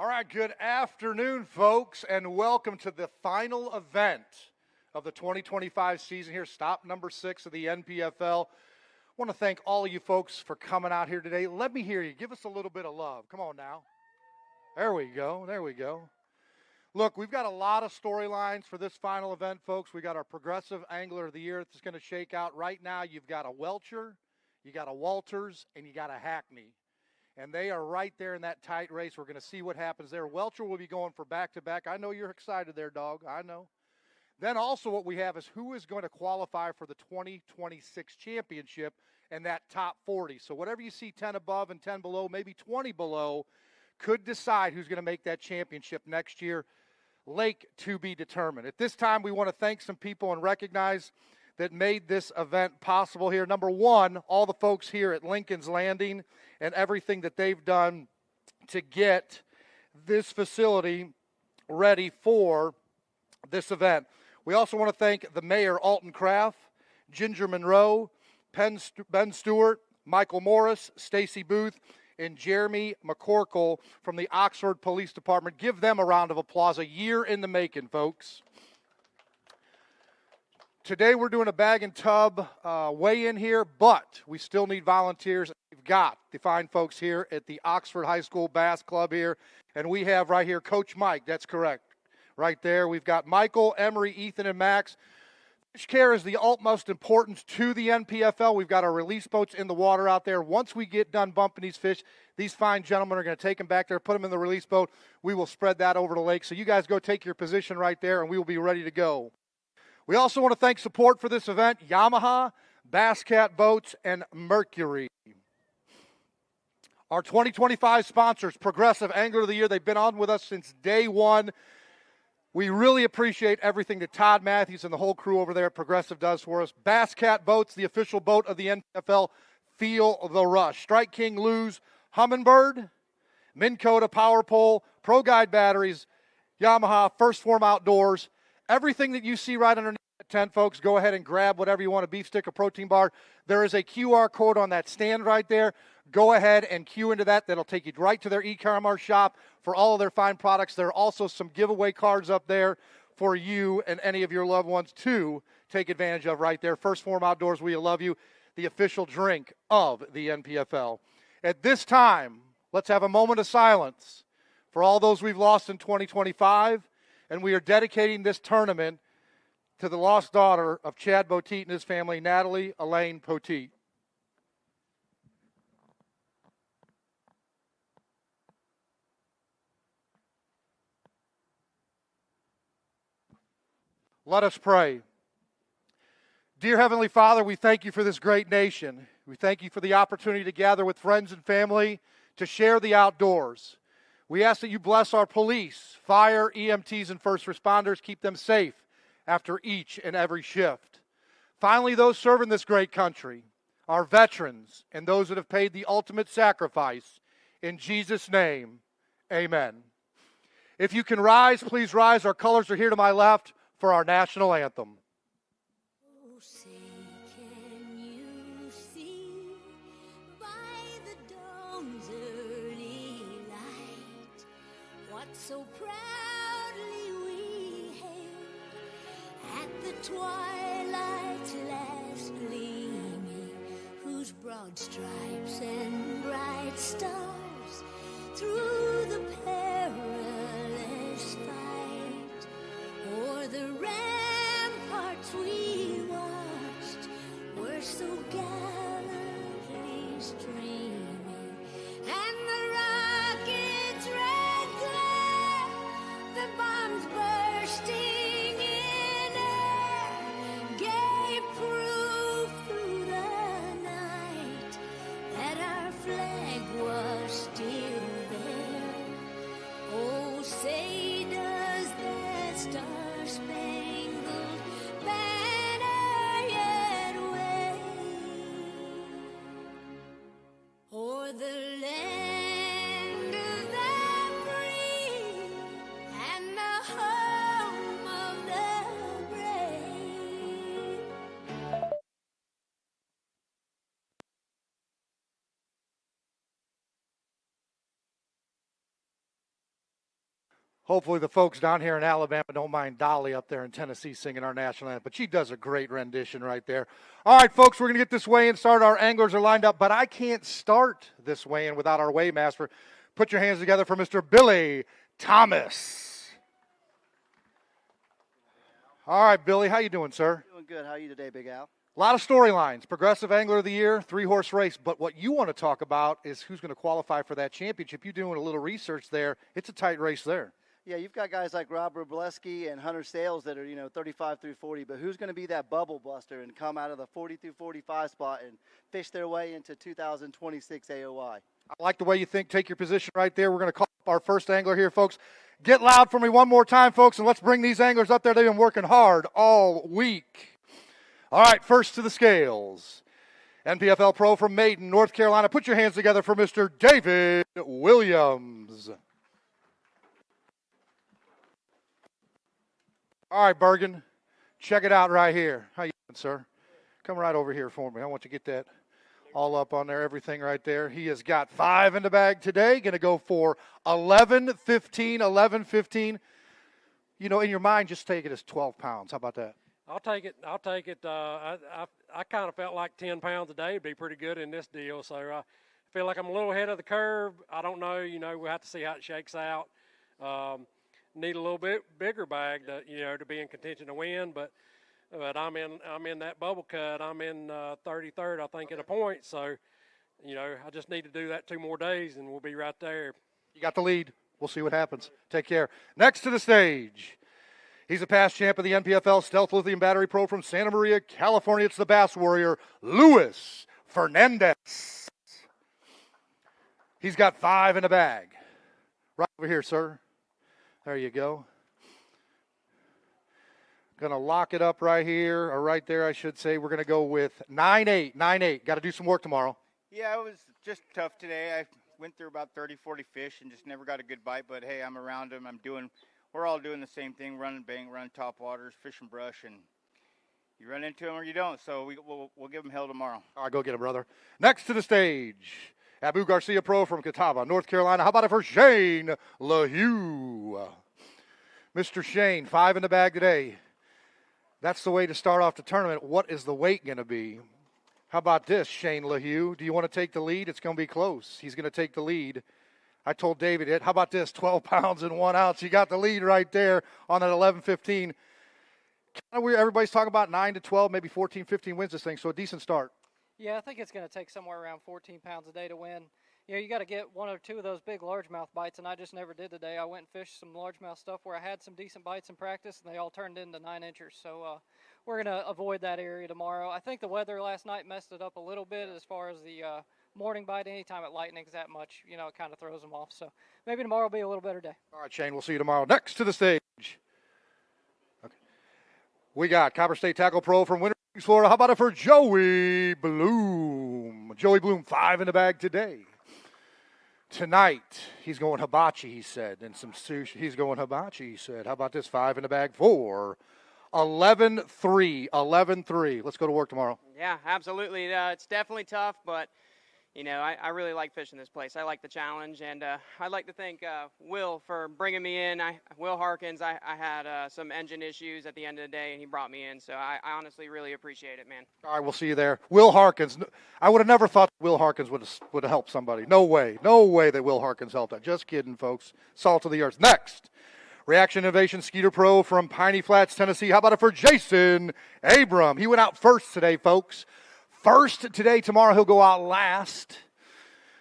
All right, good afternoon, folks, and welcome to the final event of the 2025 season here, stop number 6 of the NPFL. I want to thank all of you folks for coming out here today. Let me hear you. Give us a little bit of love. Come on now. There we go. There we go. Look, we've got a lot of storylines for this final event, folks. We got our Progressive Angler of the Year that's going to shake out. Right now, you've got a Welcher, you got a Walters, and you got a Hackney. And they are right there in that tight race. We're going to see what happens there. Welcher will be going for back-to-back. I know you're excited there, dog. I know. Then also what we have is who is going to qualify for the 2026 championship and that top 40. So whatever you see 10 above and 10 below, maybe 20 below, could decide who's going to make that championship next year. Lake to be determined. At this time, we want to thank some people and recognize that made this event possible here. Number one, all the folks here at Lincoln's Landing and everything that they've done to get this facility ready for this event. We also want to thank the mayor, Alton Craft, Ginger Monroe, Ben Stewart, Michael Morris, Stacy Booth, and Jeremy McCorkle from the Oxford Police Department. Give them a round of applause. A year in the making, folks. Today we're doing a bag and tub weigh-in here, but we still need volunteers. We've got the fine folks here at the Oxford High School Bass Club here, and we have right here Coach Mike. That's correct. Right there, we've got Michael, Emery, Ethan, and Max. Fish care is the utmost importance to the NPFL. We've got our release boats in the water out there. Once we get done bumping these fish, these fine gentlemen are going to take them back there, put them in the release boat. We will spread that over the lake. So you guys go take your position right there, and we will be ready to go. We also want to thank support for this event, Yamaha, Bass Cat Boats, and Mercury. Our 2025 sponsors, Progressive Angler of the Year, they've been on with us since day one. We really appreciate everything that Todd Matthews and the whole crew over there at Progressive does for us. Bass Cat Boats, the official boat of the NPFL, feel the rush. Strike King Lew's, Humminbird, Minn Kota Power Pole, Pro Guide Batteries, Yamaha, First Form Outdoors. Everything that you see right underneath that tent, folks, go ahead and grab whatever you want, a beef stick, a protein bar. There is a QR code on that stand right there. Go ahead and cue into that. That'll take you right to their e-commerce shop for all of their fine products. There are also some giveaway cards up there for you and any of your loved ones to take advantage of right there. First Form Outdoors, we love you, the official drink of the NPFL. At this time, let's have a moment of silence for all those we've lost in 2025. And we are dedicating this tournament to the lost daughter of Chad Poteet and his family, Natalie Elaine Poteet. Let us pray. Dear Heavenly Father, we thank you for this great nation. We thank you for the opportunity to gather with friends and family to share the outdoors. We ask that you bless our police, fire, EMTs, and first responders. Keep them safe after each and every shift. Finally, those serving this great country, our veterans, and those that have paid the ultimate sacrifice. In Jesus' name, amen. If you can rise, please rise. Our colors are here to my left for our national anthem. Oh, say, can you see by the dawn's early light what so proudly we hailed at the twilight's last gleaming, whose broad stripes and bright stars through the perilous fight o'er the ramparts we watched were so gallantly streaming, and the rocket's red glare, the bombs bursting in air, gave proof through the night that our flag was still there. Hopefully the folks down here in Alabama don't mind Dolly up there in Tennessee singing our national anthem, but she does a great rendition right there. All right, folks, we're going to get this weigh-in started. Our anglers are lined up, but I can't start this weigh-in without our weighmaster. Put your hands together for Mr. Billy Thomas. All right, Billy, how you doing, sir? Doing good. How are you today, Big Al? A lot of storylines. Progressive Angler of the Year, 3-horse race. But what you want to talk about is who's going to qualify for that championship. You're doing a little research there. It's a tight race there. Yeah, you've got guys like Rob Robleski and Hunter Sales that are, 35 through 40. But who's going to be that bubble buster and come out of the 40 through 45 spot and fish their way into 2026 AOI? I like the way you think. Take your position right there. We're going to call up our first angler here, folks. Get loud for me one more time, folks, and let's bring these anglers up there. They've been working hard all week. All right, first to the scales. NPFL Pro from Maiden, North Carolina. Put your hands together for Mr. David Williams. All right, Bergen, check it out right here. How you doing, sir? Come right over here for me. I want you to get that all up on there, everything right there. He has got 5 in the bag today. Going to go for 11-15, 11-15. In your mind, just take it as 12 pounds. How about that? I'll take it. I kind of felt like 10 pounds a day would be pretty good in this deal. So I feel like I'm a little ahead of the curve. I don't know. We'll have to see how it shakes out. Need a little bit bigger bag to be in contention to win. But I'm in that bubble cut. I'm in 33rd, I think, at a point. So, I just need to do that 2 more days, and we'll be right there. You got the lead. We'll see what happens. Take care. Next to the stage. He's a past champ of the NPFL Stealth Lithium Battery Pro from Santa Maria, California. It's the Bass Warrior, Luis Fernandez. He's got 5 in the bag. Right over here, sir. There you go. Going to lock it up right here, or right there, I should say. We're going to go with 9-8, 9-8. Got to do some work tomorrow. Yeah, it was just tough today. I went through about 30, 40 fish and just never got a good bite. But, hey, I'm around them. We're all doing the same thing, running bait, running top waters, fishing brush, and you run into them or you don't. So we'll give them hell tomorrow. All right, go get him, brother. Next to the stage, Abu Garcia Pro from Catawba, North Carolina. How about it for Shane LaHue? Mr. Shane, 5 in the bag today. That's the way to start off the tournament. What is the weight going to be? How about this, Shane LaHue? Do you want to take the lead? It's going to be close. He's going to take the lead. I told David it. How about this, 12 pounds and 1 ounce? You got the lead right there on that 11-15. Everybody's talking about 9 to 12, maybe 14, 15 wins this thing, so a decent start. Yeah, I think it's going to take somewhere around 14 pounds a day to win. You got to get 1 or 2 of those big largemouth bites, and I just never did today. I went and fished some largemouth stuff where I had some decent bites in practice, and they all turned into 9-inchers. So we're going to avoid that area tomorrow. I think the weather last night messed it up a little bit as far as the morning bite. Anytime it lightnings that much, it kind of throws them off. So maybe tomorrow will be a little better day. All right, Shane, we'll see you tomorrow. Next to the stage, okay, we got Copper State Tackle Pro from Winter Springs, Florida. How about it for Joey Bloom? Joey Bloom, 5 in the bag today. Tonight, he's going hibachi, he said, and some sushi. He's going hibachi, he said. How about this, 5 in the bag for 11-3, 11-3. Let's go to work tomorrow. Yeah, absolutely. It's definitely tough, but, I really like fishing this place. I like the challenge, and I'd like to thank Will for bringing me in. Will Harkins, I had some engine issues at the end of the day, and he brought me in, so I honestly really appreciate it, man. All right, we'll see you there. Will Harkins. I would have never thought Will Harkins would have helped somebody. No way. No way that Will Harkins helped that. Just kidding, folks. Salt of the earth. Next, Reaction Innovation Skeeter Pro from Piney Flats, Tennessee. How about it for Jason Abram? He went out first today, folks. First today. Tomorrow he'll go out last.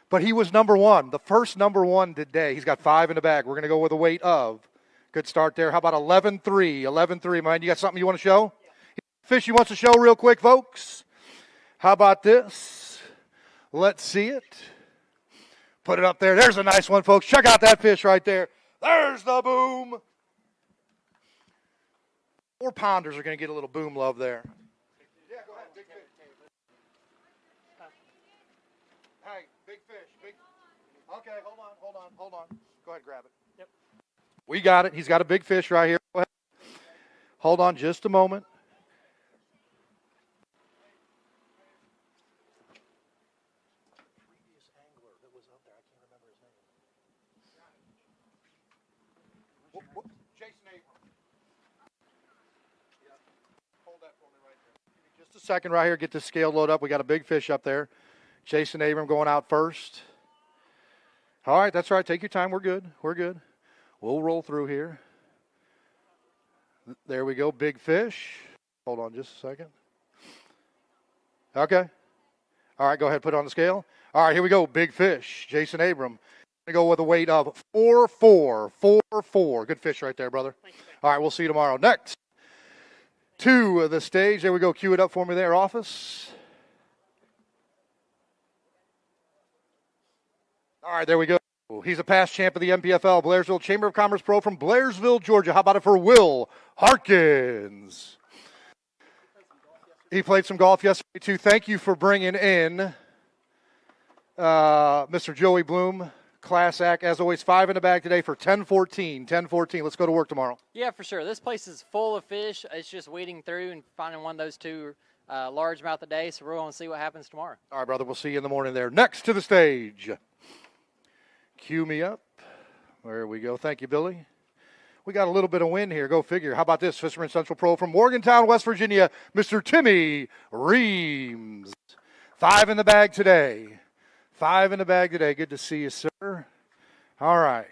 But he was number 1, the first number 1 today. He's got 5 in the bag. We're going to go with a weight of. Good start there. How about 11-3, 11-3, man? You got something you want to show? Fish he wants to show real quick, folks. How about this? Let's see it. Put it up there. There's a nice one, folks. Check out that fish right there. There's the boom. 4-pounders are going to get a little boom love there. Yeah, go ahead. Big fish. Hey, big fish. Big. Okay, hold on. Go ahead, grab it. Yep. We got it. He's got a big fish right here. Go ahead. Hold on just a moment. Just a second right here. Get this scale load up. We got a big fish up there. Jason Abram going out first. All right, that's right. Take your time. We're good. We're good. We'll roll through here. There we go. Big fish. Hold on just a second. Okay. All right, go ahead. Put it on the scale. All right, here we go. Big fish. Jason Abram. Going to go with a weight of 4.4. Good fish right there, brother. All right, we'll see you tomorrow. Next to the stage. There we go. Cue it up for me there, office. All right, there we go. He's a past champ of the NPFL, Blairsville Chamber of Commerce Pro from Blairsville, Georgia. How about it for Will Harkins? He played some golf yesterday, too. Thank you for bringing in Mr. Joey Bloom, Class Act. As always, 5 in the bag today for 10-14. 10-14. Let's go to work tomorrow. Yeah, for sure. This place is full of fish. It's just weeding through and finding one of those 2 largemouth a day, so we're going to see what happens tomorrow. All right, brother. We'll see you in the morning there. Next to the stage. Cue me up. There we go. Thank you, Billy. We got a little bit of wind here. Go figure. How about this? Fisherman Central Pro from Morgantown, West Virginia, Mr. Timmy Reams. 5 in the bag today. 5 in the bag today. Good to see you, sir. All right.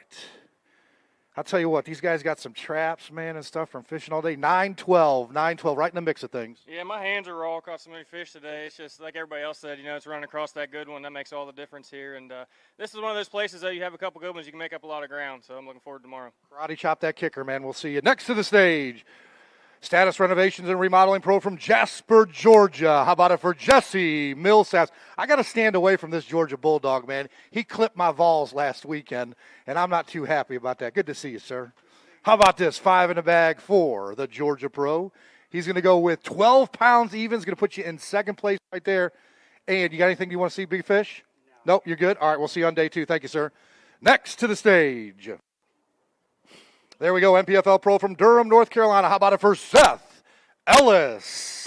I'll tell you what, these guys got some traps, man, and stuff from fishing all day. 9-12, right in the mix of things. Yeah, my hands are raw. Caught so many fish today. It's just like everybody else said, it's running across that good one. That makes all the difference here. And this is one of those places that you have a couple good ones, you can make up a lot of ground. So I'm looking forward to tomorrow. Karate chop that kicker, man. We'll see you. Next to the stage, Status Renovations and Remodeling Pro from Jasper, Georgia. How about it for Jesse Millsaps? I got to stand away from this Georgia Bulldog, man. He clipped my Vols last weekend, and I'm not too happy about that. Good to see you, sir. How about this? 5 in the bag for the Georgia Pro. He's going to go with 12 pounds even. He's going to put you in second place right there. And you got anything you want to see, Big Fish? No. Nope, you're good. All right, we'll see you on day 2. Thank you, sir. Next to the stage. There we go, NPFL Pro from Durham, North Carolina. How about it for Seth Ellis?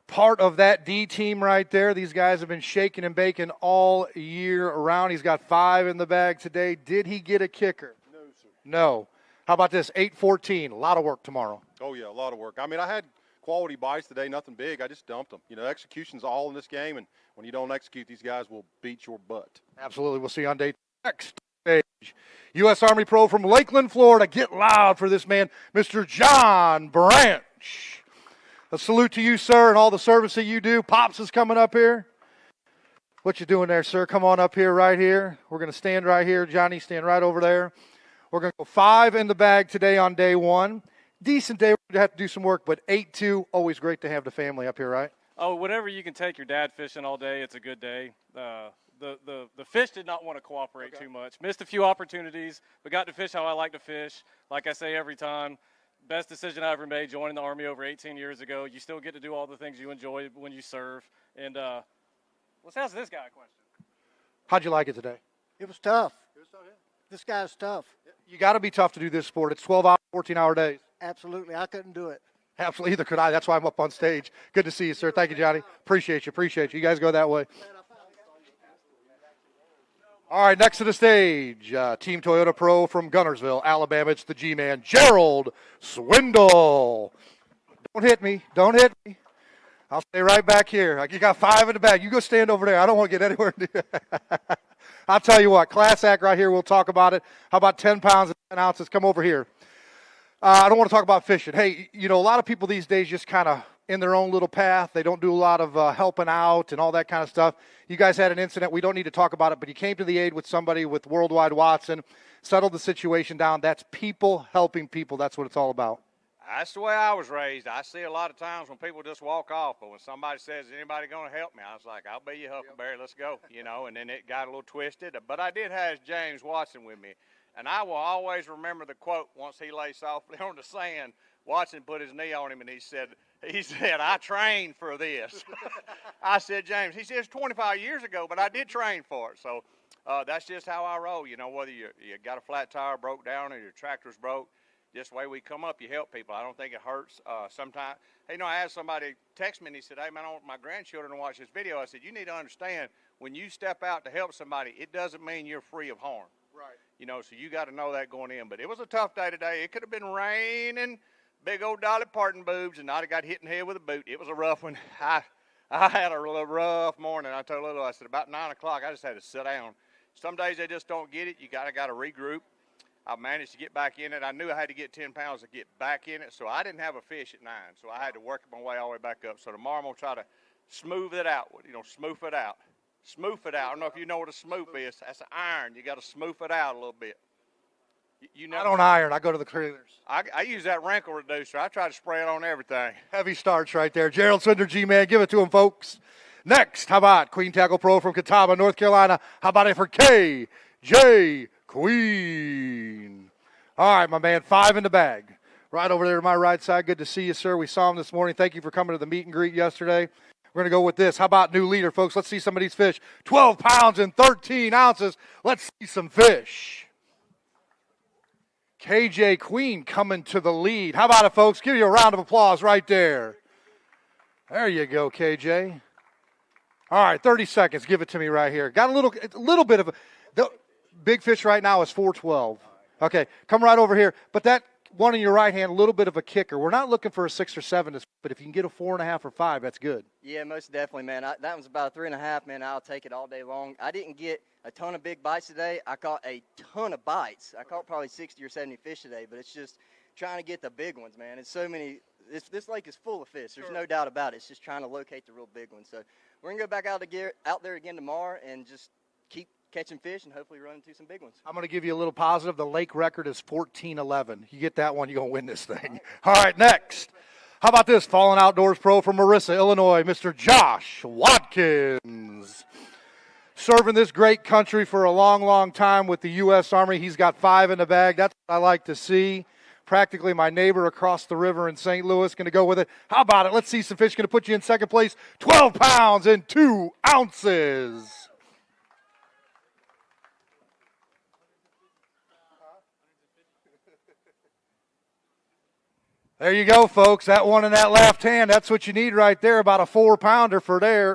Part of that D team right there. These guys have been shaking and baking all year around. He's got 5 in the bag today. Did he get a kicker? No, sir. No. How about this? 8-14. A lot of work tomorrow. Oh, yeah, a lot of work. I mean, I had quality bites today, nothing big. I just dumped them. Execution's all in this game, and when you don't execute, these guys will beat your butt. Absolutely. We'll see you on day 2. Next stage. U.S. Army Pro from Lakeland, Florida. Get loud for this man, Mr. John Branch. A salute to you, sir, and all the service that you do. Pops is coming up here. What you doing there, sir? Come on up here, right here. We're going to stand right here. Johnny, stand right over there. We're going to go 5 in the bag today on day 1. Decent day. We're going to have to do some work, but 8-2, always great to have the family up here, right? Oh, whenever you can take your dad fishing all day, it's a good day. The fish did not want to cooperate too much. Missed a few opportunities, but got to fish how I like to fish. Like I say every time, best decision I ever made, joining the Army over 18 years ago. You still get to do all the things you enjoy when you serve. And let's ask this guy a question. How'd you like it today? It was tough. This guy's tough. You got to be tough to do this sport. It's 12-hour, 14-hour days. Absolutely. I couldn't do it. Absolutely. Either could I. That's why I'm up on stage. Good to see you, sir. Thank you, Johnny. Appreciate you. You guys go that way. All right, next to the stage, Team Toyota Pro from Gunnersville, Alabama. It's the G-Man, Gerald Swindle. Don't hit me. I'll stay right back here. You got 5 in the bag. You go stand over there. I don't want to get anywhere near. I'll tell you what, Class Act right here, we'll talk about it. How about 10 pounds and 10 ounces? Come over here. I don't want to talk about fishing. Hey, a lot of people these days just kind of in their own little path. They don't do a lot of helping out and all that kind of stuff. You guys had an incident. We don't need to talk about it, but you came to the aid with somebody with Worldwide Watson, settled the situation down. That's people helping people. That's what it's all about. That's the way I was raised. I see a lot of times when people just walk off, but when somebody says, is anybody going to help me? I was like, I'll be your huckleberry. Let's go, and then it got a little twisted. But I did have James Watson with me, and I will always remember the quote once he lay softly on the sand. Watson put his knee on him, and he said, I trained for this. I said, James, he says 25 years ago, but I did train for it. So that's just how I roll. Whether you got a flat tire broke down or your tractor's broke, just the way we come up, you help people. I don't think it hurts sometimes. Hey, I had somebody text me, and he said, hey, man, I want my grandchildren to watch this video. I said, you need to understand, when you step out to help somebody, it doesn't mean you're free of harm. Right. So you got to know that going in. But it was a tough day today. It could have been raining big old Dolly Parton boobs, and I'd have got hit in the head with a boot. It was a rough one. I had a real rough morning. I told Little, I said, about 9 o'clock, I just had to sit down. Some days they just don't get it. You got to regroup. I managed to get back in it. I knew I had to get 10 pounds to get back in it, so I didn't have a fish at 9, so I had to work my way all the way back up. So tomorrow I'm going to try to smooth it out, smooth it out. Smooth it out. I don't know if you know what a smooth is. That's an iron. You got to smooth it out a little bit. You know, I don't iron. I go to the cleaners. I use that wrinkle reducer. I try to spray it on everything. Heavy starch right there. Gerald Swinder, G-Man. Give it to him, folks. Next, how about Queen Tackle Pro from Catawba, North Carolina? How about it for KJ Queen? All right, my man, 5 in the bag. Right over there to my right side. Good to see you, sir. We saw him this morning. Thank you for coming to the meet and greet yesterday. We're going to go with this. How about new leader, folks? Let's see some of these fish. 12 pounds and 13 ounces. Let's see some fish. KJ Queen coming to the lead. How about it, folks? Give you a round of applause right there. There you go, KJ. All right, 30 seconds. Give it to me right here. Got a little bit of the big fish right now is 412. Okay, come right over here. But that one in your right hand, a little bit of a kicker. We're not looking for a 6 or 7, but if you can get a 4.5 or 5, that's good. Yeah, most definitely, man. That was about a 3.5, man. I'll take it all day long. I didn't get a ton of big bites today. I caught a ton of bites. I caught probably 60 or 70 fish today, but it's just trying to get the big ones, man. It's so many. This lake is full of fish. There's no doubt about it. It's just trying to locate the real big ones. So we're going to go back out there again tomorrow and just keep catching fish and hopefully run into some big ones. I'm going to give you a little positive. The lake record is 14-11. You get that one, you're going to win this thing. All right, next. How about this? Fallen Outdoors Pro from Marissa, Illinois, Mr. Josh Watkins. Serving this great country for a long, long time with the U.S. Army. He's got 5 in the bag. That's what I like to see. Practically my neighbor across the river in St. Louis. Going to go with it. How about it? Let's see some fish. Going to put you in second place. 12 pounds and 2 ounces. There you go, folks. That one in that left hand, that's what you need right there. About a 4-pounder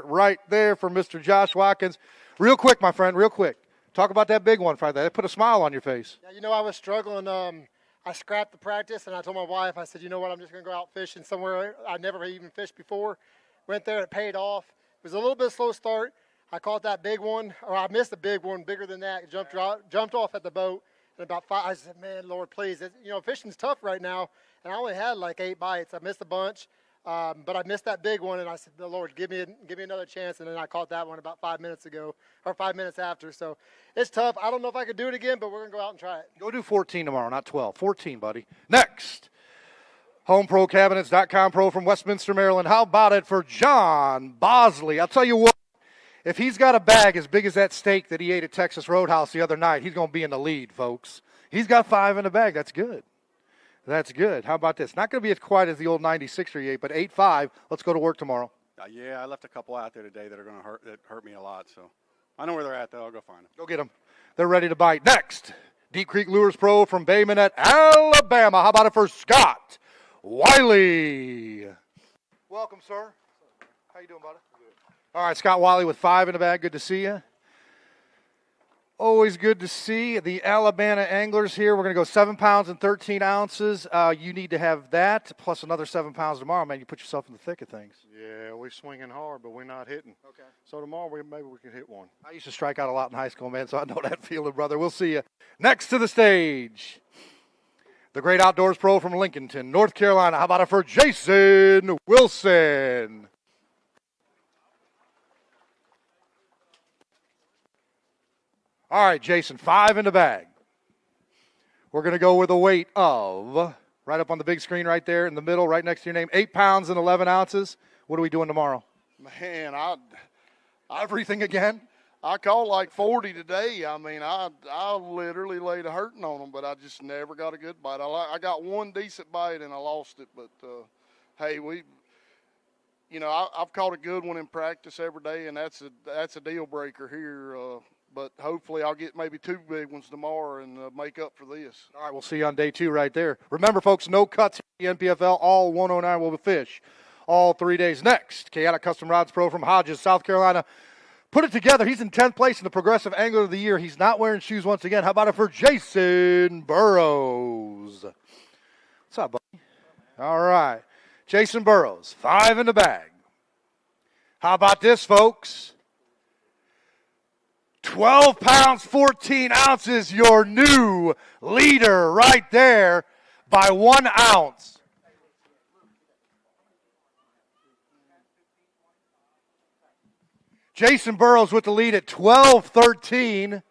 right there for Mr. Josh Watkins. Real quick, my friend, real quick. Talk about that big one Friday. That put a smile on your face. Yeah, I was struggling. I scrapped the practice, and I told my wife, I said, you know what, I'm just going to go out fishing somewhere I never even fished before. Went there, it paid off. It was a little bit slow start. I caught that big one, or I missed a big one bigger than that. It jumped off at the boat. And about 5, I said, man, Lord, please. Fishing's tough right now, and I only had like 8 bites. I missed a bunch, but I missed that big one, and I said, the Lord, give me another chance. And then I caught that one about 5 minutes ago, or 5 minutes after. So it's tough. I don't know if I could do it again, but we're going to go out and try it. Go do 14 tomorrow, not 12. 14, buddy. Next, HomeProCabinets.com Pro from Westminster, Maryland. How about it for John Bosley? I'll tell you what. If he's got a bag as big as that steak that he ate at Texas Roadhouse the other night, he's going to be in the lead, folks. He's got 5 in the bag. That's good. That's good. How about this? Not going to be as quite as the old 96er he ate, but 8.5. Let's go to work tomorrow. Yeah, I left a couple out there today that are going to hurt me a lot. So I know where they're at, though. I'll go find them. Go get them. They're ready to bite. Next, Deep Creek Lures Pro from Bay Minette, Alabama. How about it for Scott Wiley? Welcome, sir. How you doing, buddy? All right, Scott Wiley with 5 in the bag. Good to see you. Always good to see the Alabama anglers here. We're going to go 7 pounds and 13 ounces. You need to have that plus another 7 pounds tomorrow, man. You put yourself in the thick of things. Yeah, we're swinging hard, but we're not hitting. Okay. So tomorrow maybe we can hit one. I used to strike out a lot in high school, man, so I know that feeling, brother. We'll see you. Next to the stage, the Great Outdoors Pro from Lincolnton, North Carolina. How about it for Jason Wilson? All right, Jason, 5 in the bag. We're going to go with a weight of, right up on the big screen right there in the middle, right next to your name, 8 pounds and 11 ounces. What are we doing tomorrow? Man, everything again? I caught like 40 today. I mean, I literally laid a hurting on them, but I just never got a good bite. I got one decent bite and I lost it, but hey, I've caught a good one in practice every day, and that's a deal breaker here. But hopefully I'll get maybe 2 big ones tomorrow and make up for this. All right, we'll see you on day 2 right there. Remember, folks, no cuts in the NPFL. All 109 will fish all 3 days. Next, Chaotic Custom Rods Pro from Hodges, South Carolina. Put it together. He's in 10th place in the Progressive Angler of the Year. He's not wearing shoes once again. How about it for Jason Burrows? What's up, buddy? All right. Jason Burrows, 5 in the bag. How about this, folks? 12 pounds, 14 ounces, your new leader right there by 1 ounce. Jason Burrows with the lead at 12-13.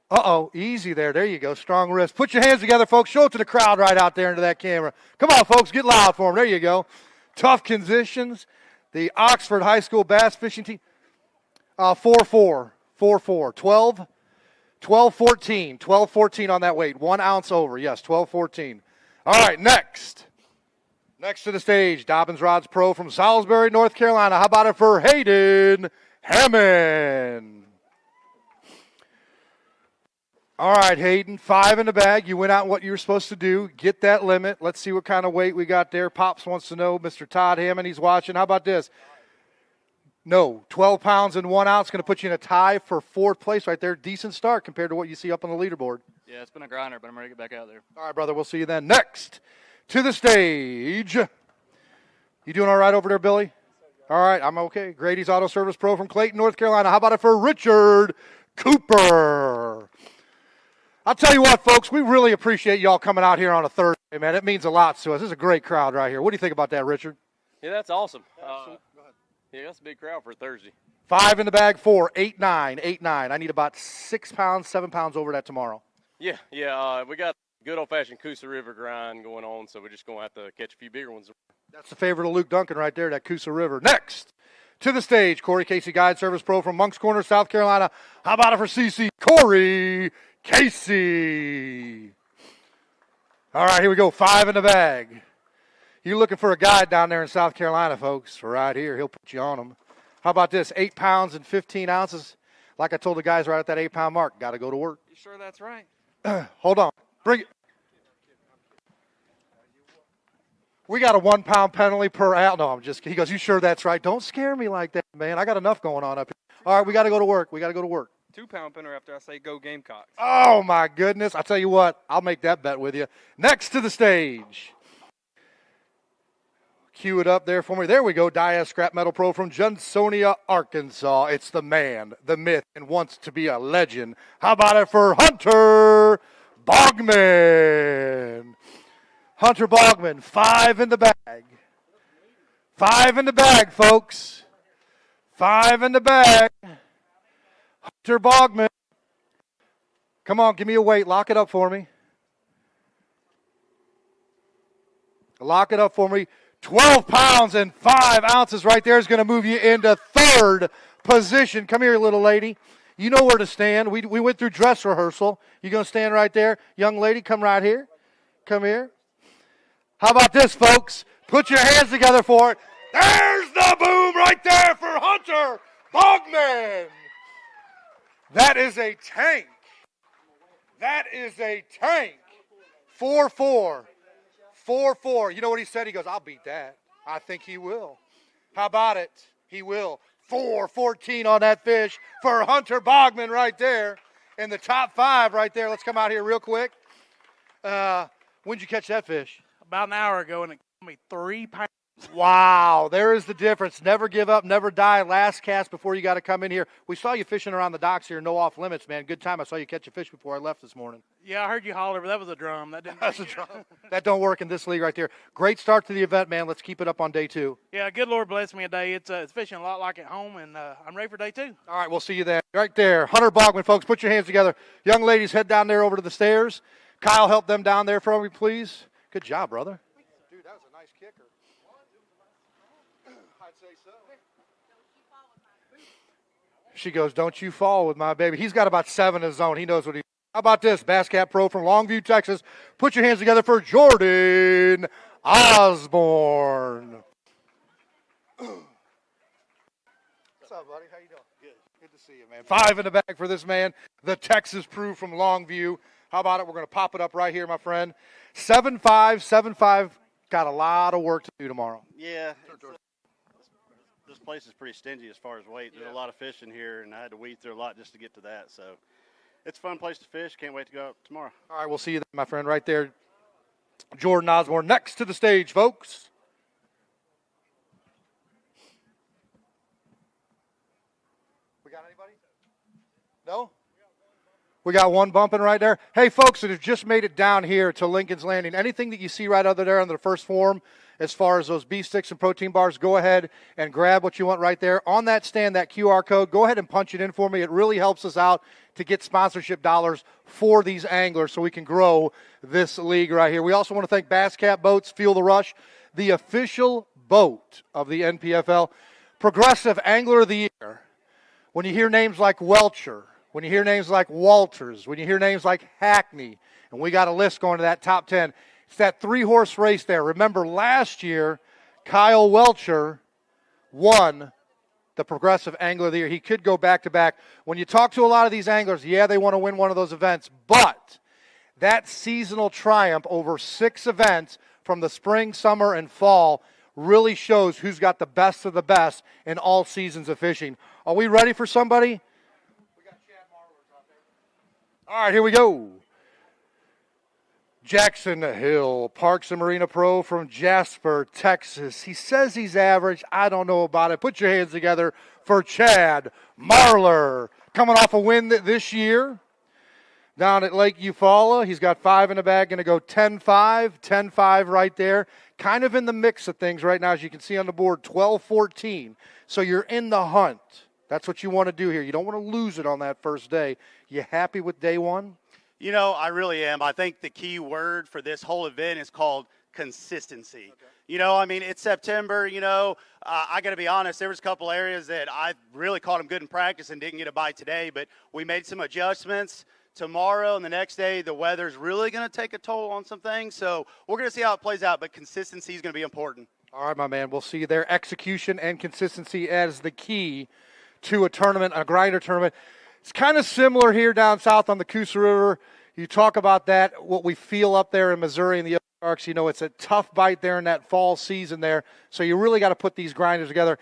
Uh-oh, easy there. There you go, strong wrist. Put your hands together, folks. Show it to the crowd right out there into that camera. Come on, folks, get loud for them. There you go. Tough conditions. The Oxford High School bass fishing team, 4-4, 12-14, 12-14 on that weight. 1 ounce over, yes, 12-14. All right, next to the stage, Dobbins Rods Pro from Salisbury, North Carolina. How about it for Hayden Hammond? All right, Hayden, 5 in the bag. You went out what you were supposed to do. Get that limit. Let's see what kind of weight we got there. Pops wants to know. Mr. Todd Hammond, he's watching. How about this? No, 12 pounds and 1 ounce. Going to put you in a tie for 4th place right there. Decent start compared to what you see up on the leaderboard. Yeah, it's been a grinder, but I'm ready to get back out there. All right, brother, we'll see you then. Next to the stage. You doing all right over there, Billy? All right, I'm okay. Grady's Auto Service Pro from Clayton, North Carolina. How about it for Richard Cooper? I'll tell you what, folks, we really appreciate y'all coming out here on a Thursday, man. It means a lot to us. This is a great crowd right here. What do you think about that, Richard? Yeah, that's awesome. Yeah, that's a big crowd for a Thursday. 5 in the bag, 4, 8, 9, 8, 9. I need about 6 pounds, 7 pounds over that tomorrow. Yeah, we got good old-fashioned Coosa River grind going on, so we're just going to have to catch a few bigger ones. That's the favorite of Luke Duncan right there, that Coosa River. Next to the stage, Corey Casey, Guide Service Pro from Moncks Corner, South Carolina. How about it for CC? Corey Casey. All right, here we go. 5 in the bag. You're looking for a guide down there in South Carolina, folks. Right here, he'll put you on them. How about this? 8 pounds and 15 ounces. Like I told the guys right at that 8-pound mark, got to go to work. You sure that's right? Hold on. Bring it. We got a 1 pound penalty per ounce. No, I'm just kidding. He goes, you sure that's right? Don't scare me like that, man. I got enough going on up here. All right, we got to go to work. 2 pound penalty after I say go Gamecocks. Oh, my goodness. I tell you what, I'll make that bet with you. Next to the stage. Cue it up there for me. There we go. Diaz Scrap Metal Pro from Johnsonia, Arkansas. It's the man, the myth, and wants to be a legend. How about it for Hunter Bogman? Hunter Bogman, 5 in the bag. 5 in the bag, folks. 5 in the bag. Hunter Bogman. Come on, give me a weight. Lock it up for me. Lock it up for me. 12 pounds and 5 ounces right there is going to move you into 3rd position. Come here, little lady. You know where to stand. We went through dress rehearsal. You going to stand right there? Young lady, come right here. Come here. How about this, folks? Put your hands together for it. There's the boom right there for Hunter Bogman. That is a tank. That is a tank. 4-4. 4-4. You know what he said? He goes, I'll beat that. I think he will. How about it? He will. 4-14 on that fish for Hunter Bogman right there. In the top 5 right there. Let's come out here real quick. When'd you catch that fish? About an hour ago, and it gave me 3 pounds. Wow, there is the difference. Never give up, never die. Last cast before you got to come in here. We saw you fishing around the docks here, no off limits, man. Good time. I saw you catch a fish before I left this morning. Yeah, I heard you holler, but that was a drum. That didn't. That's a drum. That don't work in this league right there. Great start to the event, man. Let's keep it up on day 2. Yeah, good Lord bless me a day. It's fishing a lot like at home, and I'm ready for day 2. All right, we'll see you then. Right there, Hunter Bogman, folks. Put your hands together. Young ladies, head down there over to the stairs. Kyle, help them down there for me, please. Good job, brother. Dude, that was a nice kicker. I'd say so. She goes, don't you fall with my baby. He's got about 7 in his own. He knows what he. How about this? Bass Cat Pro from Longview, Texas. Put your hands together for Jordan Osborne. What's up, buddy? How you doing? Good to see you, man. 5 in the bag for this man, the Texas Proof from Longview. How about it? We're going to pop it up right here, my friend. 7-5, 7-5. Got a lot of work to do tomorrow. Yeah. This place is pretty stingy as far as weight. There's a lot of fish in here, and I had to weed through a lot just to get to that. So it's a fun place to fish. Can't wait to go out tomorrow. All right, we'll see you then, my friend, right there. Jordan Osborne next to the stage, folks. We got anybody? No? We got one bumping right there. Hey, folks that have just made it down here to Lincoln's Landing, anything that you see right over there on the first form as far as those beef sticks and protein bars, go ahead and grab what you want right there. On that stand, that QR code, go ahead and punch it in for me. It really helps us out to get sponsorship dollars for these anglers so we can grow this league right here. We also want to thank Bass Cat Boats, Feel the Rush, the official boat of the NPFL. Progressive Angler of the Year. When you hear names like Welcher, when you hear names like Walters, when you hear names like Hackney, and we got a list going to that top 10, it's that 3-horse race there. Remember, last year, Kyle Welcher won the Progressive Angler of the Year. He could go back-to-back. When you talk to a lot of these anglers, yeah, they want to win one of those events, but that seasonal triumph over 6 events from the spring, summer, and fall really shows who's got the best of the best in all seasons of fishing. Are we ready for somebody? All right, here we go. Jackson Hill, Parks and Marina Pro from Jasper, Texas. He says he's average. I don't know about it. Put your hands together for Chad Marler. Coming off a win this year down at Lake Eufaula. He's got 5 in the bag. Going to go 10-5, 10-5 right there. Kind of in the mix of things right now, as you can see on the board, 12-14. So you're in the hunt. That's what you want to do here. You don't want to lose it on that first day. You happy with day one? You know, I really am. I think the key word for this whole event is called consistency. Okay. You know, I mean, it's September, you know. I got to be honest, there was a couple areas that I really caught them good in practice and didn't get a bite today, but we made some adjustments. Tomorrow and the next day, the weather's really going to take a toll on some things, so we're going to see how it plays out, but consistency is going to be important. All right, my man. We'll see you there. Execution and consistency as the key to a tournament, a grinder tournament. It's kind of similar here down south on the Coosa River. You talk about that, what we feel up there in Missouri and the Ozarks. You know, it's a tough bite there in that fall season there, so you really got to put these grinders together.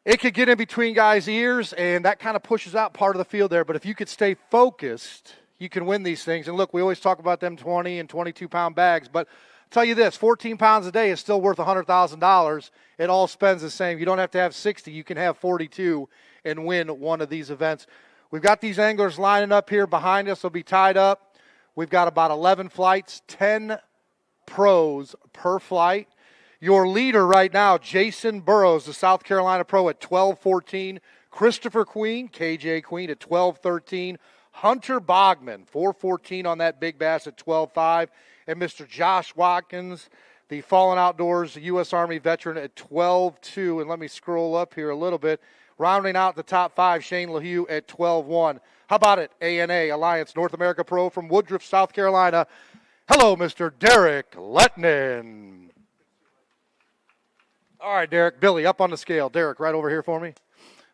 It could get in between guys' ears, and that kind of pushes out part of the field there. But if you could stay focused, you can win these things. And look, we always talk about them 20 and 22-pound bags, but I'll tell you this, 14 pounds a day is still worth $100,000. It all spends the same. You don't have to have 60. You can have 42 and win one of these events. We've got these anglers lining up here behind us. They'll be tied up. We've got about 11 flights, 10 pros per flight. Your leader right now, Jason Burrows, the South Carolina pro at 12-14. Christopher Queen, KJ Queen at 12-13. Hunter Bogman, 4-14 on that big bass at 12-5. And Mr. Josh Watkins, the Fallen Outdoors U.S. Army veteran at 12-2. And let me scroll up here a little bit. Rounding out the top 5, Shane LaHue at 12-1. How about it? ANA, Alliance North America Pro from Woodruff, South Carolina. Hello, Mr. Derek Lettinen. All right, Derek. Billy, up on the scale. Derek, right over here for me.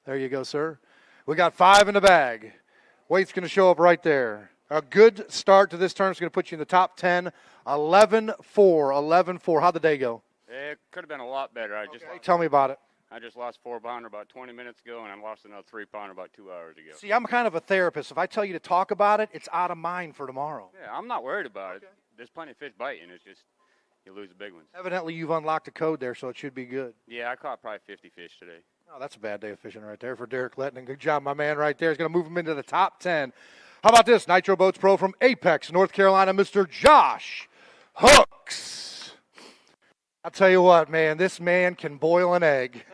There you go, sir. We got 5 in the bag. Weight's going to show up right there. A good start to this tournament is going to put you in the top 10. 11-4, 11-4. How'd the day go? It could have been a lot better. Tell me about it. I just lost 4-pounder about 20 minutes ago, and I lost another 3-pounder about 2 hours ago. See, I'm kind of a therapist. If I tell you to talk about it, it's out of mind for tomorrow. Yeah, I'm not worried about it. There's plenty of fish biting. It's just you lose the big ones. Evidently, you've unlocked a code there, so it should be good. Yeah, I caught probably 50 fish today. Oh, that's a bad day of fishing right there for Derek Lettinen. Good job, my man, right there. He's going to move him into the top 10. How about this? Nitro Boats Pro from Apex, North Carolina, Mr. Josh Hooks. I'll tell you what, man, this man can boil an egg.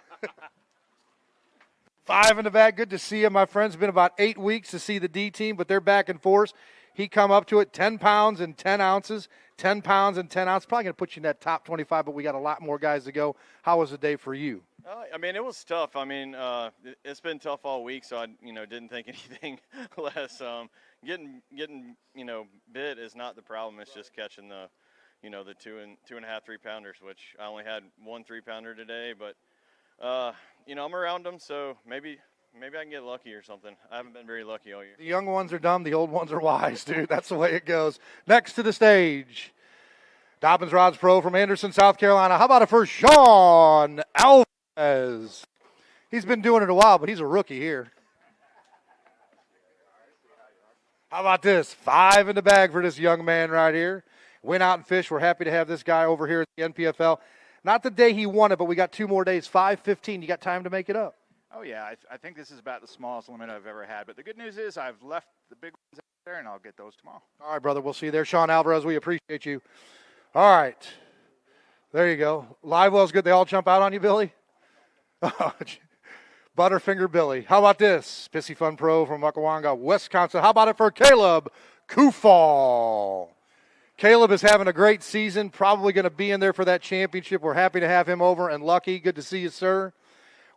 5 in the bag. Good to see you, my friends. It's been about 8 weeks to see the D team, but they're back in force. He come up to it, 10 pounds and 10 ounces. 10 pounds and 10 ounces. Probably going to put you in that top 25, but we got a lot more guys to go. How was the day for you? I mean, it was tough. I mean, it's been tough all week, so I, didn't think anything less. Getting, bit is not the problem. It's just catching the, the 2.5, 3-pounders, which I only had 1 3-pounder today. But, I'm around them, so maybe I can get lucky or something. I haven't been very lucky all year. The young ones are dumb. The old ones are wise, dude. That's the way it goes. Next to the stage, Dobbins Rods Pro from Anderson, South Carolina. How about it for Sean Alvarez? He's been doing it a while, but he's a rookie here. How about this? 5 in the bag for this young man right here. went out and fished. We're happy to have this guy over here at the NPFL. Not the day he won it, but we got 2 more days, 5:15. You got time to make it up. Oh, yeah. I think this is about the smallest limit I've ever had. But the good news is I've left the big ones out there, and I'll get those tomorrow. All right, brother. We'll see you there. Sean Alvarez, we appreciate you. All right. There you go. Live well's good. They all jump out on you, Billy? Butterfinger Billy. How about this? Pissy Fun Pro from Muckawanga, Wisconsin. How about it for Caleb Kufal? Caleb is having a great season, probably going to be in there for that championship. We're happy to have him over. And Lucky, good to see you, sir.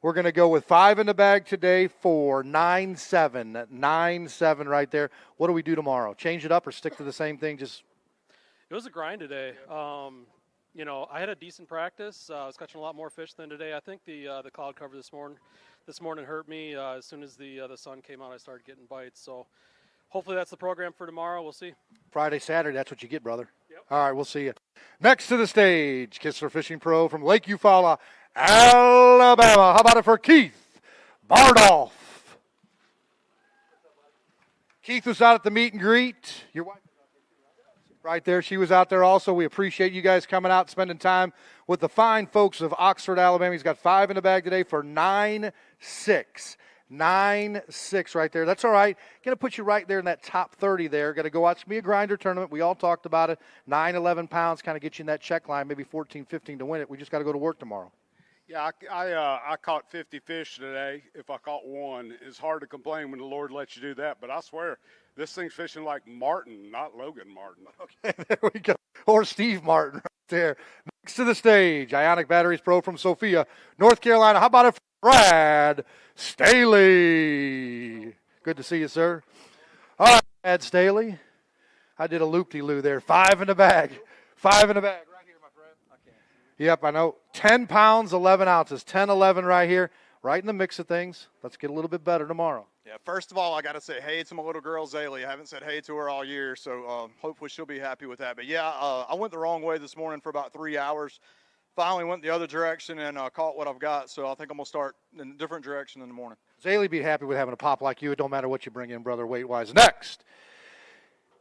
We're going to go with 5 in the bag today for 9-7. 9-7 right there. What do we do tomorrow? Change it up or stick to the same thing? Just It was a grind today. You know, I had a decent practice. I was catching a lot more fish than today. I think the cloud cover this morning hurt me. As soon as the sun came out, I started getting bites. So hopefully that's the program for tomorrow. We'll see. Friday, Saturday, that's what you get, brother. Yep. All right, we'll see you. Next to the stage, Kistler Fishing Pro from Lake Eufaula, Alabama. How about it for Keith Bardolph? Keith was out at the meet and greet. Your wife right there. She was out there also. We appreciate you guys coming out, spending time with the fine folks of Oxford, Alabama. He's got 5 in the bag today for 9-6. 9-6 right there. That's all right. Going to put you right there in that top 30 there. Got to go out. It's going to be a grinder tournament. We all talked about it. 9, 11 pounds kind of get you in that check line, maybe 14, 15 to win it. We just got to go to work tomorrow. Yeah, I caught 50 fish today. If I caught one, it's hard to complain when the Lord lets you do that. But I swear, this thing's fishing like Martin, not Logan Martin. Okay, there we go. Or Steve Martin right there. Next to the stage, Ionic Batteries Pro from Sophia, North Carolina. How about it for Brad Staley? Good to see you, sir. All right, Brad Staley. I did a loop-de-loo there. 5 in the bag. 5 in the bag. Yep, I know. 10 pounds, 11 ounces. 10, 11 right here. Right in the mix of things. Let's get a little bit better tomorrow. Yeah, first of all, I got to say hey to my little girl, Zaylee. I haven't said hey to her all year, so hopefully she'll be happy with that. But, yeah, I went the wrong way this morning for about 3 hours. Finally went the other direction and caught what I've got, so I think I'm going to start in a different direction in the morning. Zaylee be happy with having a pop like you. It don't matter what you bring in, brother, weight-wise. Next.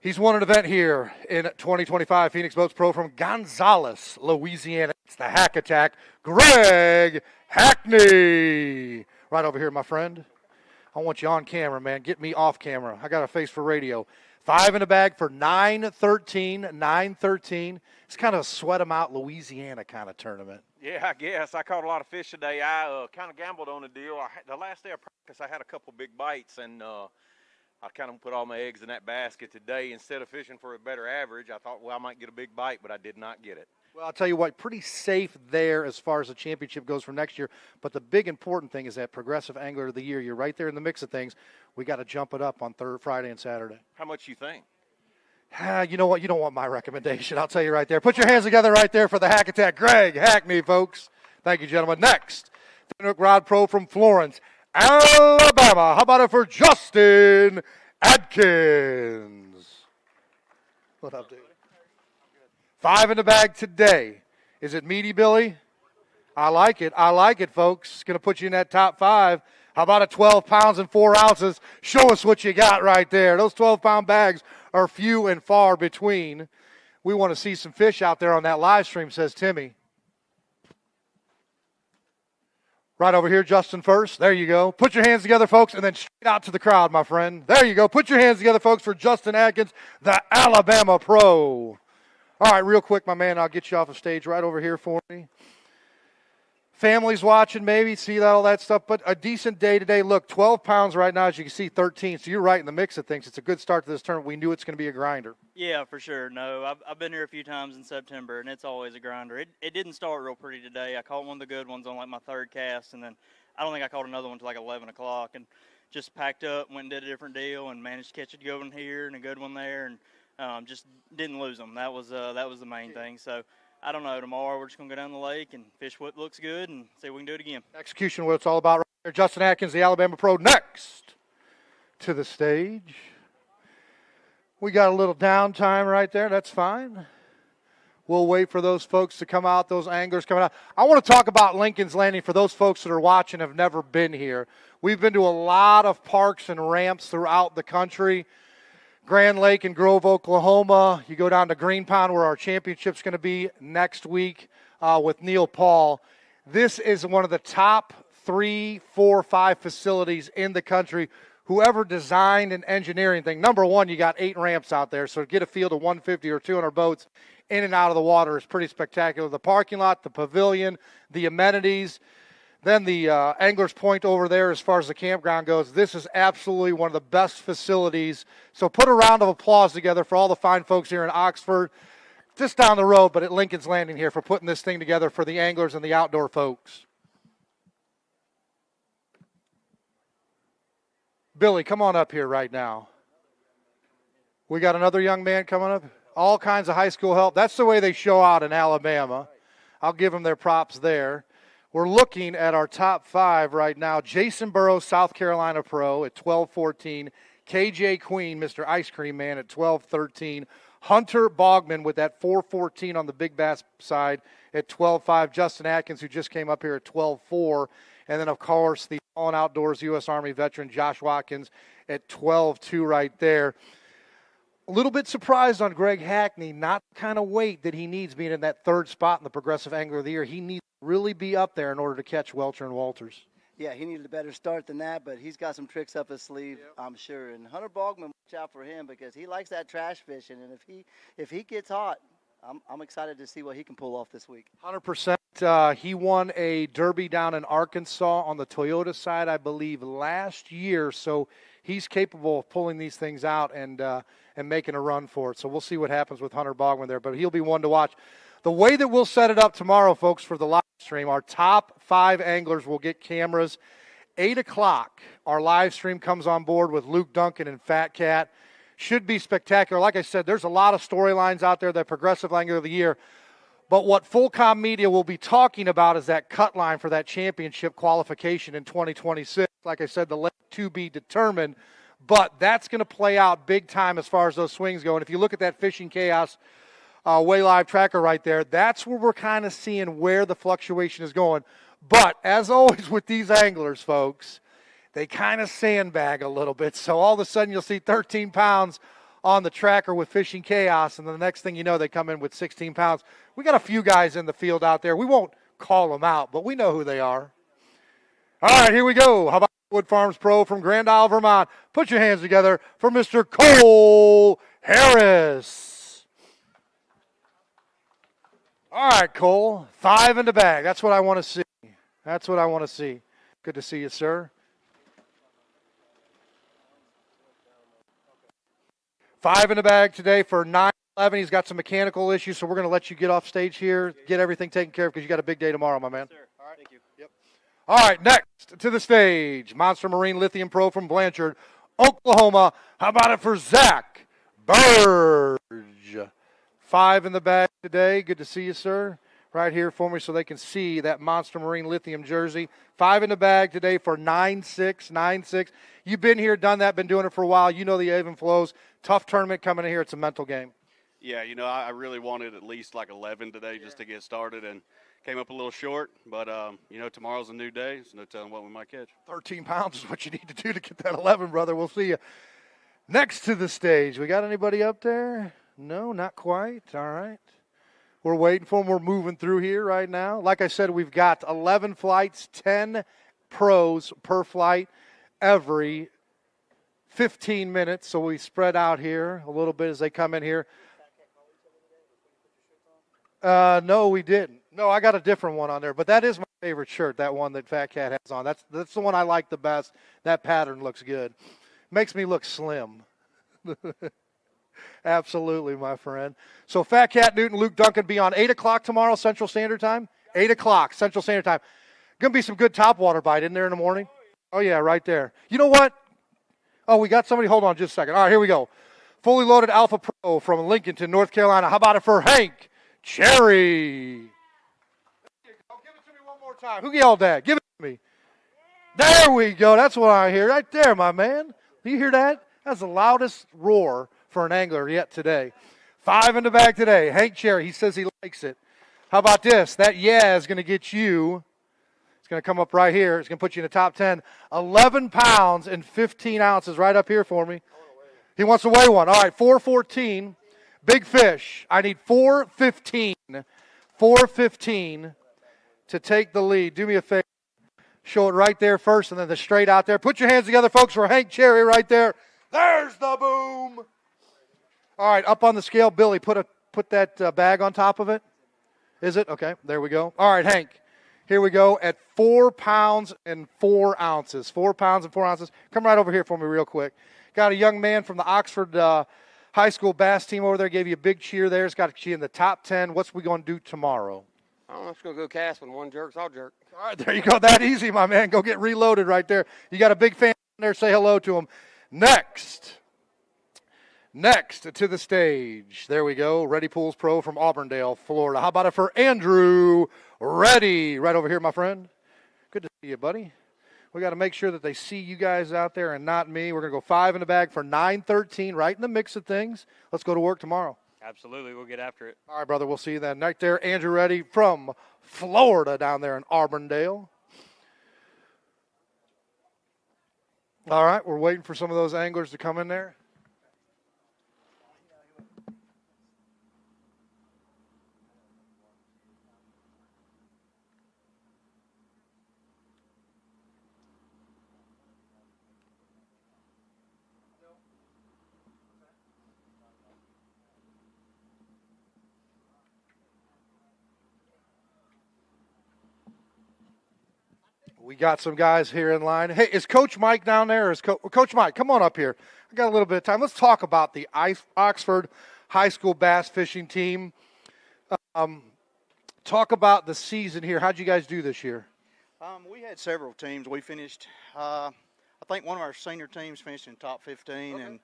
He's won an event here in 2025, Phoenix Boats Pro from Gonzales, Louisiana. It's the Hack Attack, Greg Hackney. Right over here, my friend. I want you on camera, man. Get me off camera. I got a face for radio. 5 in the bag for 9-13, 9-13. It's kind of a sweat 'em out Louisiana kind of tournament. Yeah, I guess. I caught a lot of fish today. I kind of gambled on the deal. The last day of practice, I had a couple big bites, and I kind of put all my eggs in that basket today. Instead of fishing for a better average, I thought, well, I might get a big bite, but I did not get it. Well, I'll tell you what, pretty safe there as far as the championship goes for next year. But the big important thing is that Progressive Angler of the Year. You're right there in the mix of things. We got to jump it up on Friday and Saturday. How much you think? You know what? You don't want my recommendation. I'll tell you right there. Put your hands together right there for the Hack Attack. Greg Hackney, folks. Thank you, gentlemen. Next, Fenwick Rod Pro from Florence, Alabama. How about it for Justin Adkins? What up, dude? 5 in the bag today. Is it meaty, Billy? I like it. I like it, folks. It's going to put you in that top 5. How about a 12 pounds and 4 ounces? Show us what you got right there. Those 12-pound bags are few and far between. We want to see some fish out there on that live stream, says Timmy. Right over here, Justin first. There you go. Put your hands together, folks, and then straight out to the crowd, my friend. There you go. Put your hands together, folks, for Justin Adkins, the Alabama Pro. All right, real quick, my man, I'll get you off the stage right over here for me. Families watching, maybe, see that, all that stuff, but a decent day today. Look, 12 pounds right now, as you can see, 13. So you're right in the mix of things. It's a good start to this tournament. We knew it's going to be a grinder. Yeah, for sure. No, I've been here a few times in September, and it's always a grinder. It didn't start real pretty today. I caught one of the good ones on, like, my 3rd cast, and then I don't think I caught another one until, like, 11 o'clock, and just packed up, went and did a different deal, and managed to catch a good one here and a good one there, and just didn't lose them. That was the main thing. So I don't know. Tomorrow we're just going to go down the lake and fish what looks good and see if we can do it again. Execution, what it's all about right there. Justin Atkins, the Alabama Pro, next to the stage. We got a little downtime right there. That's fine. We'll wait for those folks to come out, those anglers coming out. I want to talk about Lincoln's Landing for those folks that are watching have never been here. We've been to a lot of parks and ramps throughout the country. Grand Lake and Grove, Oklahoma. You go down to Green Pond where our championship's going to be next week with Neil Paul. This is one of the top 3, 4, 5 facilities in the country. Whoever designed and engineered anything, number one, you got 8 ramps out there, so to get a field of 150 or 200 boats in and out of the water is pretty spectacular. The parking lot, the pavilion, the amenities, then the Anglers Point over there as far as the campground goes. This is absolutely one of the best facilities. So put a round of applause together for all the fine folks here in Oxford, just down the road, but at Lincoln's Landing here for putting this thing together for the anglers and the outdoor folks. Billy, come on up here right now. We got another young man coming up. All kinds of high school help. That's the way they show out in Alabama. I'll give them their props there. We're looking at our top 5 right now. Jason Burrows, South Carolina Pro at 12-14. KJ Queen, Mr. Ice Cream Man at 12-13. Hunter Bogman with that 4-14 on the big bass side at 12-5. Justin Atkins, who just came up here at 12-4. And then, of course, the All Outdoors U.S. Army veteran Josh Watkins at 12-2 right there. A little bit surprised on Greg Hackney, not the kind of weight that he needs being in that 3rd spot in the Progressive Angler of the Year. He needs to really be up there in order to catch Welcher and Walters. Yeah, he needed a better start than that, but he's got some tricks up his sleeve, I'm sure. And Hunter Bogman, watch out for him because he likes that trash fishing, and if he gets hot, I'm excited to see what he can pull off this week. 100%. He won a derby down in Arkansas on the Toyota side, I believe, last year. So he's capable of pulling these things out and making a run for it. So we'll see what happens with Hunter Bogman there, but he'll be one to watch. The way that we'll set it up tomorrow, folks, for the live stream, our top 5 anglers will get cameras. 8 o'clock, our live stream comes on board with Luke Duncan and Fat Cat. Should be spectacular. Like I said, there's a lot of storylines out there, that Progressive Angler of the Year. But what Fullcom Media will be talking about is that cut line for that championship qualification in 2026. Like I said, the length to be determined. But that's going to play out big time as far as those swings go. And if you look at that Fishing Chaos Way Live tracker right there, that's where we're kind of seeing where the fluctuation is going. But as always with these anglers, folks, they kind of sandbag a little bit. So all of a sudden you'll see 13 pounds on the tracker with Fishing Chaos, and the next thing you know, they come in with 16 pounds. We got a few guys in the field out there. We won't call them out, but we know who they are. All right, here we go. How about Wood Farms Pro from Grand Isle, Vermont? Put your hands together for Mr. Cole Harris. All right, Cole, 5 in the bag. That's what I want to see. That's what I want to see. Good to see you, sir. 5 in the bag today for 9-11. He's got some mechanical issues, so we're going to let you get off stage here, get everything taken care of because you got a big day tomorrow, my man. Yes, sir. All right. Thank you. Yep. All right, next to the stage, Monster Marine Lithium Pro from Blanchard, Oklahoma. How about it for Zach Burge? 5 in the bag today. Good to see you, sir. Right here for me so they can see that Monster Marine Lithium jersey. 5 in the bag today for 9-6, 9-6. You've been here, done that, been doing it for a while. You know the ebb and flows. Tough tournament coming in here. It's a mental game. Yeah, you know, I really wanted at least like 11 today just to get started and came up a little short. But, you know, tomorrow's a new day. There's no telling what we might catch. 13 pounds is what you need to do to get that 11, brother. We'll see you. Next to the stage, we got anybody up there? No, not quite. All right. We're waiting for them. We're moving through here right now. Like I said, we've got 11 flights, 10 pros per flight every 15 minutes. So we spread out here a little bit as they come in here. No, we didn't. No, I got a different one on there. But that is my favorite shirt, that one that Fat Cat has on. That's the one I like the best. That pattern looks good. Makes me look slim. Absolutely, my friend. So Fat Cat Newton, Luke Duncan be on 8 o'clock tomorrow, Central Standard Time? 8 o'clock, Central Standard Time. Going to be some good topwater bite in there in the morning. Oh, yeah, right there. You know what? Oh, we got somebody. Hold on just a second. All right, here we go. Fully loaded Alpha Pro from Lincolnton, North Carolina. How about it for Hank Cherry? Give it to me one more time. Who yelled that? Give it to me. There we go. That's what I hear right there, my man. Do you hear that? That's the loudest roar for an angler yet today. 5 in the bag today. Hank Cherry, he says he likes it. How about this? That yeah is going to get you, it's going to come up right here. It's going to put you in the top 10. 11 pounds and 15 ounces right up here for me. He wants to weigh one. All right, 414. Big fish. I need 415. 415 to take the lead. Do me a favor. Show it right there first and then the straight out there. Put your hands together, folks, for Hank Cherry right there. There's the boom. All right, up on the scale, Billy, put that bag on top of it. Is it? Okay, there we go. All right, Hank, here we go at 4 pounds and 4 ounces. 4 pounds and 4 ounces. Come right over here for me real quick. Got a young man from the Oxford High School bass team over there. Gave you a big cheer there. It's got you in the top 10. What's we going to do tomorrow? I'm just going to go cast when one jerks, I'll jerk. All right, there you go. That easy, my man. Go get reloaded right there. You got a big fan there. Say hello to him. Next to the stage. There we go. Ready Pools Pro from Auburndale, Florida. How about it for Andrew Ready? Right over here, my friend. Good to see you, buddy. We got to make sure that they see you guys out there and not me. We're going to go 5 in the bag for 913, right in the mix of things. Let's go to work tomorrow. Absolutely. We'll get after it. All right, brother. We'll see you then. Right there, Andrew Ready from Florida down there in Auburndale. All right, we're waiting for some of those anglers to come in there. We got some guys here in line. Hey, is Coach Mike down there? Or is Coach Mike, come on up here. I got a little bit of time. Let's talk about the Oxford High School bass fishing team. Talk about the season here. How'd you guys do this year? We had several teams. We finished, I think one of our senior teams finished in top 15, okay. And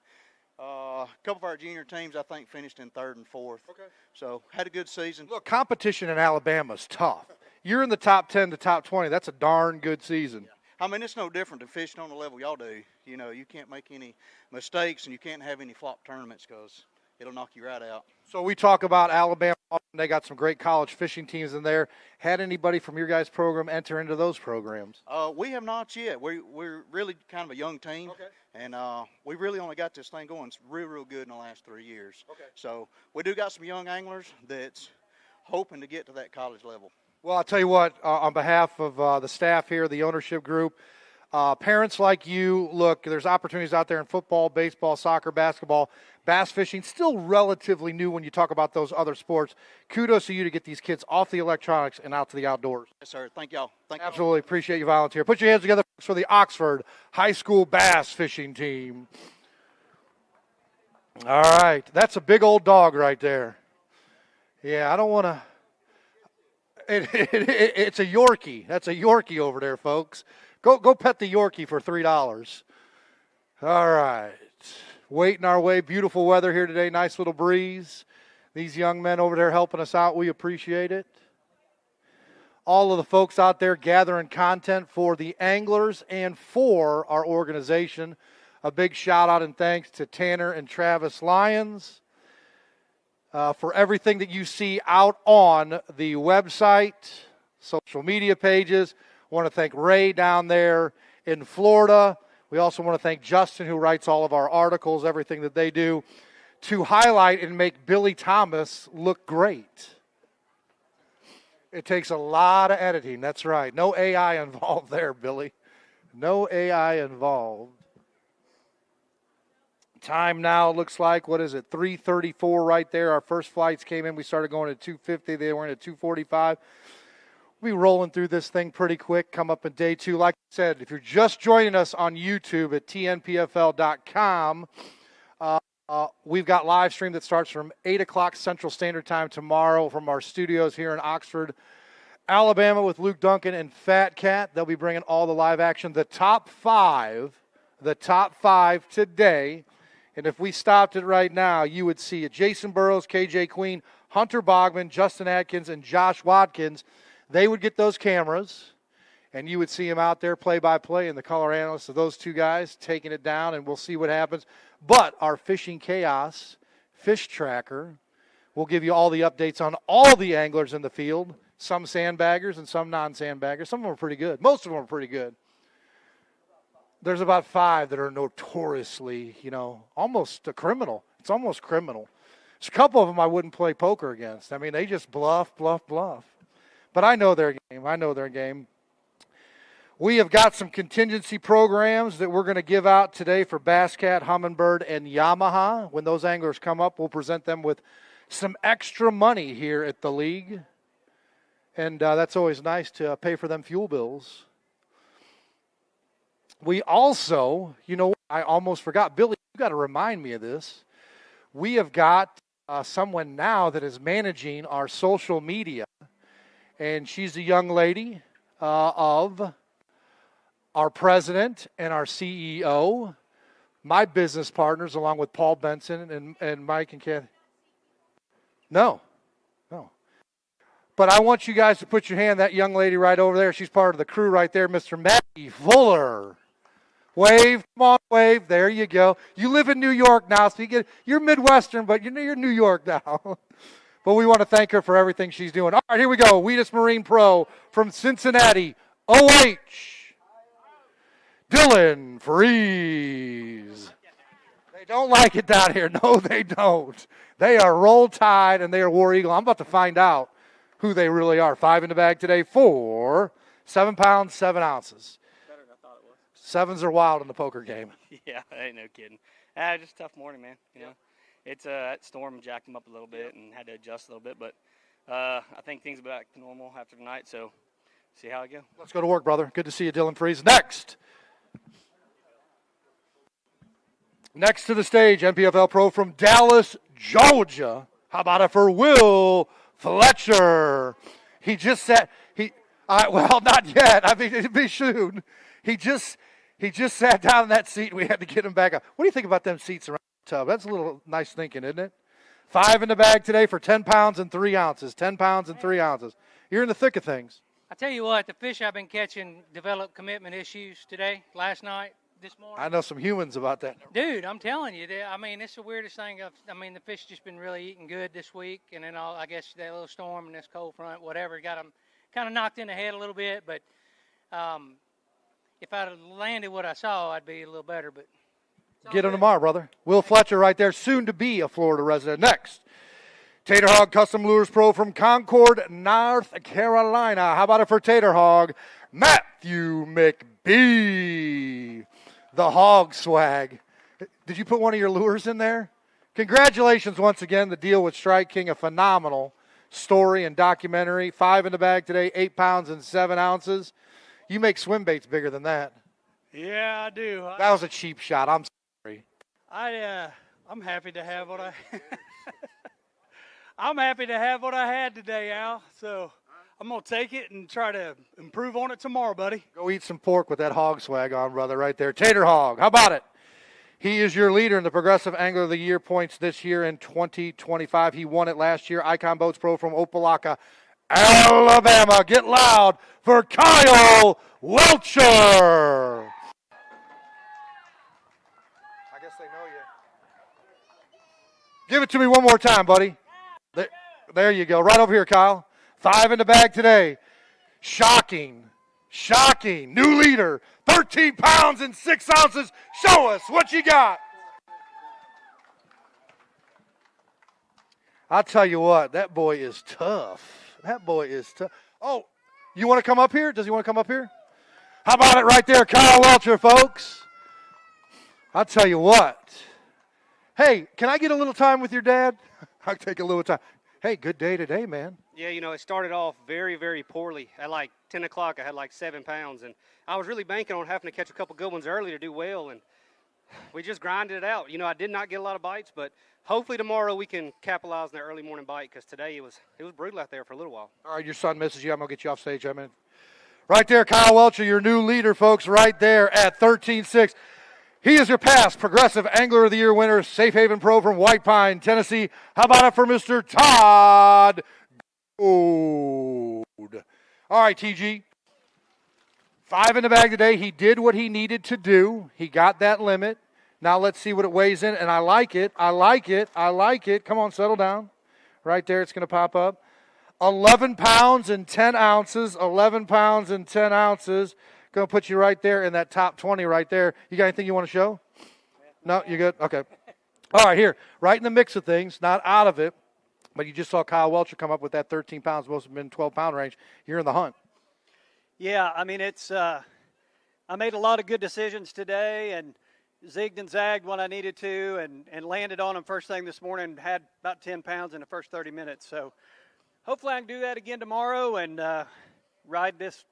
a couple of our junior teams, I think, finished in 3rd and 4th. Okay. So had a good season. Look, competition in Alabama is tough. You're in the top 10 to top 20. That's a darn good season. Yeah. I mean, it's no different than fishing on the level y'all do. You know, you can't make any mistakes and you can't have any flop tournaments because it'll knock you right out. So we talk about Alabama. They got some great college fishing teams in there. Had anybody from your guys' program enter into those programs? We have not yet. We're really kind of a young team. Okay. And we really only got this thing going real good in the last 3 years. Okay. So we do got some young anglers that's hoping to get to that college level. Well, I'll tell you what, on behalf of the staff here, the ownership group, parents like you, look, there's opportunities out there in football, baseball, soccer, basketball, bass fishing, still relatively new when you talk about those other sports. Kudos to you to get these kids off the electronics and out to the outdoors. Yes, sir. Thank y'all. Absolutely. Appreciate you volunteer. Put your hands together for the Oxford High School bass fishing team. All right. That's a big old dog right there. Yeah, I don't want to. It's a Yorkie. That's a Yorkie over there, folks. Go pet the Yorkie for $3. All right. Waiting our way. Beautiful weather here today. Nice little breeze. These young men over there helping us out. We appreciate it. All of the folks out there gathering content for the anglers and for our organization. A big shout out and thanks to Tanner and Travis Lyons. For everything that you see out on the website, social media pages. I want to thank Ray down there in Florida. We also want to thank Justin, who writes all of our articles, everything that they do, to highlight and make Billy Thomas look great. It takes a lot of editing, that's right. No AI involved there, Billy. No AI involved. Time now looks like, 3:34 right there. Our first flights came in. We started going at 2:50. They were in at 2:45. We'll be rolling through this thing pretty quick. Come up in day 2. Like I said, if you're just joining us on YouTube at TNPFL.com, we've got live stream that starts from 8 o'clock Central Standard Time tomorrow from our studios here in Oxford, Alabama with Luke Duncan and Fat Cat. They'll be bringing all the live action. The top five today. And if we stopped it right now, you would see it. Jason Burrows, KJ Queen, Hunter Bogman, Justin Atkins, and Josh Watkins. They would get those cameras, and you would see them out there play-by-play, and the color analysts of those two guys taking it down, and we'll see what happens. But our Fishing Chaos Fish Tracker will give you all the updates on all the anglers in the field, some sandbaggers and some non-sandbaggers. Some of them are pretty good. Most of them are pretty good. there's about 5 that are notoriously, almost a criminal. It's almost criminal. There's a couple of them I wouldn't play poker against. I mean, they just bluff. But I know their game. We have got some contingency programs that we're going to give out today for Bass Cat, Humminbird, and Yamaha. When those anglers come up, we'll present them with some extra money here at the league. And that's always nice to pay for them fuel bills. We also, I almost forgot. Billy, you got to remind me of this. We have got someone now that is managing our social media. And she's a young lady of our president and our CEO, my business partners, along with Paul Benson and Mike and Kathy. No. But I want you guys to put your hand, that young lady right over there. She's part of the crew right there, Mr. Maggie Fuller. Wave, come on, wave. There you go. You live in New York now, so you're Midwestern, but you're New York now. But we want to thank her for everything she's doing. All right, here we go. Wheatus Marine Pro from Cincinnati, OH. Dylan Freeze. They don't like it down here. No, they don't. They are Roll Tide and they are War Eagle. I'm about to find out who they really are. 5 in the bag today for 7 pounds, 7 ounces. Better than I thought it was. 7s are wild in the poker game. Yeah, ain't no kidding. Just a tough morning, man. You know, it's that storm jacked them up a little bit and had to adjust a little bit, but I think things will be back to normal after tonight. So see how it goes. Let's go to work, brother. Good to see you, Dylan Freeze. Next to the stage, NPFL Pro from Dallas, Georgia. How about it for Will Fletcher? He just sat. Well, not yet. I mean, it'd be soon. He just sat down in that seat. We had to get him back up. What do you think about them seats around the tub? That's a little nice thinking, isn't it? 5 in the bag today for 10 pounds and 3 ounces. 10 pounds and 3 ounces. You're in the thick of things. I tell you what, the fish I've been catching developed commitment issues today, last night, this morning. I know some humans about that. Dude, I'm telling you, I mean, it's the weirdest thing. The fish just been really eating good this week, and then I guess that little storm and this cold front, whatever, got them kind of knocked in the head a little bit. But if I'd have landed what I saw, I'd be a little better. But get him tomorrow, brother. Will Fletcher right there, soon to be a Florida resident. Next, Tater Hog Custom Lures Pro from Concord, North Carolina. How about it for Tater Hog? Matthew McBee. The hog swag. Did you put one of your lures in there? Congratulations once again. The deal with Strike King, a phenomenal story and documentary. 5 in the bag today, 8 pounds and 7 ounces. You make swim baits bigger than that. Yeah, I do. That was a cheap shot. I'm sorry. I'm happy to have what I'm happy to have what I had today, Al. So I'm going to take it and try to improve on it tomorrow, buddy. Go eat some pork with that hog swag on, brother, right there. Tater Hog, how about it? He is your leader in the Progressive Angler of the Year points this year in 2025. He won it last year. Icon Boats Pro from Opelika, Alabama. Get loud for Kyle Welcher. I guess they know you. Give it to me one more time, buddy. There you go. Right over here, Kyle. 5 in the bag today. Shocking. New leader. 13 pounds and 6 ounces. Show us what you got. I'll tell you what, that boy is tough. Oh, you want to come up here? Does he want to come up here? How about it right there, Kyle Welcher, folks? I'll tell you what. Hey, can I get a little time with your dad? I'll take a little time. Hey, good day today, man. Yeah, it started off very, very poorly. At like 10 o'clock, I had like 7 pounds, and I was really banking on having to catch a couple good ones early to do well, and we just grinded it out. I did not get a lot of bites, but hopefully tomorrow we can capitalize on that early morning bite, because today it was brutal out there for a little while. All right, your son misses you. I'm going to get you off stage. Right there, Kyle Welcher, your new leader, folks, right there at 13-6. He is your past Progressive Angler of the Year winner, Safe Haven Pro from White Pine, Tennessee. How about it for Mr. Todd Gould? All right, TG. 5 in the bag today. He did what he needed to do. He got that limit. Now let's see what it weighs in, and I like it. Come on, settle down. Right there, it's going to pop up. 11 pounds and 10 ounces. Going to put you right there in that top 20 right there. You got anything you want to show? No, you good? Okay. All right, here, right in the mix of things, not out of it, but you just saw Kyle Welcher come up with that 13 pounds, most have been 12-pound range. You're in the hunt. Yeah, I mean, it's I made a lot of good decisions today and zigged and zagged when I needed to and landed on them first thing this morning, had about 10 pounds in the first 30 minutes. So hopefully I can do that again tomorrow and ride this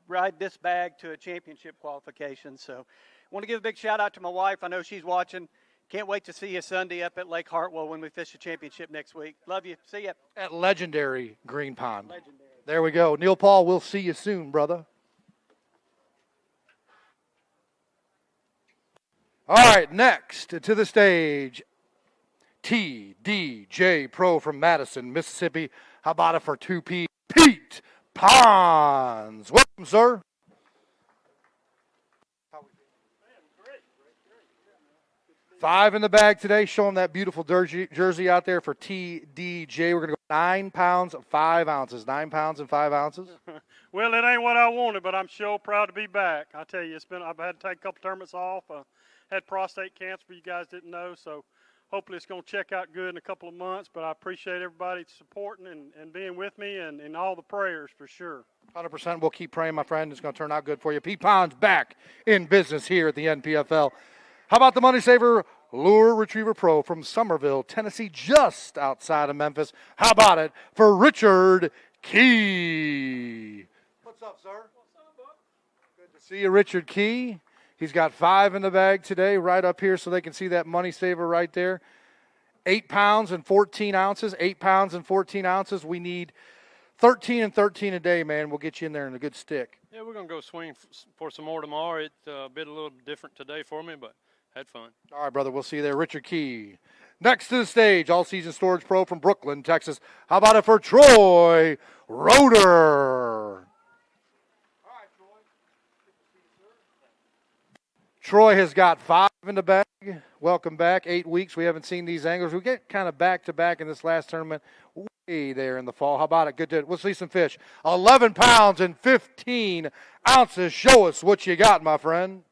bag to a championship qualification. So I want to give a big shout out to my wife. I know she's watching. Can't wait to see you Sunday up at Lake Hartwell when we fish the championship next week. Love you. See ya. At legendary Green Pond. Legendary. There we go. Neil Paul, we'll see you soon, brother. All right, next to the stage, TDJ Pro from Madison, Mississippi. How about it for 2P? Pete Pons. Welcome, sir. Five in the bag today. Show them that beautiful jersey out there for TDJ. We're going to go 9 pounds, 5 ounces. 9 pounds and 5 ounces. Well, it ain't what I wanted, but I'm sure proud to be back. I tell you, I've had to take a couple tournaments off. Had prostate cancer, you guys didn't know, so hopefully it's going to check out good in a couple of months. But I appreciate everybody supporting and being with me and all the prayers for sure. 100%. We'll keep praying, my friend. It's going to turn out good for you. Pete Pons back in business here at the NPFL. How about the Money Saver Lure Retriever Pro from Somerville, Tennessee, just outside of Memphis? How about it for Richard Key? What's up, sir? What's up, bud? Good to see you, Richard Key. He's got 5 in the bag today, right up here so they can see that Money Saver right there. 8 pounds and 14 ounces. 8 pounds and 14 ounces. We need 13 and 13 a day, man. We'll get you in there in a good stick. Yeah, we're going to go swing for some more tomorrow. It been a little different today for me, but had fun. All right, brother. We'll see you there. Richard Key. Next to the stage, All-Season Storage Pro from Brooklyn, Texas. How about it for Troy Roeder? Troy has got 5 in the bag. Welcome back. 8 weeks. We haven't seen these anglers. We get kind of back-to-back in this last tournament way there in the fall. How about it? Good to, we'll see some fish. 11 pounds and 15 ounces. Show us what you got, my friend.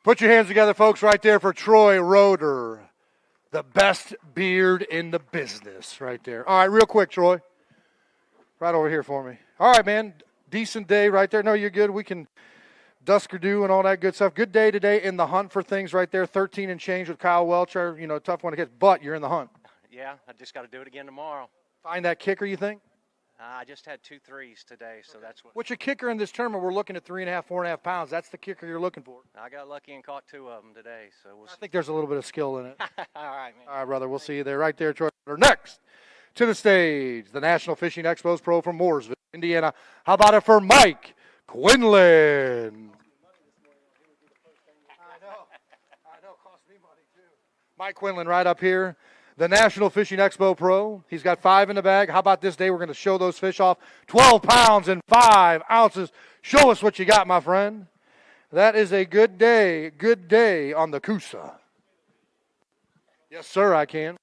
Put your hands together, folks, right there for Troy Roeder. The best beard in the business right there. All right, real quick, Troy. Right over here for me. All right, man. Decent day right there. No, you're good. We can dusk or do and all that good stuff. Good day today in the hunt for things right there. 13 and change with Kyle Welcher. You know, tough one to get, but you're in the hunt. Yeah, I just got to do it again tomorrow. Find that kicker, you think? I just had 2 threes today, so that's what. What's your kicker in this tournament? We're looking at 3.5, 4.5 pounds. That's the kicker you're looking for. I got lucky and caught 2 of them today, so we'll see. I think there's a little bit of skill in it. All right, man. All right, brother. We'll see you there. Right there, Troy. Next to the stage, the National Fishing Expos Pro from Mooresville, Indiana. How about it for Mike Quinlan? I know. Cost me money, too. Mike Quinlan right up here. The National Fishing Expo Pro. He's got 5 in the bag. How about this day? We're going to show those fish off. 12 pounds and 5 ounces. Show us what you got, my friend. That is a good day on the Coosa. Yes, sir, I can.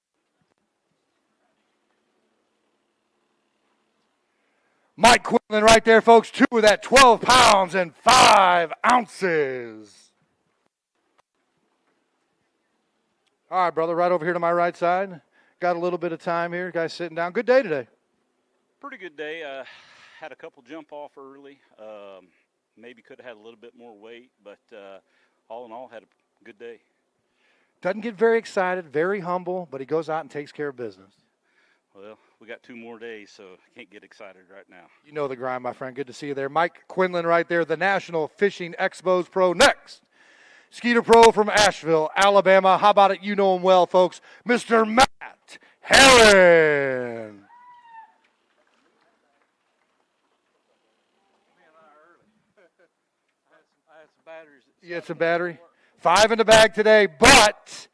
Mike Quinlan right there, folks. 2 of that 12 pounds and 5 ounces. All right, brother, right over here to my right side. Got a little bit of time here. Guys sitting down. Good day today. Pretty good day. Had a couple jump off early. Maybe could have had a little bit more weight, but all in all, had a good day. Doesn't get very excited, very humble, but he goes out and takes care of business. Well, we got 2 more days, so I can't get excited right now. You know the grind, my friend. Good to see you there. Mike Quinlan right there, the National Fishing Expos Pro. Next. Skeeter Pro from Asheville, Alabama. How about it? You know him well, folks. Mr. Matt Herron. Yeah, it's a battery. 5 in the bag today, but,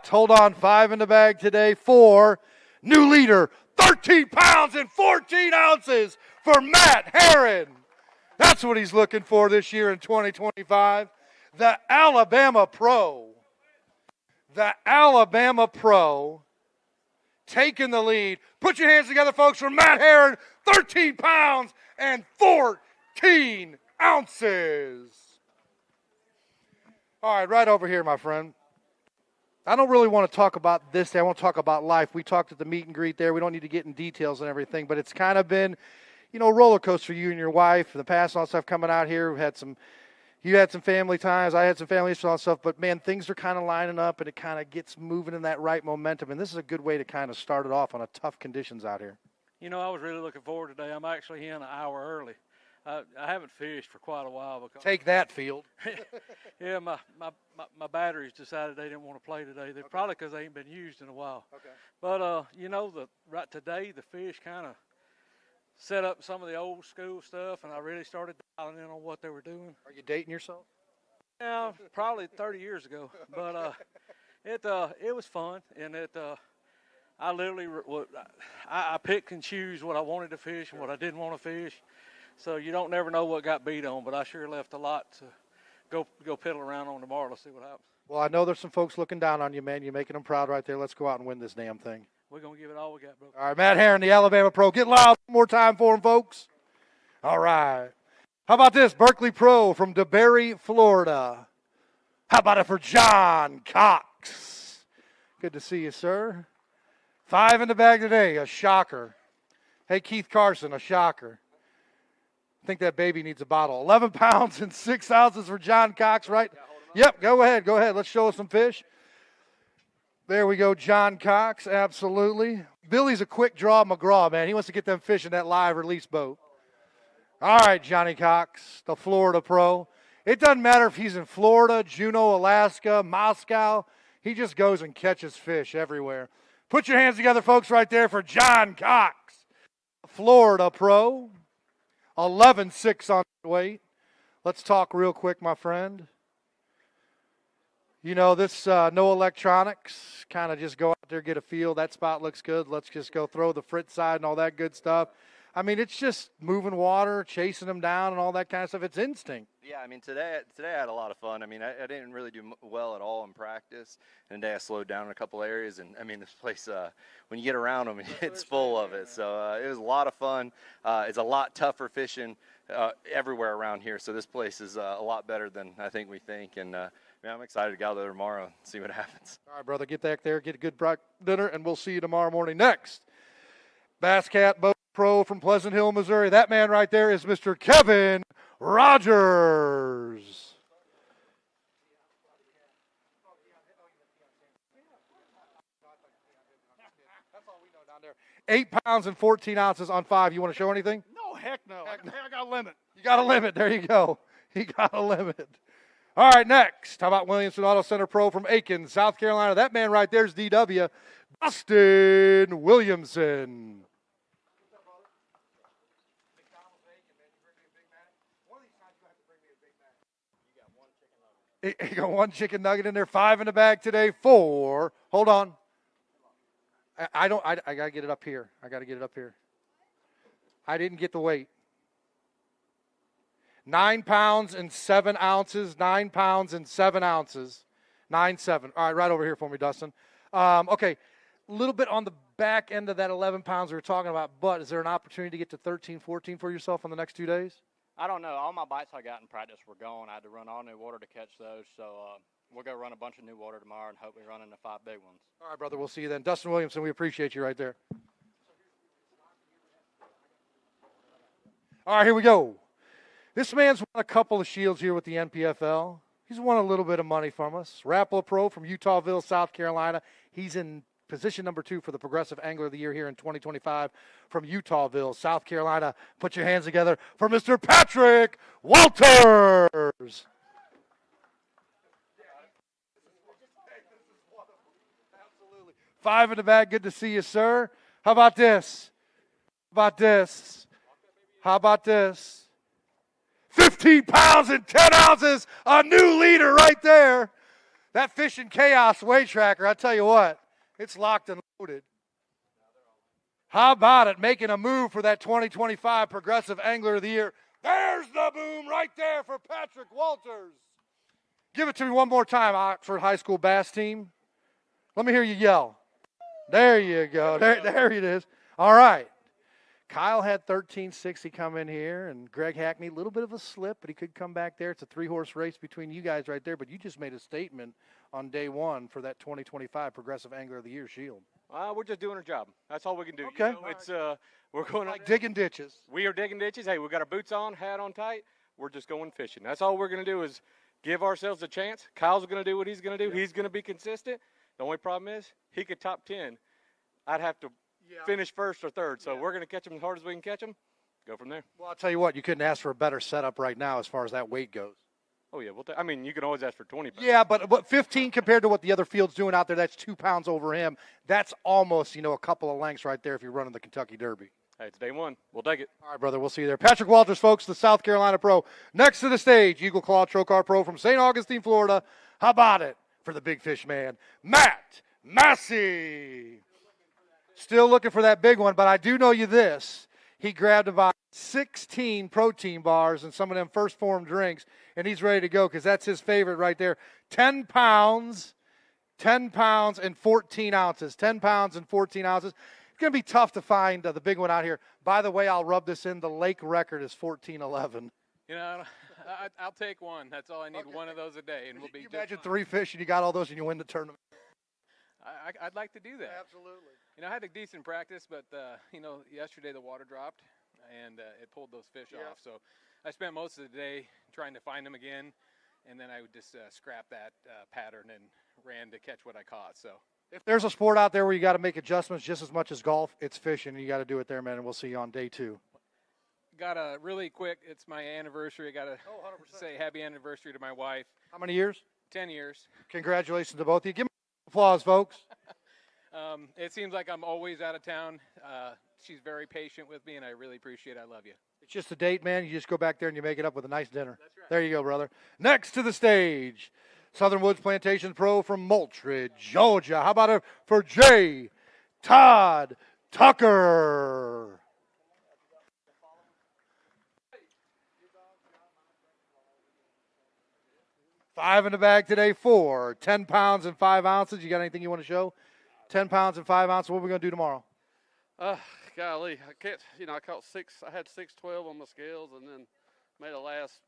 hold on, 5 in the bag today for new leader, 13 pounds and 14 ounces for Matt Herron. That's what he's looking for this year in 2025. The Alabama Pro taking the lead. Put your hands together, folks, for Matt Herron, 13 pounds and 14 ounces. All right, right over here, my friend. I don't really want to talk about this day. I want to talk about life. We talked at the meet and greet there. We don't need to get in details and everything, but it's kind of been, a roller coaster for you and your wife. In the past, all that stuff coming out here. You had some family times. I had some family issues and stuff, but, man, things are kind of lining up, and it kind of gets moving in that right momentum, and this is a good way to kind of start it off on a tough conditions out here. I was really looking forward today. I'm actually in an hour early. I haven't fished for quite a while. Because Take that, field. Yeah, my batteries decided they didn't want to play today. They're probably because they ain't been used in a while. Okay. But, right today, the fish kind of set up some of the old school stuff, and I really started dialing in on what they were doing. Are you dating yourself? Yeah, probably 30 years ago. But it was fun, and I literally I pick and choose what I wanted to fish and what I didn't want to fish. So you don't never know what got beat on, but I sure left a lot to go piddle around on tomorrow. Let's see what happens. Well, I know there's some folks looking down on you, man. You're making them proud right there. Let's go out and win this damn thing. We're going to give it all we got, bro. All right, Matt Herron, the Alabama Pro. Get loud one more time for him, folks. All right. How about this? Berkeley Pro from DeBerry, Florida. How about it for John Cox? Good to see you, sir. 5 in the bag today, a shocker. Hey, Keith Carson, a shocker. I think that baby needs a bottle. 11 pounds and 6 ounces for John Cox, right? Yep, go ahead. Let's show us some fish. There we go, John Cox, absolutely. Billy's a quick draw McGraw, man. He wants to get them fish in that live release boat. All right, Johnny Cox, the Florida Pro. It doesn't matter if he's in Florida, Juneau, Alaska, Moscow. He just goes and catches fish everywhere. Put your hands together, folks, right there for John Cox, Florida Pro. 11.6 on weight. Let's talk real quick, my friend. This no electronics, kind of just go out there, get a feel. That spot looks good. Let's just go throw the frit side and all that good stuff. I mean, it's just moving water, chasing them down and all that kind of stuff. It's instinct. Yeah, I mean, today I had a lot of fun. I mean, I didn't really do well at all in practice. And today I slowed down in a couple areas. And, I mean, this place, when you get around them, it's full of it. So it was a lot of fun. It's a lot tougher fishing everywhere around here. So this place is a lot better than I think we think. And, man, I'm excited to go out there tomorrow and see what happens. All right, brother, get back there, get a good dinner, and we'll see you tomorrow morning. Next, Bass Cat Boat Pro from Pleasant Hill, Missouri. That man right there is Mr. Kevin Rogers. That's all we know down there. 8 pounds and 14 ounces on 5. You want to show anything? No, heck no. I got a limit. You got a limit. There you go. He got a limit. All right, next. How about Williamson Auto Center Pro from Aiken, South Carolina? That man right there is DW, Dustin Williamson. He got one chicken nugget in there, 5 in the bag today, 4. Hold on. I got to get it up here. I didn't get the weight. 9 pounds and 7 ounces, 9 pounds and 7 ounces, 9.7. All right, right over here for me, Dustin. Okay, a little bit on the back end of that 11 pounds we were talking about, but is there an opportunity to get to 13, 14 for yourself on the next 2 days? I don't know. All my bites I got in practice were gone. I had to run all new water to catch those. So we'll go run a bunch of new water tomorrow and hope we run into 5 big ones. All right, brother. We'll see you then. Dustin Williamson, we appreciate you right there. All right, here we go. This man's won a couple of shields here with the NPFL. He's won a little bit of money from us. Rapala Pro from Utahville, South Carolina. He's in position number 2 for the Progressive Angler of the Year here in 2025 from Utahville, South Carolina. Put your hands together for Mr. Patrick Walters. Absolutely. 5 in the bag. Good to see you, sir. How about this? 15 pounds and 10 ounces, a new leader right there. That Fishing Chaos weight tracker, I tell you what, it's locked and loaded. How about it, making a move for that 2025 Progressive Angler of the Year. There's the boom right there for Patrick Walters. Give it to me one more time, Oxford High School Bass Team. Let me hear you yell. There you go. There it is. All right. Kyle had 1360 come in here, and Greg Hackney, a little bit of a slip, but he could come back there. It's a 3-horse race between you guys right there, but you just made a statement on day one for that 2025 Progressive Angler of the Year Shield. We're just doing our job. That's all we can do. Okay. You know, it's we're going like digging ditches. We are digging ditches. Hey, we got our boots on, hat on tight. We're just going fishing. That's all we're going to do is give ourselves a chance. Kyle's going to do what he's going to do. He's going to be consistent. The only problem is he could top 10. I'd have to finish first or third. So we're going to catch him as hard as we can catch him. Go from there. Well, I'll tell you what, you couldn't ask for a better setup right now as far as that weight goes. Oh, yeah. I mean, you can always ask for 20 pounds. Yeah, but 15 compared to what the other field's doing out there, that's 2 pounds over him. That's almost, a couple of lengths right there if you're running the Kentucky Derby. Hey, it's day one. We'll take it. All right, brother. We'll see you there. Patrick Walters, folks, the South Carolina Pro. Next to the stage, Eagle Claw Trocar Pro from St. Augustine, Florida. How about it for the big fish man, Matt Massey? Still looking for that big one, but I do know you this. He grabbed about 16 protein bars and some of them first form drinks, and he's ready to go because that's his favorite right there. 10 pounds and 14 ounces. 10 pounds and 14 ounces. It's going to be tough to find the big one out here. By the way, I'll rub this in. The lake record is 14:11. I'll take one. That's all I need, one of those a day, and we'll be. You imagine 3 fish and you got all those and you win the tournament. I'd like to do that. Absolutely. I had a decent practice, but yesterday the water dropped and it pulled those fish off. So I spent most of the day trying to find them again, and then I would just scrap that pattern and ran to catch what I caught. So if there's a sport out there where you got to make adjustments just as much as golf, it's fishing, and you got to do it there, man. And we'll see you on day 2. Got a really quick. It's my anniversary. I got to say happy anniversary to my wife. How many years? 10 years. Congratulations to both of you. Give me applause, folks. It seems like I'm always out of town. She's very patient with me, and I really appreciate it. I love you. It's just a date, man. You just go back there and you make it up with a nice dinner. That's right. There you go, brother. Next to the stage, Southern Woods Plantation Pro from Moultrie, Georgia. How about it for J. Todd Tucker? Five in the bag today, 4. 10 pounds and 5 ounces. You got anything you want to show? 10 pounds and 5 ounces. What are we going to do tomorrow? Golly, I can't. I caught 6. I had 612 on my scales, and then made a last.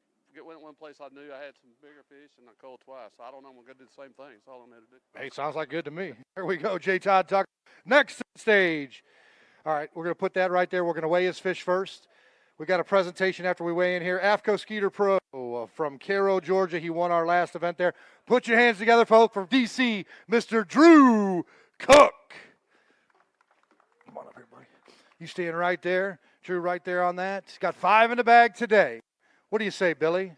Went one place I knew I had some bigger fish, and I caught twice. So I don't know. I'm going to do the same thing. That's all I'm going to do. Hey, sounds like good to me. Here we go, J. Todd Tucker. Next stage. All right, we're going to put that right there. We're going to weigh his fish first. We got a presentation after we weigh in here. AFCO Skeeter Pro from Cairo, Georgia. He won our last event there. Put your hands together, folks, from D.C., Mr. Drew Cook. Come on up here, buddy. You staying right there. Drew right there on that. He's got 5 in the bag today. What do you say, Billy?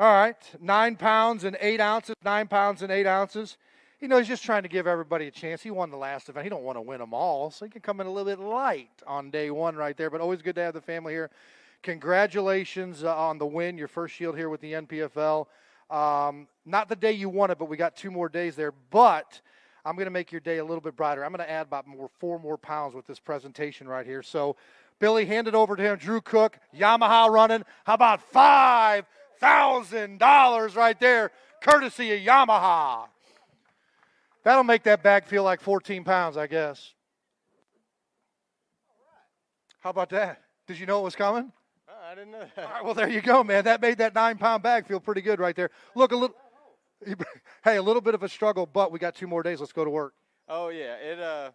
All right, 9 pounds and 8 ounces. 9 pounds and 8 ounces. He's just trying to give everybody a chance. He won the last event. He don't want to win them all, so he can come in a little bit light on day 1 right there. But always good to have the family here. Congratulations on the win, your first shield here with the NPFL. Not the day you won it, but we got 2 more days there. But I'm going to make your day a little bit brighter. I'm going to add about 4 more pounds with this presentation right here. So, Billy, hand it over to him. Drew Cook, Yamaha running. How about $5,000 right there, courtesy of Yamaha? That'll make that bag feel like 14 pounds, I guess. How about that? Did you know it was coming? I didn't know that. All right, well, there you go, man. That made that 9-pound bag feel pretty good right there. Look, a little bit of a struggle, but we got 2 more days. Let's go to work. Oh, yeah. It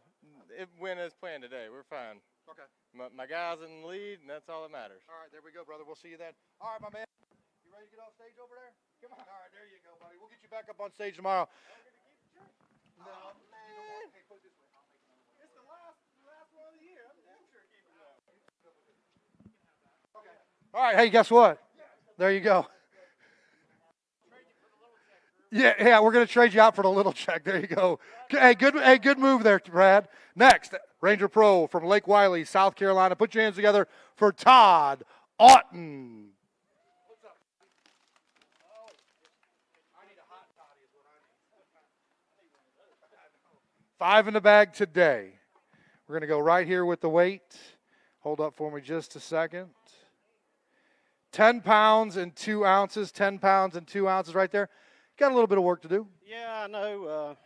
went as planned today. We're fine. Okay. My guy's in the lead, and that's all that matters. All right, there we go, brother. We'll see you then. All right, my man. You ready to get off stage over there? Come on. All right, there you go, buddy. We'll get you back up on stage tomorrow. No, man. It's the last one of the year. I'm damn sure keeping it up. All right, hey, guess what? There you go. Yeah, we're going to trade you out for the little check. There you go. Hey, good move there, Brad. Next, Ranger Pro from Lake Wiley, South Carolina. Put your hands together for Todd Otten. 5 in the bag today. We're going to go right here with the weight. Hold up for me just a second. 10 pounds and 2 ounces. 10 pounds and 2 ounces right there. Got a little bit of work to do. Yeah, I know.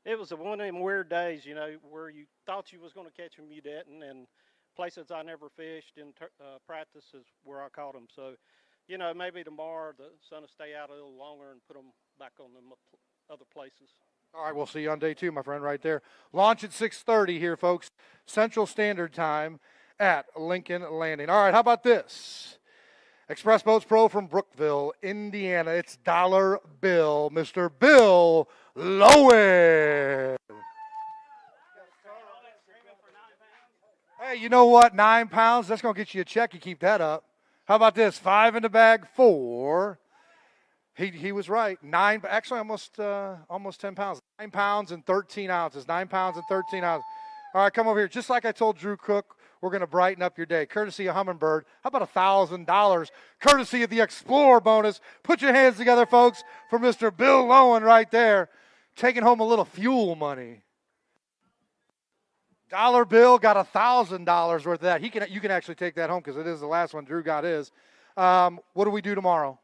It it was one of them weird days, you know, where you thought you was going to catch them, you didn't, and places I never fished in practice is where I caught them. So, you know, maybe tomorrow the sun will stay out a little longer and put them back on them other places. All right, we'll see you on day 2, my friend, right there. Launch at 6:30 here, folks, Central Standard Time at Lincoln Landing. All right, how about this? Express Boats Pro from Brookville, Indiana. It's Dollar Bill, Mr. Bill Lowen. Hey, you know what? 9 pounds, that's going to get you a check. You keep that up. How about this? 5 in the bag, 4. He was right. 9, actually almost 10 pounds. 9 pounds and 13 ounces. 9 pounds and 13 ounces. All right, come over here. Just like I told Drew Cook, we're going to brighten up your day. Courtesy of Humminbird. How about $1,000? Courtesy of the Explorer bonus. Put your hands together, folks, for Mr. Bill Lowen right there, taking home a little fuel money. Dollar Bill got $1,000 worth of that. You can actually take that home because it is the last one. Drew got his. What do we do tomorrow?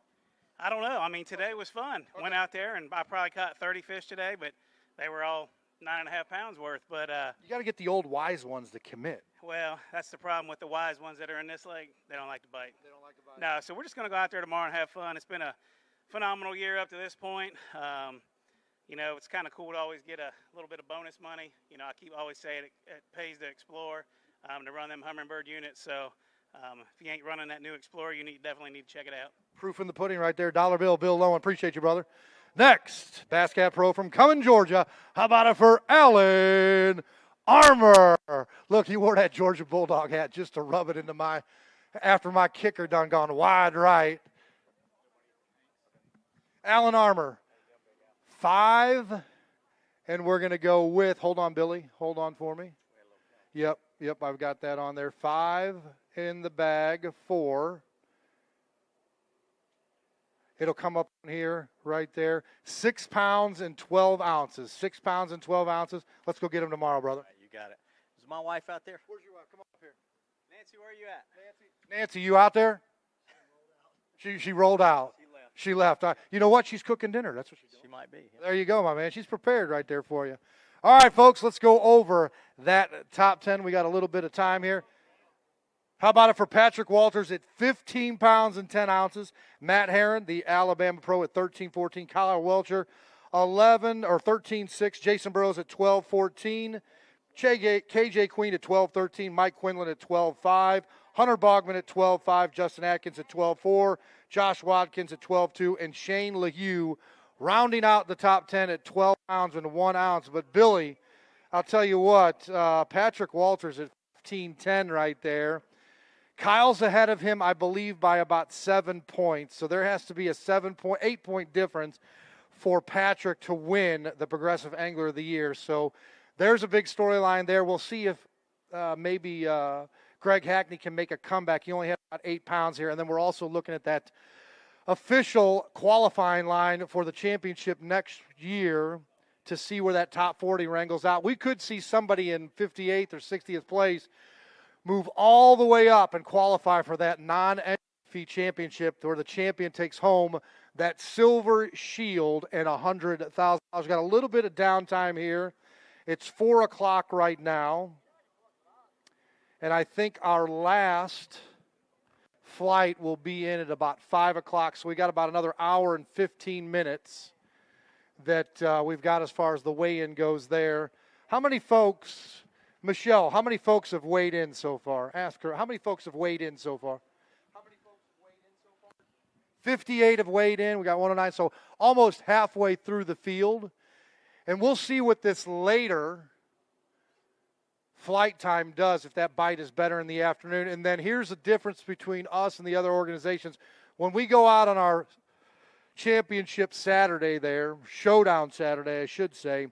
I don't know. I mean, today was fun. Okay. Went out there, and I probably caught 30 fish today, but they were all 9.5 pounds worth. But you got to get the old wise ones to commit. Well, that's the problem with the wise ones that are in this lake. They don't like to bite. They don't like to bite. No, so we're just going to go out there tomorrow and have fun. It's been a phenomenal year up to this point. You know, it's kind of cool to always get a little bit of bonus money. You know, I keep always saying it pays to explore, to run them Humminbird units. So if you ain't running that new Explorer, you definitely need to check it out. Proof in the pudding right there. Dollar Bill, Bill Lowen. Appreciate you, brother. Next, Bass Cat Pro from Cumming, Georgia. How about it for Alan Armour? Look, he wore that Georgia Bulldog hat just to rub it into after my kicker done gone wide right. Alan Armour, 5, and we're going to go with, hold on, Billy. Hold on for me. Yep, I've got that on there. 5 in the bag, 4. It'll come up here, right there. 6 pounds and 12 ounces. 6 pounds and 12 ounces. Let's go get him tomorrow, brother. Right, you got it. Is my wife out there? Where's your wife? Come up here. Nancy, where are you at? Nancy, you out there? She rolled out. She left. You know what? She's cooking dinner. That's what she's doing. She might be. There you go, my man. She's prepared right there for you. All right, folks, let's go over that top 10. We got a little bit of time here. How about it for Patrick Walters at 15 pounds and 10 ounces? Matt Herron, the Alabama pro, at 13-14. Kyle Welcher, 13-6. Jason Burrows at 12-14. KJ Queen at 12-13. Mike Quinlan at 12-5. Hunter Bogman at 12-5. Justin Atkins at 12-4. Josh Watkins at 12-2. And Shane LaHue rounding out the top 10 at 12 pounds and 1 ounce. But, Billy, I'll tell you what, Patrick Walters at 15-10 right there. Kyle's ahead of him, I believe, by about 7 points. So there has to be a 8-point difference for Patrick to win the Progressive Angler of the Year. So there's a big storyline there. We'll see if maybe Greg Hackney can make a comeback. He only has about 8 pounds here. And then we're also looking at that official qualifying line for the championship next year to see where that top 40 wrangles out. We could see somebody in 58th or 60th place move all the way up and qualify for that non-entry fee championship where the champion takes home that silver shield and $100,000. We've got a little bit of downtime here. It's 4 o'clock right now. And I think our last flight will be in at about 5 o'clock. So we got about another hour and 15 minutes that we've got as far as the weigh-in goes there. How many folks... Michelle, how many folks have weighed in so far? Ask her, how many folks have weighed in so far? How many folks have weighed in so far? 58 have weighed in. We got 109, so almost halfway through the field. And we'll see what this later flight time does, if that bite is better in the afternoon. And then here's the difference between us and the other organizations. When we go out on our championship Saturday there, showdown Saturday, I should say,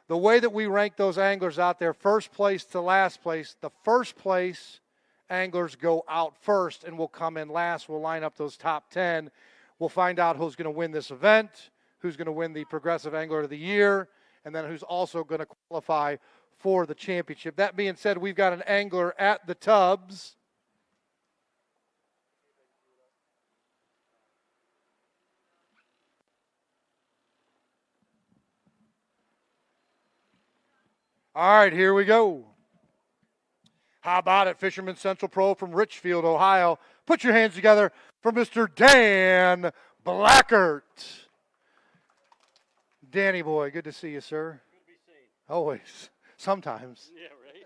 the way that we rank those anglers out there, first place to last place, the first place anglers go out first and will come in last. We'll line up those top 10. We'll find out who's going to win this event, who's going to win the Progressive Angler of the Year, and then who's also going to qualify for the championship. That being said, we've got an angler at the tubs. All right, here we go. How about it, Fisherman Central Pro from Richfield, Ohio? Put your hands together for Mr. Dan Blackert. Danny boy, good to see you, sir. Good to be seen. Always. Sometimes. Yeah, right.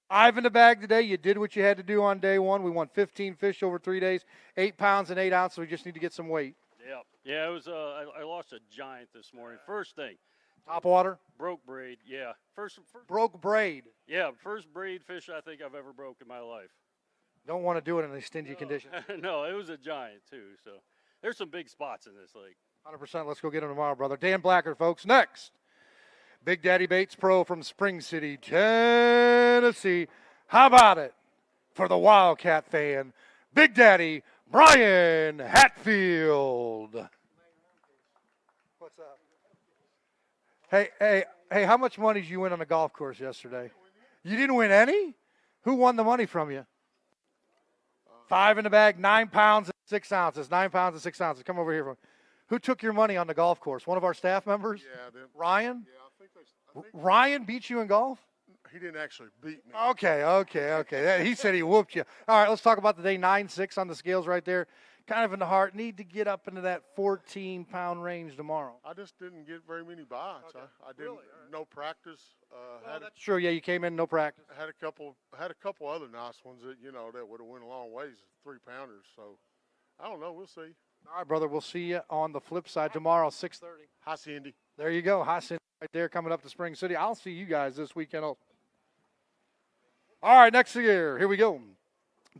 5 in the bag today. You did what you had to do on day one. We won 15 fish over 3 days, 8 pounds and 8 ounces. We just need to get some weight. Yep. Yeah, it was. I lost a giant this morning. First thing. Top water? Broke braid. Yeah. First. Broke braid. Yeah, first braid fish I think I've ever broke in my life. Don't want to do it in a stingy condition. No, it was a giant too. So there's some big spots in this lake. 100%. Let's go get him tomorrow, brother. Dan Blackard, folks. Next, Big Daddy Baits Pro from Spring City, Tennessee. How about it for the Wildcat fan, Big Daddy Brian Hatfield? What's up? Hey, how much money did you win on the golf course yesterday? You didn't win any? Who won the money from you? 5 in the bag, 9 pounds and 6 ounces. 9 pounds and 6 ounces. Come over here. Who took your money on the golf course? One of our staff members? Yeah. Ryan? Yeah, I think Ryan beat you in golf? he didn't actually beat me. Okay. He said he whooped you. All right, let's talk about the day 9.6 on the scales right there. Kind of in the heart. Need to get up into that 14-pound range tomorrow. I just didn't get very many bites. Okay. I didn't. No practice. That's true. Yeah, you came in no practice. Had a couple other nice ones that that would have went a long ways, 3-pounders. So I don't know. We'll see. All right, brother. We'll see you on the flip side tomorrow, 6:30. Hi, Cindy. There you go. Hi, Cindy, right there, coming up to Spring City. I'll see you guys this weekend. All right, next year. Here we go.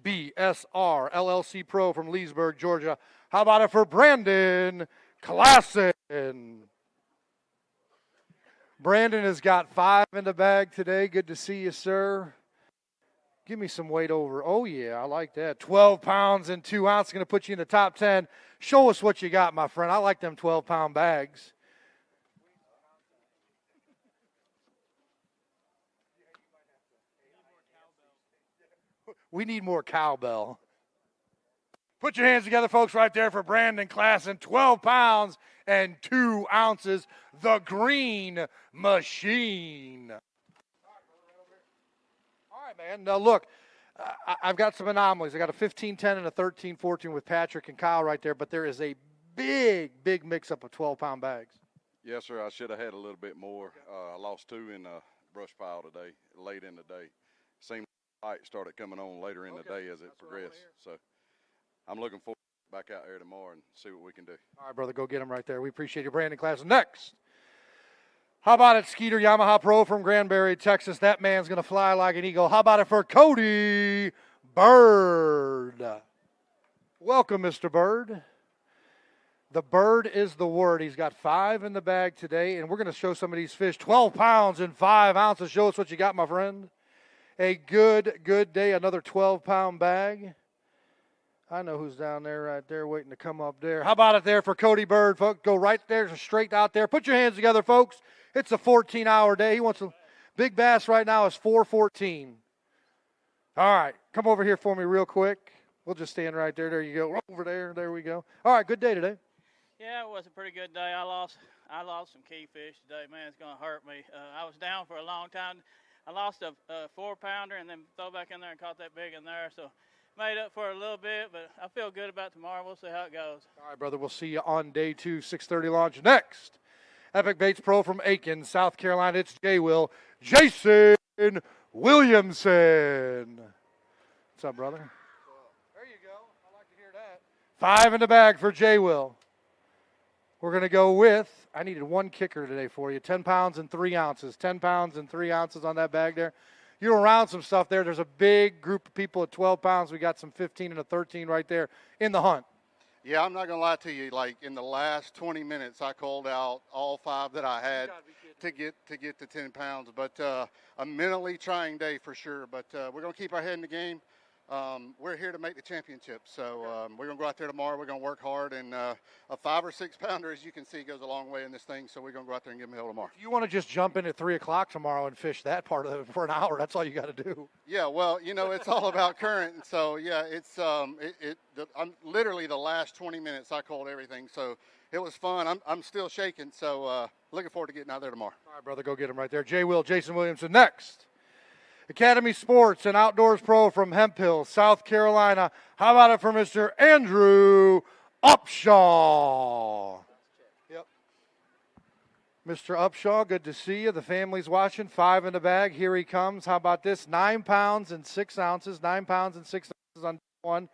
BSR LLC Pro from Leesburg, Georgia. How about it for Brandon Klassen? Brandon has got 5 in the bag today. Good to see you, sir. Give me some weight over. Oh, yeah, I like that. 12 pounds and 2 ounces. Going to put you in the top 10. Show us what you got, my friend. I like them 12-pound bags. We need more cowbell. Put your hands together, folks, right there for Brandon Klassen. 12 pounds and 2 ounces. The Green Machine. All right, man. Now, look, I've got some anomalies. I got a 15-10 and a 13-14 with Patrick and Kyle right there, but there is a big mix-up of 12-pound bags. Yes, sir. I should have had a little bit more. I lost 2 in the brush pile today, late in the day. Seemed like light started coming on later in the day as it progressed. So I'm looking forward to back out there tomorrow and see what we can do. All right, brother, go get him right there. We appreciate you, Brandon Klassen. Next. How about it, Skeeter Yamaha Pro from Granbury, Texas? That man's going to fly like an eagle. How about it for Cody Bird? Welcome, Mr. Bird. The bird is the word. He's got 5 in the bag today, and we're going to show some of these fish. 12 pounds and 5 ounces. Show us what you got, my friend. A good day. Another 12-pound bag. I know who's down there right there waiting to come up there. How about it there for Cody Bird, folks? Go right there, straight out there. Put your hands together, folks. It's a 14-hour day. He wants a big bass right now is 414. All right, come over here for me real quick. We'll just stand right there. There you go. Over there. There we go. All right, good day today. Yeah, it was a pretty good day. I lost some key fish today. Man, it's going to hurt me. I was down for a long time. I lost a 4-pounder and then throw back in there and caught that big in there. So made up for it a little bit, but I feel good about tomorrow. We'll see how it goes. All right, brother. We'll see you on day 2, 6:30 launch. Next, Epic Baits Pro from Aiken, South Carolina. It's Jason Williamson. What's up, brother? There you go. I like to hear that. 5 in the bag for J. Will. We're going to go with, I needed 1 kicker today for you, 10 pounds and 3 ounces. 10 pounds and 3 ounces on that bag there. You're around some stuff there. There's a big group of people at 12 pounds. We got some 15 and a 13 right there in the hunt. Yeah, I'm not going to lie to you. Like, in the last 20 minutes, I called out all 5 that I had to get to 10 pounds. But a mentally trying day for sure. But we're going to keep our head in the game. we're here to make the championship. So we're going to go out there tomorrow. We're going to work hard. And a 5 or 6 pounder, as you can see, goes a long way in this thing. So we're going to go out there and give them hell tomorrow. If you want to just jump in at 3 o'clock tomorrow and fish that part of it for an hour, that's all you got to do. Yeah, well, you know, it's all about current. And so, yeah, it's I'm literally the last 20 minutes I called everything. So it was fun. I'm still shaking. So looking forward to getting out there tomorrow. All right, brother, go get him right there. Jason Williamson next. Academy Sports and Outdoors Pro from Hemp Hill, South Carolina. How about it for Mr. Andrew Upshaw? Yep. Mr. Upshaw, good to see you. The family's watching. 5 in the bag. Here he comes. How about this? 9 pounds and 6 ounces. 9 pounds and 6 ounces on one.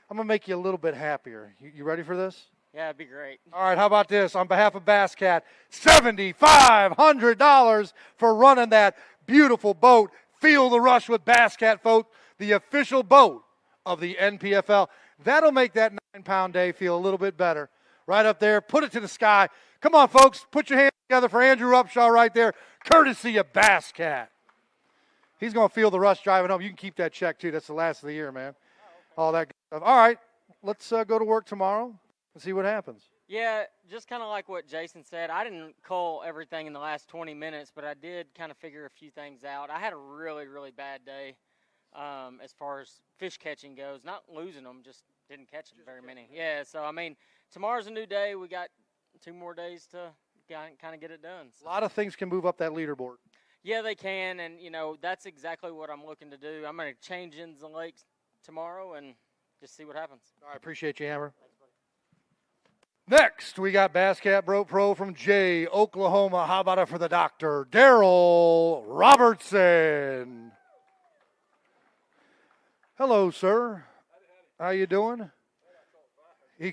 I'm going to make you a little bit happier. You ready for this? Yeah, it'd be great. All right, how about this? On behalf of Bass Cat, $7,500 for running that beautiful boat. Feel the rush with Bass Cat, folks, the official boat of the NPFL. That'll make that 9-pound day feel a little bit better. Right up there, put it to the sky. Come on, folks, put your hands together for Andrew Upshaw right there, courtesy of Bass Cat. He's going to feel the rush driving home. You can keep that check, too. That's the last of the year, man. All that good stuff. All right, let's go to work tomorrow and see what happens. Yeah, just kind of like what Jason said. I didn't cull everything in the last 20 minutes, but I did kind of figure a few things out. I had a really, really bad day as far as fish catching goes. Not losing them, just didn't catch very many. Yeah, so, I mean, tomorrow's a new day. We got 2 more days to kind of get it done. So. A lot of things can move up that leaderboard. Yeah, they can, and, you know, that's exactly what I'm looking to do. I'm going to change ends the lakes tomorrow and just see what happens. All right, appreciate you, Hammer. Next, we got Bass Cat Pro from Jay, Oklahoma. How about it for the doctor, Daryl Robertson? Hello, sir. How you doing? He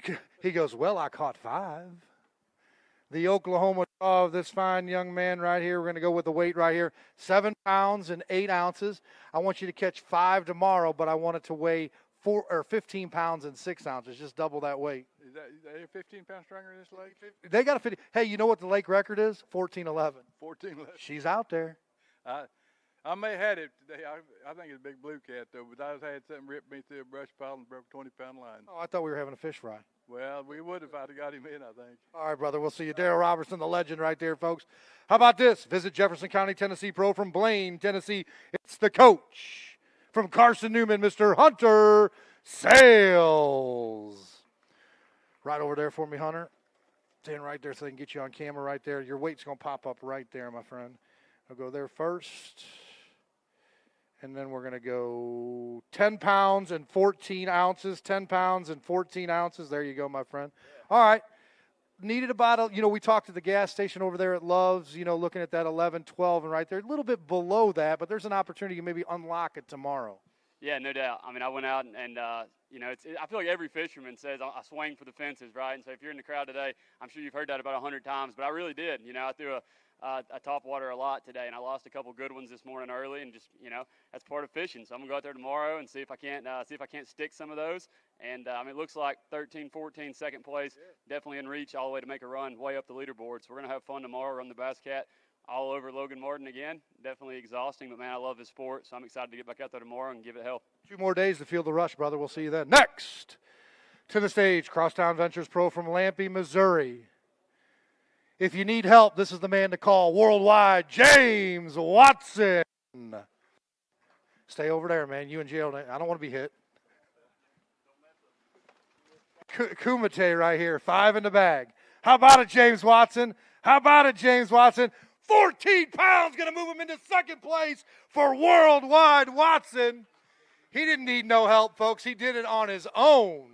goes, well, I caught 5. The Oklahoma draw of this fine young man right here. We're going to go with the weight right here, 7 pounds and 8 ounces. I want you to catch 5 tomorrow, but I want it to weigh 15 pounds and 6 ounces, just double that weight. Is that a 15-pound stringer in this lake? They got a 50. Hey, you know what the lake record is? 14-11. 14-11. She's out there. I may have had it today. I think it's a big blue cat, though, but I had something rip me through a brush pile and broke a 20-pound line. Oh, I thought we were having a fish fry. Well, we would if I'd have got him in, I think. All right, brother. We'll see you. Daryl Robertson, the legend right there, folks. How about this? Visit Jefferson County, Tennessee Pro from Blaine, Tennessee. It's the coach from Carson Newman, Mr. Hunter Sales. Right over there for me, Hunter. Stand right there so they can get you on camera right there. Your weight's going to pop up right there, my friend. I'll go there first. And then we're going to go 10 pounds and 14 ounces. 10 pounds and 14 ounces. There you go, my friend. Yeah. All right. Needed about, we talked at the gas station over there at Love's, looking at that 11, 12, and right there. A little bit below that, but there's an opportunity to maybe unlock it tomorrow. Yeah, no doubt. I mean, I went out and I feel like every fisherman says I swing for the fences, right? And so if you're in the crowd today, I'm sure you've heard that about 100 times, but I really did. I threw a top water a lot today, and I lost a couple good ones this morning early, and just that's part of fishing. So I'm gonna go out there tomorrow and see if I can't stick some of those. And it looks like 13, 14, second place, definitely in reach all the way to make a run way up the leaderboard. So we're gonna have fun tomorrow, run the Bass Cat all over Logan Martin again. Definitely exhausting, but man, I love this sport, so I'm excited to get back out there tomorrow and give it hell. 2 more days to feel the rush, brother. We'll see you then. Next to the stage, Crosstown Ventures Pro from Lampe, Missouri. If you need help, this is the man to call worldwide, James Watson. Stay over there, man. You and Jill, I don't want to be hit. Kumite right here, 5 in the bag. How about it, James Watson? How about it, James Watson? 14 pounds, going to move him into second place for worldwide Watson. He didn't need no help, folks. He did it on his own.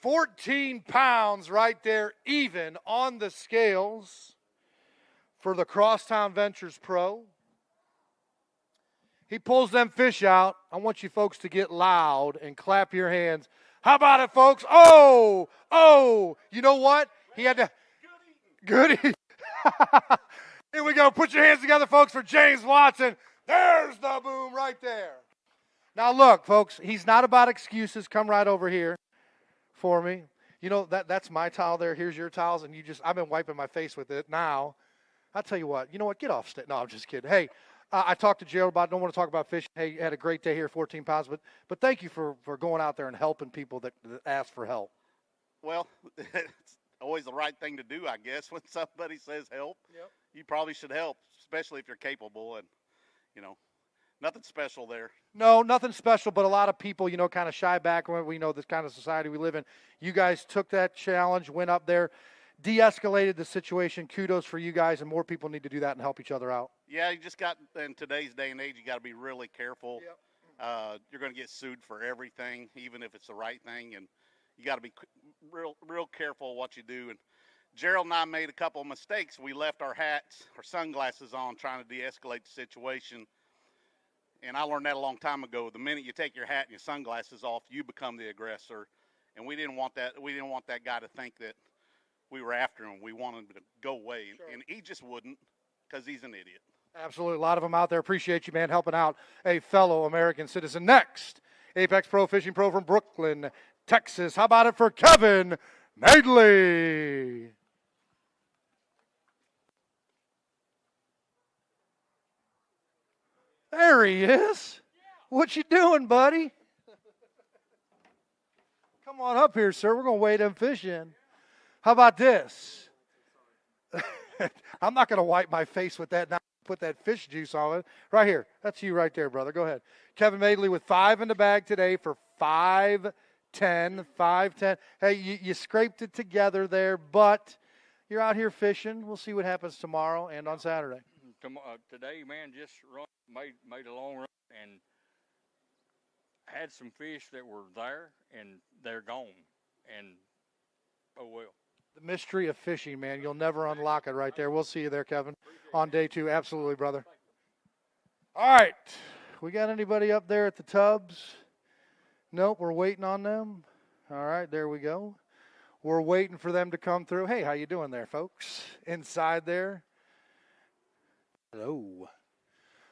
14 pounds right there, even on the scales for the Crosstown Ventures Pro. He pulls them fish out. I want you folks to get loud and clap your hands. How about it, folks? Oh, you know what? He had to. Good eating. Here we go. Put your hands together, folks, for James Watson. There's the boom right there. Now, look, folks, he's not about excuses. Come right over here for me. That's my towel there. Here's your towels, and I've been wiping my face with it now. I'll tell you what. You know what? Get off stage. No, I'm just kidding. Hey, I talked to Gerald about, I don't want to talk about fishing. Hey, had a great day here, 14 pounds. But thank you for going out there and helping people that ask for help. Well, it's always the right thing to do, I guess. When somebody says help, you probably should help, especially if you're capable. And, nothing special there. No, nothing special, but a lot of people, kind of shy back when we know this kind of society we live in. You guys took that challenge, went up there, de-escalated the situation. Kudos for you guys, and more people need to do that and help each other out. Yeah, you just got, in today's day and age, you got to be really careful. You're going to get sued for everything, even if it's the right thing, and you got to be real careful what you do. And Gerald and I made a couple of mistakes. We left our hats, our sunglasses on, trying to de-escalate the situation. And I learned that a long time ago. The minute you take your hat and your sunglasses off, you become the aggressor. And we didn't want that. We didn't want that guy to think that we were after him. We wanted him to go away. Sure. And he just wouldn't, because he's an idiot. Absolutely. A lot of them out there. Appreciate you, man, helping out a fellow American citizen. Next, Apex Pro Fishing Pro from Brooklyn, Texas. How about it for Kevin Madeley? There he is. What you doing, buddy? Come on up here, sir. We're going to weigh them fish in. How about this? I'm not going to wipe my face with that now. Put that fish juice on it. Right here. That's you right there, brother. Go ahead. Kevin Madeley with 5 in the bag today for 5-10. 5-10. Hey, you scraped it together there, but you're out here fishing. We'll see what happens tomorrow and on Saturday. Today, man, just made a long run and had some fish that were there, and they're gone. And, oh, well. The mystery of fishing, man. You'll never unlock it right there. We'll see you there, Kevin, on day 2. Absolutely, brother. All right. We got anybody up there at the tubs? Nope, we're waiting on them. All right, there we go. We're waiting for them to come through. Hey, how you doing there, folks? Inside there. Hello.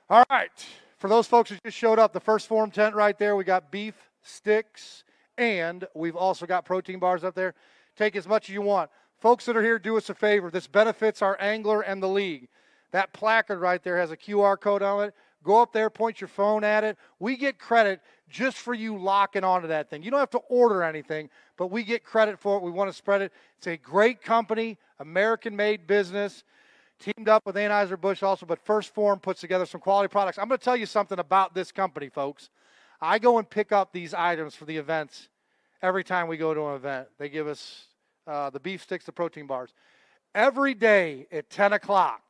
All right. For those folks who just showed up, the first form tent right there, we got beef sticks, and we've also got protein bars up there. Take as much as you want. Folks that are here, do us a favor. This benefits our angler and the league. That placard right there has a QR code on it. Go up there, point your phone at it. We get credit just for you locking onto that thing. You don't have to order anything, but we get credit for it. We want to spread it. It's a great company, American-made business. Teamed up with Anheuser-Busch also, but First Form puts together some quality products. I'm going to tell you something about this company, folks. I go and pick up these items for the events every time we go to an event. They give us the beef sticks, the protein bars. Every day at 10 o'clock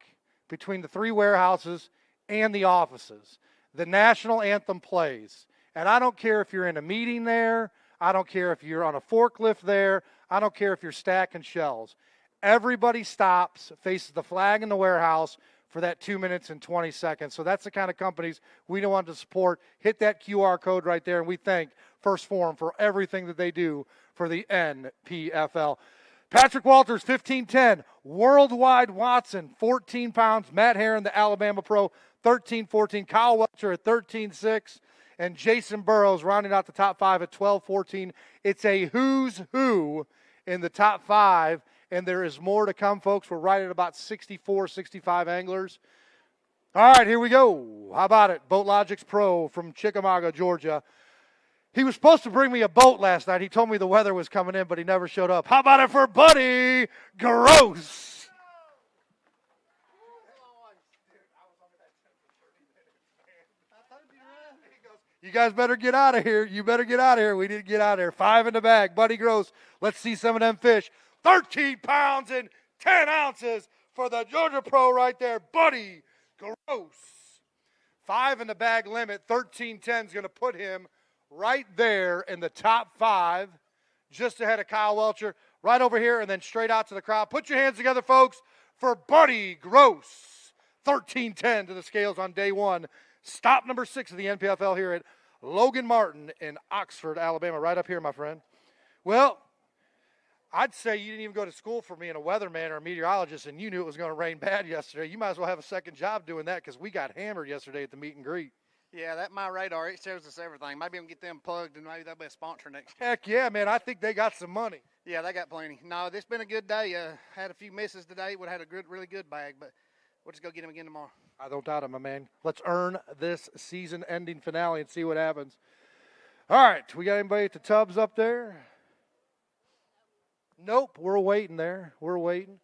between the 3 warehouses and the offices, the national anthem plays. And I don't care if you're in a meeting there. I don't care if you're on a forklift there. I don't care if you're stacking shells. Everybody stops, faces the flag in the warehouse for that 2 minutes and 20 seconds. So that's the kind of companies we want to support. Hit that QR code right there, and we thank First Form for everything that they do for the NPFL. Patrick Walters, 15-10. Worldwide Watson, 14 pounds. Matt Herron, the Alabama Pro, 13-14. Kyle Welcher at 13-6. And Jason Burrows rounding out the top 5 at 12-14. It's a who's who in the top 5. And there is more to come, folks. We're right at about 64, 65 anglers. All right, here we go. How about it? Boat Logics Pro from Chickamauga, Georgia. He was supposed to bring me a boat last night. He told me the weather was coming in, but he never showed up. How about it for Buddy Gross? You guys better get out of here. You better get out of here. We need to get out of here. 5 in the bag. Buddy Gross. Let's see some of them fish. 13 pounds and 10 ounces for the Georgia Pro right there, Buddy Gross. 5 in the bag limit, 13-10 is going to put him right there in the top 5, just ahead of Kyle Welcher, right over here, and then straight out to the crowd. Put your hands together, folks, for Buddy Gross. 13-10 to the scales on day 1. Stop number 6 of the NPFL here at Logan Martin in Oxford, Alabama, right up here, my friend. Well, I'd say you didn't even go to school for being a weatherman or a meteorologist, and you knew it was going to rain bad yesterday. You might as well have a second job doing that, because we got hammered yesterday at the meet and greet. Yeah, that My Radar, it shows us everything. Maybe I'm going to get them plugged, and maybe they'll be a sponsor next year. Heck yeah, man. I think they got some money. Yeah, they got plenty. No, this has been a good day. Had a few misses today. Would have had a really good bag, but we'll just go get them again tomorrow. I don't doubt it, my man. Let's earn this season-ending finale and see what happens. All right, we got anybody at the tubs up there? Nope, we're waiting there. We're waiting.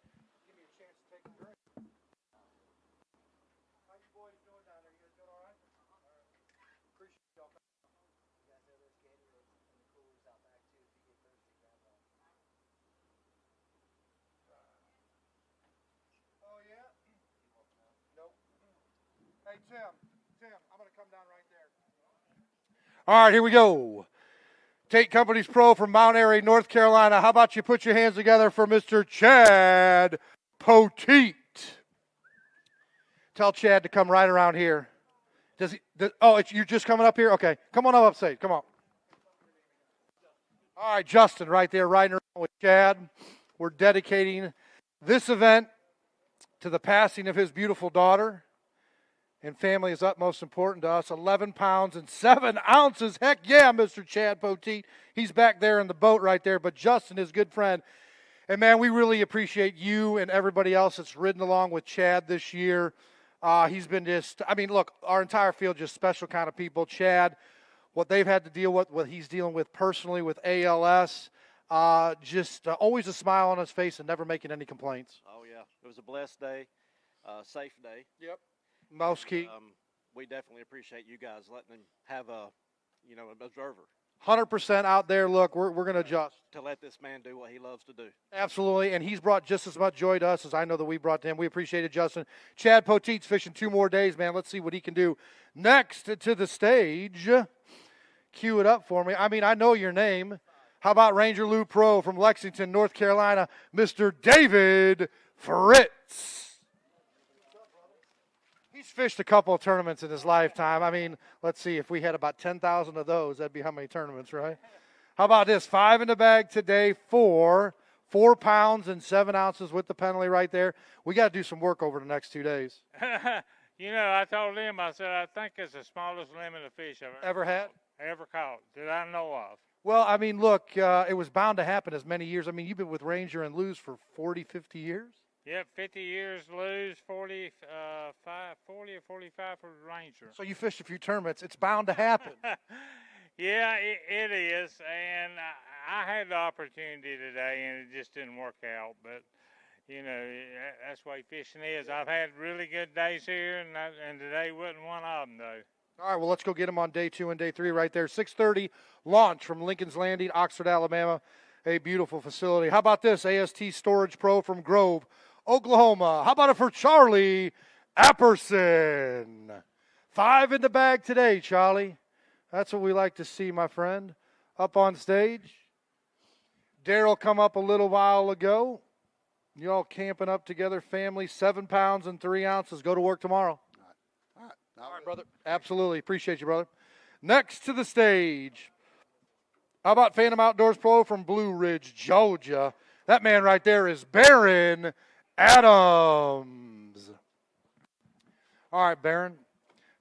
Hey, Tim, I'm going to come down right there. All right, here we go. Tate Companies Pro from Mount Airy, North Carolina. How about you put your hands together for Mr. Chad Poteet? Tell Chad to come right around here. You're just coming up here? Okay, come on up upstate. Come on. All right, Justin right there riding around with Chad. We're dedicating this event to the passing of his beautiful daughter. And family is utmost important to us. 11 pounds and 7 ounces. Heck yeah, Mr. Chad Poteet. He's back there in the boat right there. But Justin, his good friend. And, man, we really appreciate you and everybody else that's ridden along with Chad this year. He's been look, our entire field, just special kind of people. Chad, what they've had to deal with, what he's dealing with personally with ALS, always a smile on his face and never making any complaints. Oh, yeah. It was a blessed day, safe day. Yep. Most key. We definitely appreciate you guys letting him have an observer. 100% out there. Look, we're going to adjust. To let this man do what he loves to do. Absolutely, and he's brought just as much joy to us as I know that we brought to him. We appreciate it, Justin. Chad Poteet's fishing 2 more days, man. Let's see what he can do. Next to the stage, cue it up for me. I know your name. How about Ranger Lou Pro from Lexington, North Carolina, Mr. David Fritz. He's fished a couple of tournaments in his lifetime. Let's see, if we had about 10,000 of those, that'd be how many tournaments, right? How about this? 5 in the bag today, 4 pounds and 7 ounces with the penalty right there. We got to do some work over the next 2 days. I told him, I said, I think it's the smallest limit of fish I've Ever had? Ever caught, that I know of. Well, look, it was bound to happen as many years. You've been with Ranger and Lou's for 40, 50 years? Yep, 50 years, Lou's, 40 or 45 for the Ranger. So you fished a few tournaments. It's bound to happen. Yeah, it is. And I had the opportunity today, and it just didn't work out. But, that's the way fishing is. I've had really good days here, and today wasn't one of them, though. All right, well, let's go get them on day 2 and day 3 right there. 6:30 launch from Lincoln's Landing, Oxford, Alabama. A beautiful facility. How about this? AST Storage Pro from Grove, Oklahoma. How about it for Charlie Apperson? 5 in the bag today, Charlie. That's what we like to see, my friend. Up on stage. Daryl come up a little while ago. You all camping up together, family. 7 pounds and 3 ounces. Go to work tomorrow. All right, brother. Absolutely. Appreciate you, brother. Next to the stage. How about Phantom Outdoors Pro from Blue Ridge, Georgia? That man right there is Barron Adams. All right, Barron.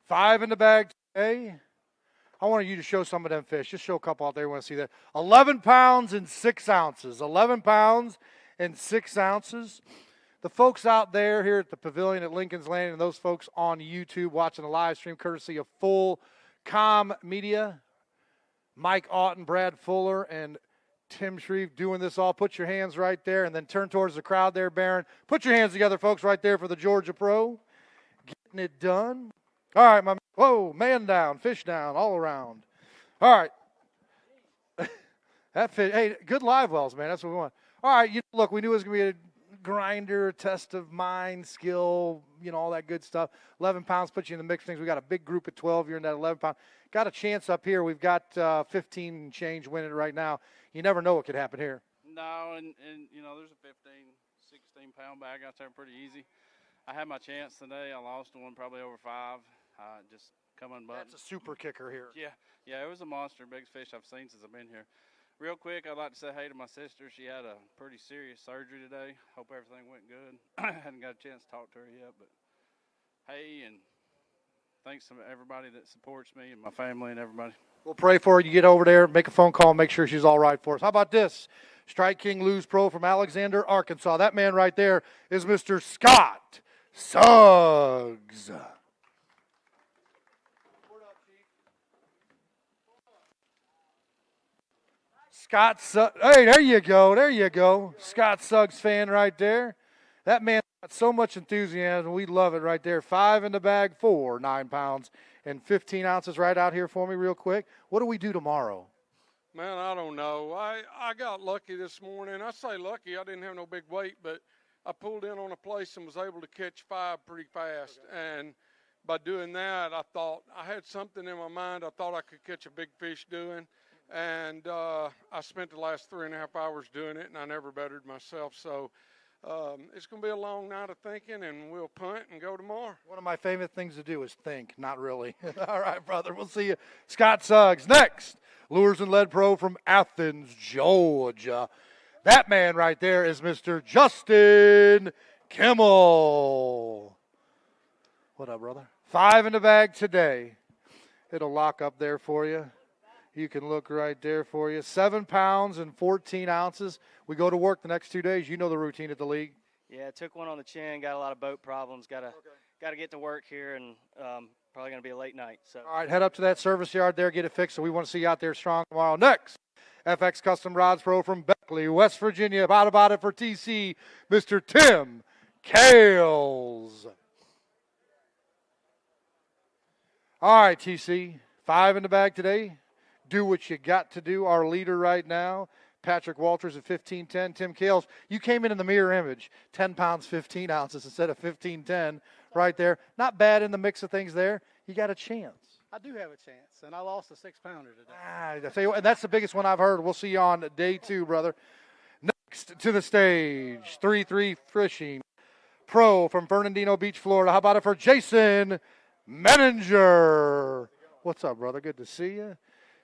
5 in the bag today. I wanted you to show some of them fish. Just show a couple out there. You want to see that. 11 pounds and 6 ounces. 11 pounds and 6 ounces. The folks out there here at the pavilion at Lincoln's Landing and those folks on YouTube watching the live stream courtesy of Full Com Media, Mike Otten, Brad Fuller, and Tim Shreve doing this all. Put your hands right there and then turn towards the crowd there, Barron. Put your hands together, folks, right there for the Georgia Pro. Getting it done. All right, my man. Whoa, man down, fish down, all around. All right. That fish, hey, good live wells, man. That's what we want. All right, look, we knew it was going to be a grinder, test of mind, skill, all that good stuff. 11 pounds puts you in the mix of things. We got a big group at 12. You're in that 11 pound. Got a chance up here. We've got 15 and change winning right now. You never know what could happen here. No, and there's a 15, 16-pound bag out there pretty easy. I had my chance today. I lost one probably over 5. Just coming button. That's a super kicker here. Yeah, it was a monster. Biggest fish I've seen since I've been here. Real quick, I'd like to say hey to my sister. She had a pretty serious surgery today. Hope everything went good. I hadn't got a chance to talk to her yet, but hey, and thanks to everybody that supports me and my family and everybody. We'll pray for her. You get over there, make a phone call, make sure she's all right for us. How about this? Strike King Lou's Pro from Alexander, Arkansas. That man right there is Mr. Scott Suggs. Scott Suggs. Hey, there you go. There you go. Scott Suggs fan right there. That man got so much enthusiasm. We love it right there. 5 in the bag for 9 pounds and 15 ounces right out here for me real quick. What do we do tomorrow? Man, I don't know. I got lucky this morning. I say lucky. I didn't have no big weight, but I pulled in on a place and was able to catch 5 pretty fast. Okay. And by doing that, I thought I had something in my mind I thought I could catch a big fish doing. And I spent the last 3.5 hours doing it, and I never bettered myself. So it's going to be a long night of thinking, and we'll punt and go tomorrow. One of my favorite things to do is think, not really. All right, brother, we'll see you. Scott Suggs. Next, Lures and Lead Pro from Athens, Georgia. That man right there is Mr. Justin Kimmel. What up, brother? 5 in the bag today. It'll lock up there for you. You can look right there for you. 7 pounds and 14 ounces. We go to work the next 2 days. You know the routine at the league. Yeah, took one on the chin. Got a lot of boat problems. Got to get to work here, and probably going to be a late night. So. All right, head up to that service yard there, get it fixed. So we want to see you out there strong tomorrow. Next, FX Custom Rods Pro from Beckley, West Virginia. About it for TC, Mr. Tim Kales. All right, TC, 5 in the bag today. Do what you got to do. Our leader right now, Patrick Walters at 15.10. Tim Kales, you came in the mirror image, 10 pounds, 15 ounces instead of 15.10 right there. Not bad in the mix of things there. You got a chance. I do have a chance, and I lost a 6-pounder today. I tell you what, and that's the biggest one I've heard. We'll see you on day 2, brother. Next to the stage, 3-3 Fishing Pro from Fernandino Beach, Florida. How about it for Jason Menninger? What's up, brother? Good to see you.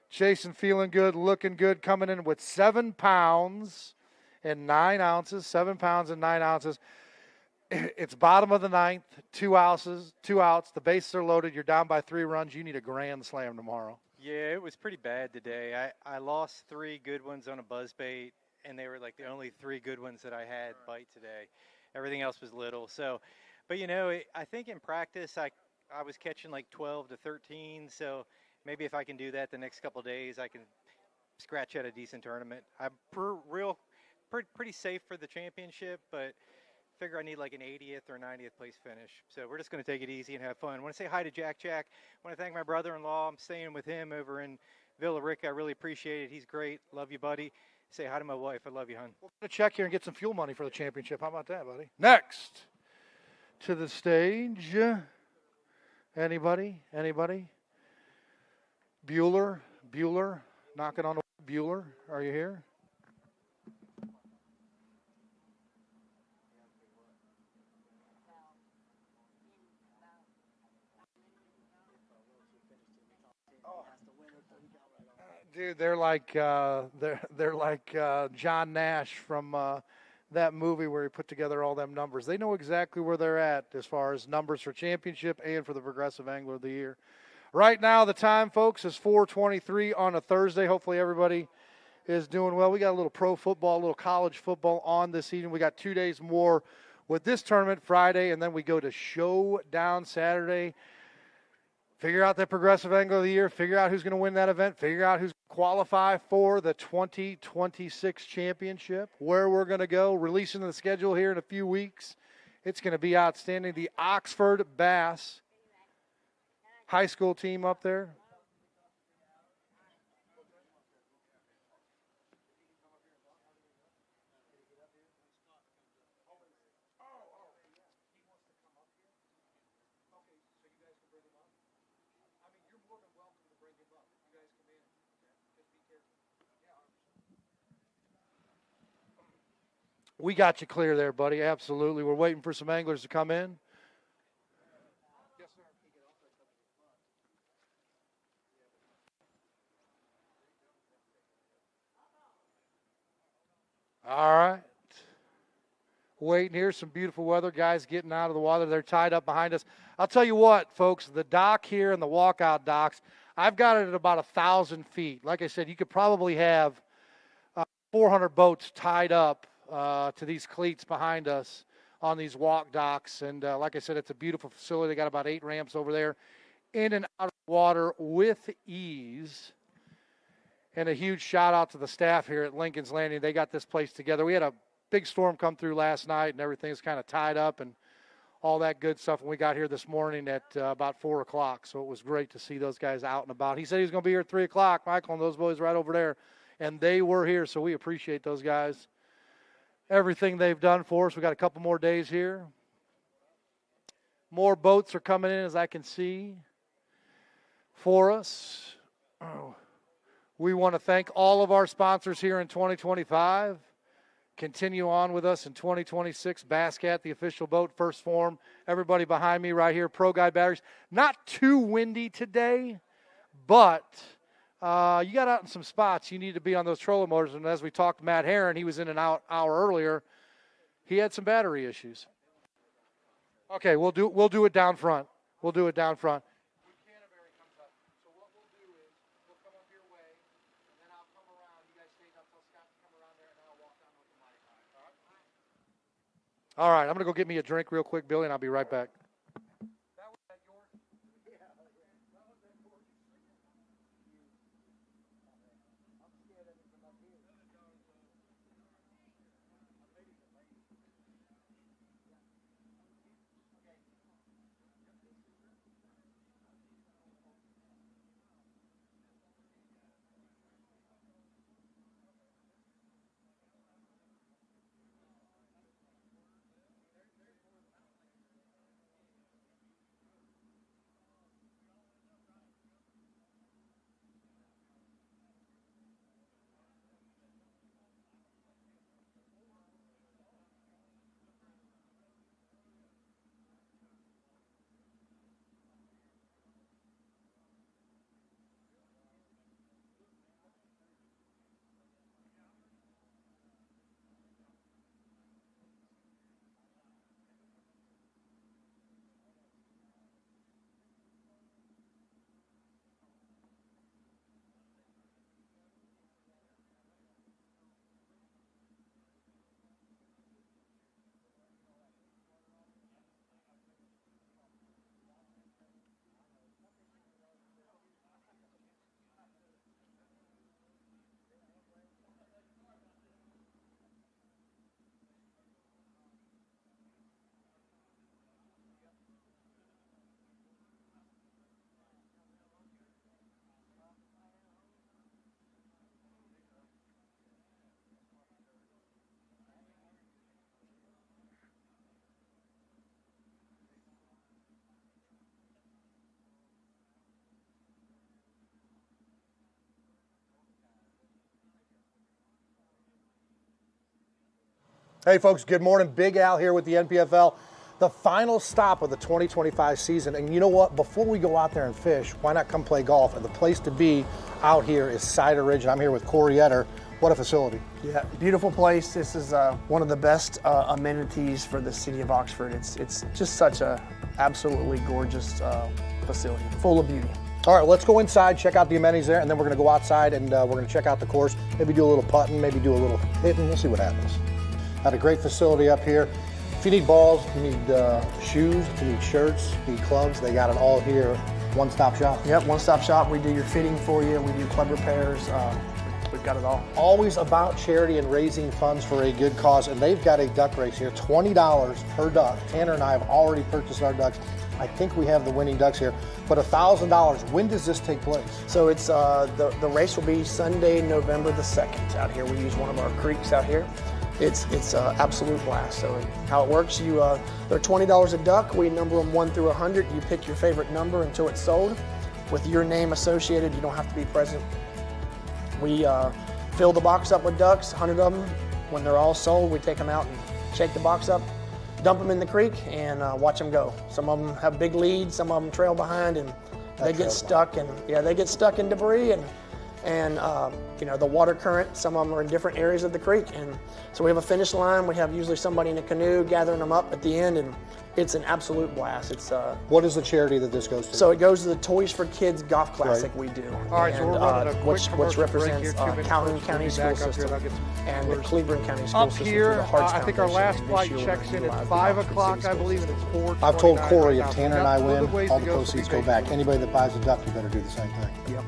Jason feeling good, looking good, coming in with 7 pounds and 9 ounces. 7 pounds and 9 ounces. It's bottom of the 9th, 2 outs. The bases are loaded. You're down by 3 runs. You need a grand slam tomorrow. Yeah, it was pretty bad today. I lost 3 good ones on a buzzbait, and they were like the only 3 good ones that I had bite today. Everything else was little. So, but I think in practice I was catching like 12 to 13. So maybe if I can do that the next couple of days, I can scratch out a decent tournament. I'm pretty safe for the championship, but figure I need like an 80th or 90th place finish. So we're just going to take it easy and have fun. I want to say hi to Jack. I want to thank my brother-in-law. I'm staying with him over in Villa Rica. I really appreciate it. He's great. Love you, buddy. Say hi to my wife. I love you, hon. We're going to check here and get some fuel money for the championship. How about that, buddy? Next to the stage. Anybody? Bueller, knocking on the Bueller. Are you here? Dude, they're like John Nash from that movie where he put together all them numbers. They know exactly where they're at as far as numbers for championship and for the Progressive Angler of the Year. Right now, the time, folks, is 4:23 on a Thursday. Hopefully everybody is doing well. We got a little pro football, a little college football on this evening. We got 2 days more with this tournament Friday, and then we go to Showdown Saturday. Figure out that Progressive Angler of the Year, figure out who's going to win that event, figure out who's going to qualify for the 2026 championship, where we're going to go, releasing the schedule here in a few weeks. It's going to be outstanding. The Oxford Bass high school team up there. We got you clear there, buddy. Absolutely. We're waiting for some anglers to come in. All right. Waiting here. Some beautiful weather. Guys getting out of the water. They're tied up behind us. I'll tell you what, folks, the dock here and the walkout docks, I've got it at about 1,000 feet. Like I said, you could probably have 400 boats tied up to these cleats behind us on these walk docks. And like I said, it's a beautiful facility. They got about 8 ramps over there, in and out of the water with ease. And a huge shout out to the staff here at Lincoln's Landing. They got this place together. We had a big storm come through last night, and everything's kind of tied up and all that good stuff when we got here this morning at about 4 o'clock. So it was great to see those guys out and about. He said he was going to be here at 3 o'clock, Michael, and those boys right over there. And they were here, so we appreciate those guys. Everything they've done for us. We got a couple more days here. More boats are coming in, as I can see, for us. We want to thank all of our sponsors here in 2025. Continue on with us in 2026. Basscat, the official boat, First Form. Everybody behind me right here, Pro Guide Batteries. Not too windy today, but you got out in some spots. You need to be on those trolling motors. And as we talked to Matt Herron, he was in an hour earlier. He had some battery issues. Okay, we'll do it down front. We'll do it down front. All right, I'm going to go get me a drink real quick, Billy, and I'll be right back. Hey, folks, good morning. Big Al here with the NPFL. The final stop of the 2025 season. And you know what? Before we go out there and fish, why not come play golf? And the place to be out here is Cider Ridge, and I'm here with Corey Etter. What a facility. Yeah, beautiful place. This is one of the best amenities for the city of Oxford. It's just such a absolutely gorgeous facility, full of beauty. All right, let's go inside, check out the amenities there, and then we're going to go outside and we're going to check out the course, maybe do a little putting, maybe do a little hitting. We'll see what happens. Got a great facility up here. If you need balls, if you need shoes, if you need shirts, if you need clubs, they got it all here. One-stop shop. Yep, one-stop shop. We do your fitting for you. We do club repairs. We've got it all. Always about charity and raising funds for a good cause, and they've got a duck race here, $20 per duck. Tanner and I have already purchased our ducks. I think we have the winning ducks here, but $1,000. When does this take place? So it's the race will be Sunday, November the 2nd out here. We use one of our creeks out here. It's absolute blast. So how it works, they're $20 a duck. We number them 1 through 100. You pick your favorite number until it's sold. With your name associated, you don't have to be present. We fill the box up with ducks, 100 of them. When they're all sold, we take them out and shake the box up, dump them in the creek, and watch them go. Some of them have big leads, some of them trail behind, and they get stuck. And yeah, they get stuck in debris, and and the water current, some of them are in different areas of the creek. And so we have a finish line. We have usually somebody in a canoe gathering them up at the end, and it's an absolute blast. It's What is the charity that this goes to? So it goes to the Toys for Kids Golf Classic we do. All right, so we're running a quick which commercial represents break here, 2 minutes Calhoun first. County We'll be School back up here. System I'll get some and the numbers. Cleveland County School Up System here, through the Hearts I think our Foundation, last and flight Shield checks in utilize at the 5 Hearts o'clock, City I School believe, and System. it's 4:29 I've told Corey right if now. Tanner We and got I a little win, bit ways all to the go, so proceeds be go back. patient. Anybody that buys a duck, you better do the same thing. Yep.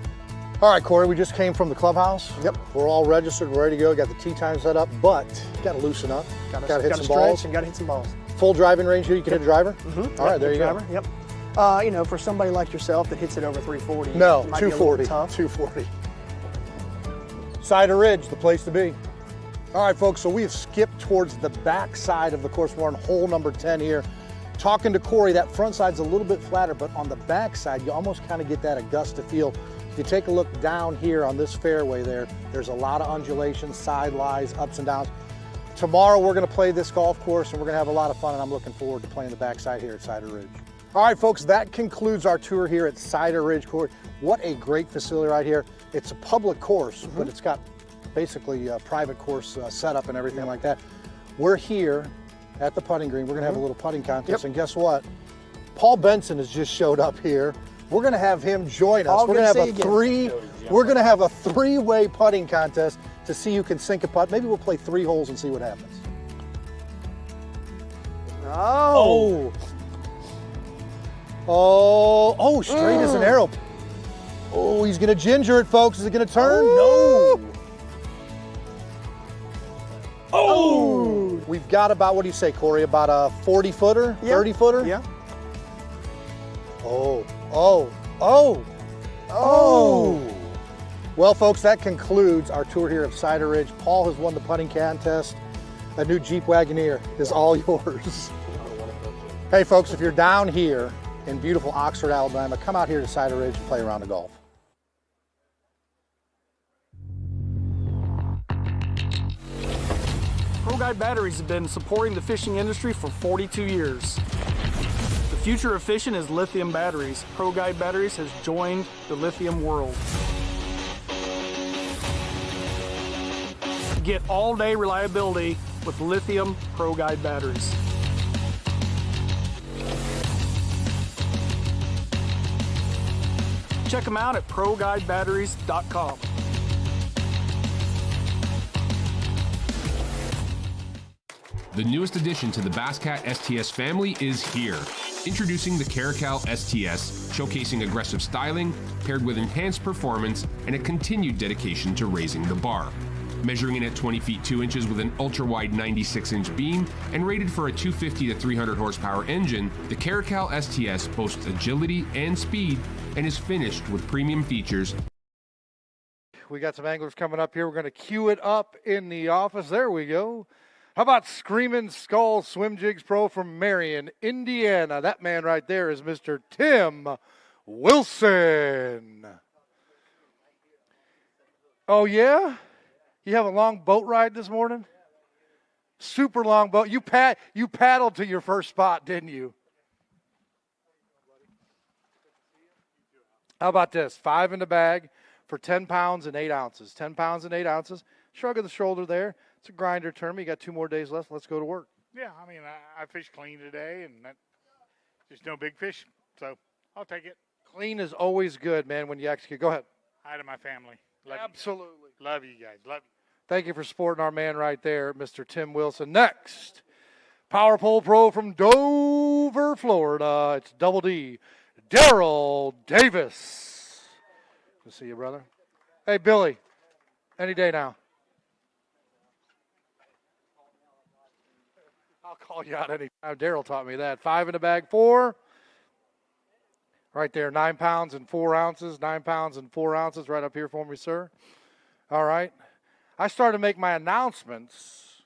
All right, Corey, we just came from the clubhouse. Yep. We're all registered, we're ready to go. Got the tee time set up, but got to loosen up. Got to hit some balls. And got to hit some balls. Full driving range here. You can hit a driver. All right, there you driver. go. Yep. For somebody like yourself that hits it over 340. No, it might be a little 240. tough. 240. Cider Ridge, the place to be. All right, folks, so we have skipped towards the back side of the course. We're on hole number 10 here. Talking to Corey, that front side's a little bit flatter, but on the back side, you almost kind of get that Augusta feel. If you take a look down here on this fairway there's a lot of undulations, side lies, ups and downs. Tomorrow, we're going to play this golf course, and we're going to have a lot of fun, and I'm looking forward to playing the backside here at Cider Ridge. All right, folks, that concludes our tour here at Cider Ridge Course. What a great facility right here. It's a public course, but it's got basically a private course setup and everything like that. We're here at the putting green. We're going to have a little putting contest, and guess what? Paul Benson has just showed up here. We're going to have him join us. Paul, We're going to have We're going to have a three-way putting contest to see who can sink a putt. Maybe we'll play 3 holes and see what happens. Oh, straight as an arrow. Oh, he's going to ginger it, folks. Is it going to turn? No. Oh. We've got about, what do you say, Corey, about a 40-footer, 30-footer? Yeah. Oh. Well, folks, that concludes our tour here of Cider Ridge. Paul has won the putting contest. A new Jeep Wagoneer is all yours. Hey, folks, if you're down here in beautiful Oxford, Alabama, come out here to Cider Ridge and play around the golf. Pro Guide Batteries have been supporting the fishing industry for 42 years. The future of fishing is lithium batteries. Pro Guide Batteries has joined the lithium world. Get all-day reliability with lithium Pro Guide batteries. Check them out at ProGuideBatteries.com. The newest addition to the Basscat STS family is here. Introducing the Caracal STS, showcasing aggressive styling, paired with enhanced performance and a continued dedication to raising the bar. Measuring in at 20 feet 2 inches with an ultra-wide 96-inch beam and rated for a 250 to 300 horsepower engine, the Caracal STS boasts agility and speed and is finished with premium features. We got some anglers coming up here. We're going to cue it up in the office. There we go. How about Screaming Skull Swim Jigs Pro from Marion, Indiana? That man right there is Mr. Tim Wilson. Oh, yeah? You have a long boat ride this morning? Super long boat. You paddled to your first spot, didn't you? How about this? 5 in the bag for 10 pounds and 8 ounces. 10 pounds and 8 ounces. Shrug of the shoulder there. It's a grinder tournament. You got 2 more days left. Let's go to work. Yeah, I mean, I fished clean today, and just no big fish, so I'll take it. Clean is always good, man, when you execute. Go ahead. Hi to my family. Absolutely. Love you guys. Love you. Thank you for supporting our man right there, Mr. Tim Wilson. Next, Power Pole Pro from Dover, Florida. It's Double D, Daryl Davis. Good to see you, brother. Hey, Billy, any day now. I'll call you out any time. Daryl taught me that. 5 in the bag, 4. Right there, 9 pounds and 4 ounces. 9 pounds and 4 ounces right up here for me, sir. All right. I started to make my announcements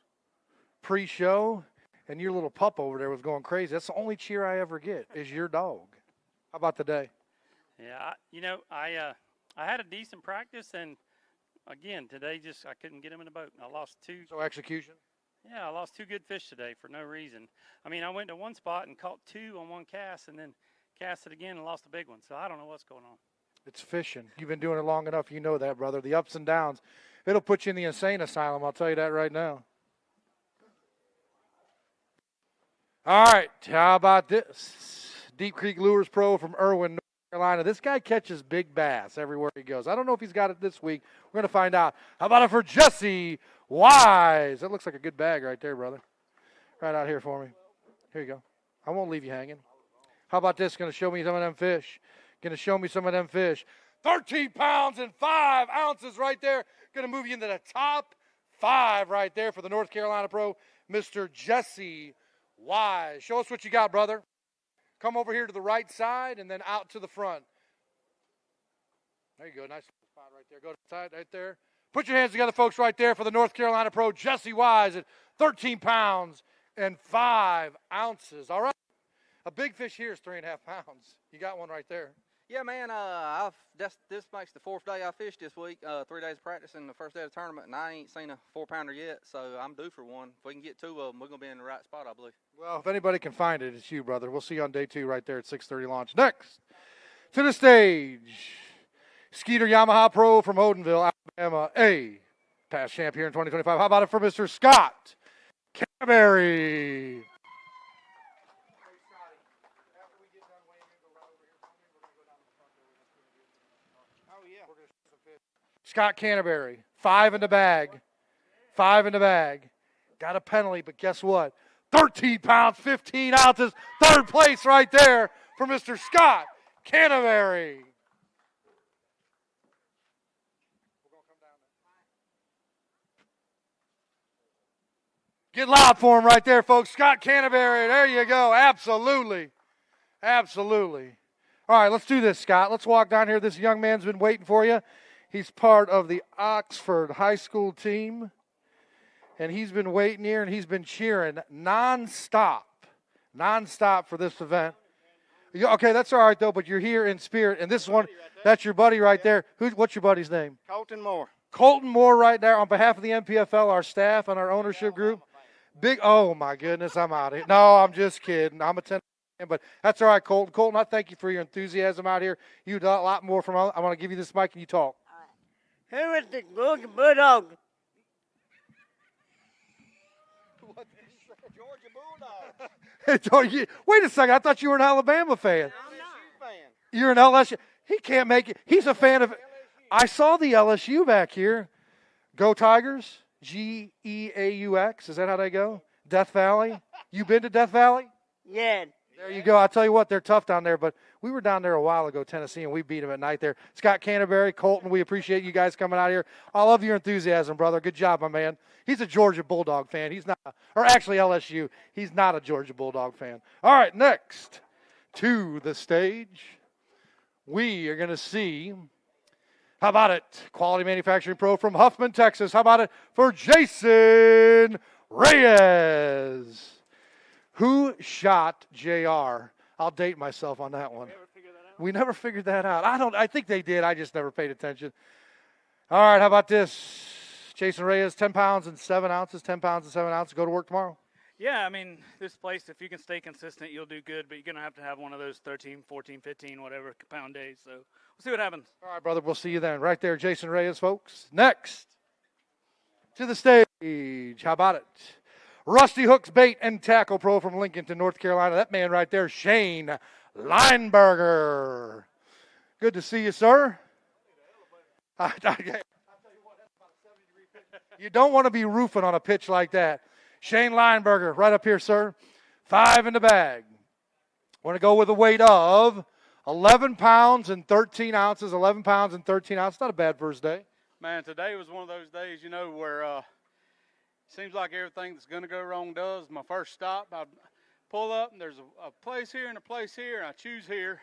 pre-show, and your little pup over there was going crazy. That's the only cheer I ever get is your dog. How about today? Yeah, I had a decent practice, and again, today I couldn't get him in the boat. I lost 2. So execution? Yeah, I lost 2 good fish today for no reason. I mean, I went to one spot and caught 2 on one cast and then cast it again and lost a big one. So I don't know what's going on. It's fishing. You've been doing it long enough. You know that, brother. The ups and downs. It'll put you in the insane asylum. I'll tell you that right now. All right. How about this? Deep Creek Lures Pro from Irwin, North Carolina. This guy catches big bass everywhere he goes. I don't know if he's got it this week. We're going to find out. How about it for Jesse Wise? That looks like a good bag right there, brother. Right out here for me. Here you go. I won't leave you hanging. How about this? Going to show me some of them fish. Going to show me some of them fish. 13 pounds and 5 ounces right there. Going to move you into the top 5 right there for the North Carolina Pro, Mr. Jesse Wise. Show us what you got, brother. Come over here to the right side and then out to the front. There you go. Nice spot right there. Go to the side right there. Put your hands together, folks, right there for the North Carolina Pro, Jesse Wise at 13 pounds and 5 ounces. All right. A big fish here is 3.5 pounds. You got one right there. Yeah, man. This makes the 4th day I fished this week. 3 days of practice and the first day of the tournament, and I ain't seen a 4-pounder yet. So I'm due for one. If we can get 2 of them, we're gonna be in the right spot, I believe. Well, if anybody can find it, it's you, brother. We'll see you on day 2 right there at 6:30 launch. Next to the stage, Skeeter Yamaha Pro from Odenville, Alabama, a past champ here in 2025. How about it for Mr. Scott Canterbury? Scott Canterbury, 5 in the bag. 5 in the bag. Got a penalty, but guess what? 13 pounds, 15 ounces. 3rd place right there for Mr. Scott Canterbury. Get loud for him right there, folks. Scott Canterbury, there you go. Absolutely. Absolutely. All right, let's do this, Scott. Let's walk down here. This young man's been waiting for you. He's part of the Oxford High School team, and he's been waiting here, and he's been cheering nonstop for this event. Okay, that's all right, though, but you're here in spirit, and this is one, that's your buddy right there. What's your buddy's name? Colton Moore. Colton Moore right there on behalf of the NPFL, our staff, and our ownership group. Big, oh, my goodness, I'm out of here. No, I'm just kidding. I'm a 10. But that's all right, Colton. Colton, I thank you for your enthusiasm out here. You do a lot more from. I want to give you this mic and you talk. Who is the Logan Bulldog? Georgia Bulldog. Wait a second. I thought you were an Alabama fan. I'm not. You're an LSU. He can't make it. He's a fan of. I saw the LSU back here. Go Tigers. Geaux. Is that how they go? Death Valley. You been to Death Valley? Yeah. There you go. I'll tell you what, they're tough down there, but we were down there a while ago, Tennessee, and we beat them at night there. Scott Canterbury, Colton, we appreciate you guys coming out here. I love your enthusiasm, brother. Good job, my man. He's a Georgia Bulldog fan. He's not, or actually LSU. He's not a Georgia Bulldog fan. All right, next to the stage, we are going to see, how about it, Quality Manufacturing Pro from Huffman, Texas. How about it for Jason Reyes? Who shot JR? I'll date myself on that one. We never figured that out. I think they did. I just never paid attention. All right, how about this? Jason Reyes, 10 pounds and 7 ounces, 10 pounds and 7 ounces. Go to work tomorrow. Yeah, I mean, this place, if you can stay consistent, you'll do good, but you're going to have one of those 13, 14, 15, whatever pound days. So we'll see what happens. All right, brother, we'll see you then. Right there, Jason Reyes, folks. Next to the stage. How about it? Rusty Hooks Bait and Tackle Pro from Lincoln, North Carolina. That man right there, Shane Lineberger. Good to see you, sir. You don't want to be roofing on a pitch like that. Shane Lineberger, right up here, sir. 5 in the bag. Want to go with a weight of 11 pounds and 13 ounces. 11 pounds and 13 ounces. Not a bad first day. Man, today was one of those days, you know, where seems like everything that's going to go wrong does. My first stop, I pull up, and there's a place here and a place here, and I choose here.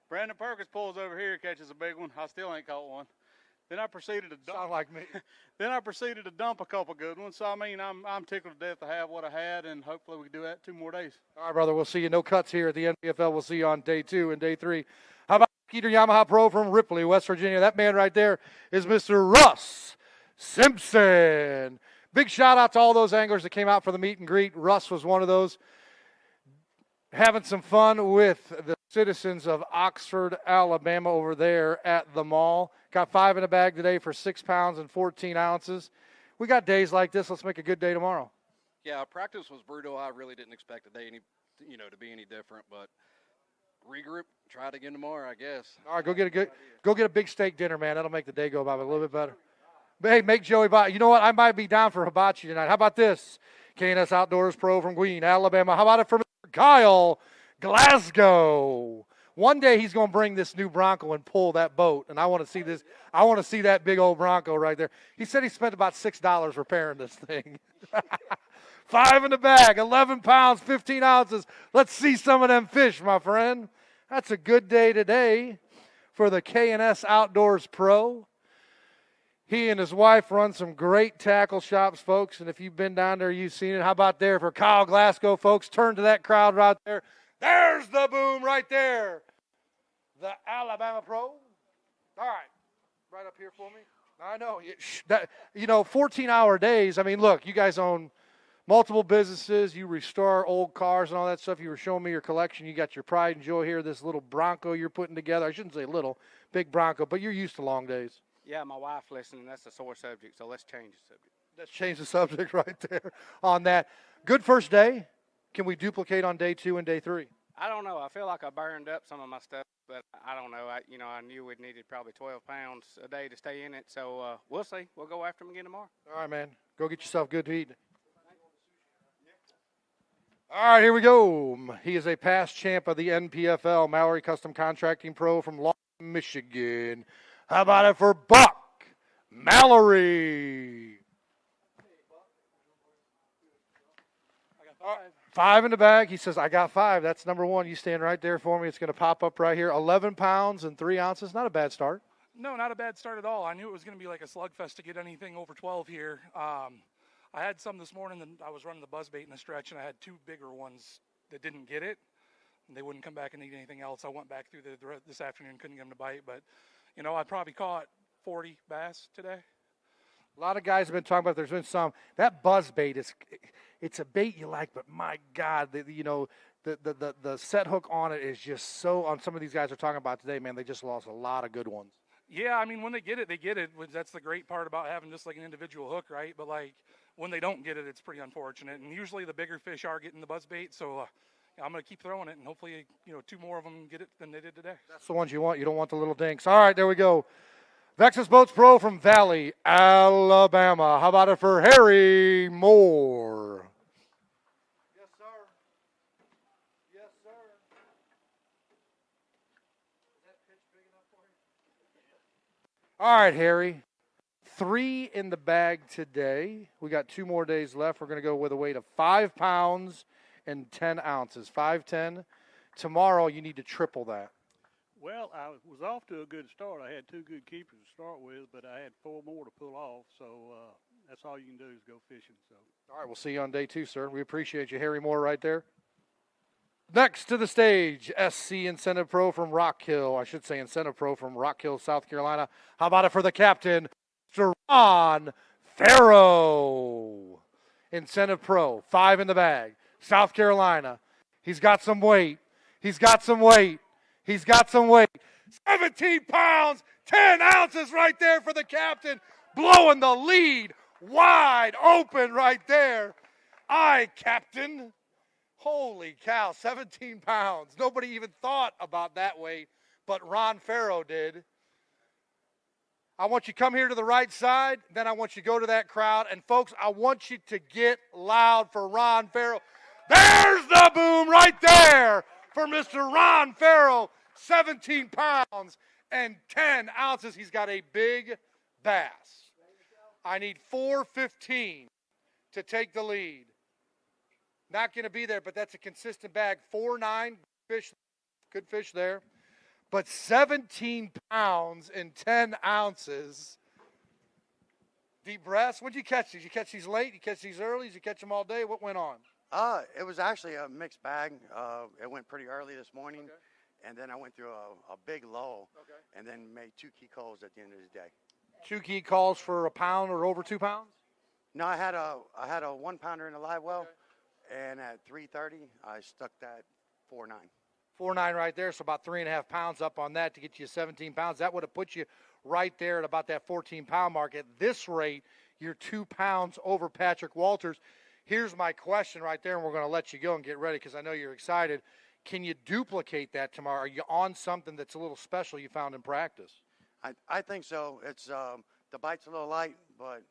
Brandon Perkins pulls over here, catches a big one. I still ain't caught one. Then I proceeded to dump. Sound like me. Then I proceeded to dump a couple good ones. So, I mean, I'm tickled to death to have what I had, and hopefully we can do that 2 more days. All right, brother, we'll see you. No cuts here at the NPFL. We'll see you on day 2 and day 3. How about Skeeter Yamaha Pro from Ripley, West Virginia? That man right there is Mr. Russ Simpson. Big shout out to all those anglers that came out for the meet and greet. Russ was one of those. Having some fun with the citizens of Oxford, Alabama over there at the mall. Got 5 in the bag today for 6 pounds and 14 ounces. We got days like this. Let's make a good day tomorrow. Yeah, practice was brutal. I really didn't expect the day to be any different, but regroup, try it again tomorrow, I guess. All right, go get a big steak dinner, man. That'll make the day go by a little bit better. But hey, make Joey buy. You know what? I might be down for hibachi tonight. How about this? K&S Outdoors Pro from Greene, Alabama. How about it for Mr. Kyle Glasgow? One day he's going to bring this new Bronco and pull that boat, and I want to see this. I want to see that big old Bronco right there. He said he spent about $6 repairing this thing. 5 in the bag, 11 pounds, 15 ounces. Let's see some of them fish, my friend. That's a good day today for the K&S Outdoors Pro. He and his wife run some great tackle shops, folks, and if you've been down there, you've seen it. How about there for Kyle Glasgow, folks? Turn to that crowd right there. There's the boom right there. The Alabama Pro. All right. Right up here for me. I know. 14-hour days. I mean, look, you guys own multiple businesses. You restore old cars and all that stuff. You were showing me your collection. You got your pride and joy here, this little Bronco you're putting together. I shouldn't say little, big Bronco, but you're used to long days. Yeah, my wife listening. That's a sore subject, so let's change the subject. Let's change the subject right there on that. Good first day. Can we duplicate on day 2 and day 3? I don't know. I feel like I burned up some of my stuff, but I don't know. I knew we needed probably 12 pounds a day to stay in it, so we'll see. We'll go after them again tomorrow. All right, man. Go get yourself good to eat. All right, here we go. He is a past champ of the NPFL, Mallory Custom Contracting Pro from Lawton, Michigan. How about it for Buck Mallory? 5 in the bag. He says, I got 5. That's number 1. You stand right there for me. It's going to pop up right here. 11 pounds and 3 ounces. Not a bad start. No, not a bad start at all. I knew it was going to be like a slugfest to get anything over 12 here. I had some this morning, and I was running the buzzbait in the stretch, and I had 2 bigger ones that didn't get it. And they wouldn't come back and eat anything else. I went back through this afternoon, couldn't get them to bite. But, I probably caught 40 bass today. A lot of guys have been talking about there's been some. That buzzbait, it's a bait you like, but my God, the set hook on it is just so, on some of these guys are talking about today, man, they just lost a lot of good ones. Yeah, I mean, when they get it, they get it. That's the great part about having just like an individual hook, right? But like when they don't get it, it's pretty unfortunate. And usually the bigger fish are getting the buzzbait, so I'm going to keep throwing it, and hopefully, 2 more of them get it than they did today. That's the ones you want. You don't want the little dinks. All right, there we go. Vexus Boats Pro from Valley, Alabama. How about it for Harry Moore? Yes, sir. Yes, sir. Is that pitch big enough for you? All right, Harry. 3 in the bag today. We got 2 more days left. We're going to go with a weight of 5 pounds and 10 ounces. 5'10". Tomorrow, you need to triple that. Well, I was off to a good start. I had 2 good keepers to start with, but I had 4 more to pull off. So that's all you can do is go fishing. So. All right, we'll see you on day 2, sir. We appreciate you, Harry Moore, right there. Next to the stage, SC Incentive Pro from Rock Hill. I should say Incentive Pro from Rock Hill, South Carolina. How about it for the captain, Mr. Ron Farrow? Incentive Pro, 5 in the bag. South Carolina. He's got some weight. He's got some weight. He's got some weight. 17 pounds, 10 ounces right there for the captain. Blowing the lead wide open right there. Aye, captain. Holy cow, 17 pounds. Nobody even thought about that weight, but Ron Farrow did. I want you to come here to the right side. Then I want you to go to that crowd. And, folks, I want you to get loud for Ron Farrow. There's the boom right there for Mr. Ron Farrow. 17 pounds and 10 ounces. He's got a big bass. I need 415 to take the lead. Not going to be there, but that's a consistent bag. 4.9 fish, good fish there. But 17 pounds and 10 ounces. Deep breaths. When did you catch these? You catch these late? You catch these early? Did you catch them all day? What went on? It was actually a mixed bag. It went pretty early this morning. Okay. And then I went through a big lull, and then made 2 key calls at the end of the day. 2 key calls for a pound or over 2 pounds? No, I had a 1 pounder in a live well, and at 3:30 I stuck that 4.9. 4.9 right there, so about 3.5 pounds up on that to get you 17 pounds. That would have put you right there at about that 14-pound mark. At this rate, you're 2 pounds over Patrick Walters. Here's my question right there, and we're going to let you go and get ready because I know you're excited. Can you duplicate that tomorrow? Are you on something that's a little special you found in practice? I think so. It's the bite's a little light, but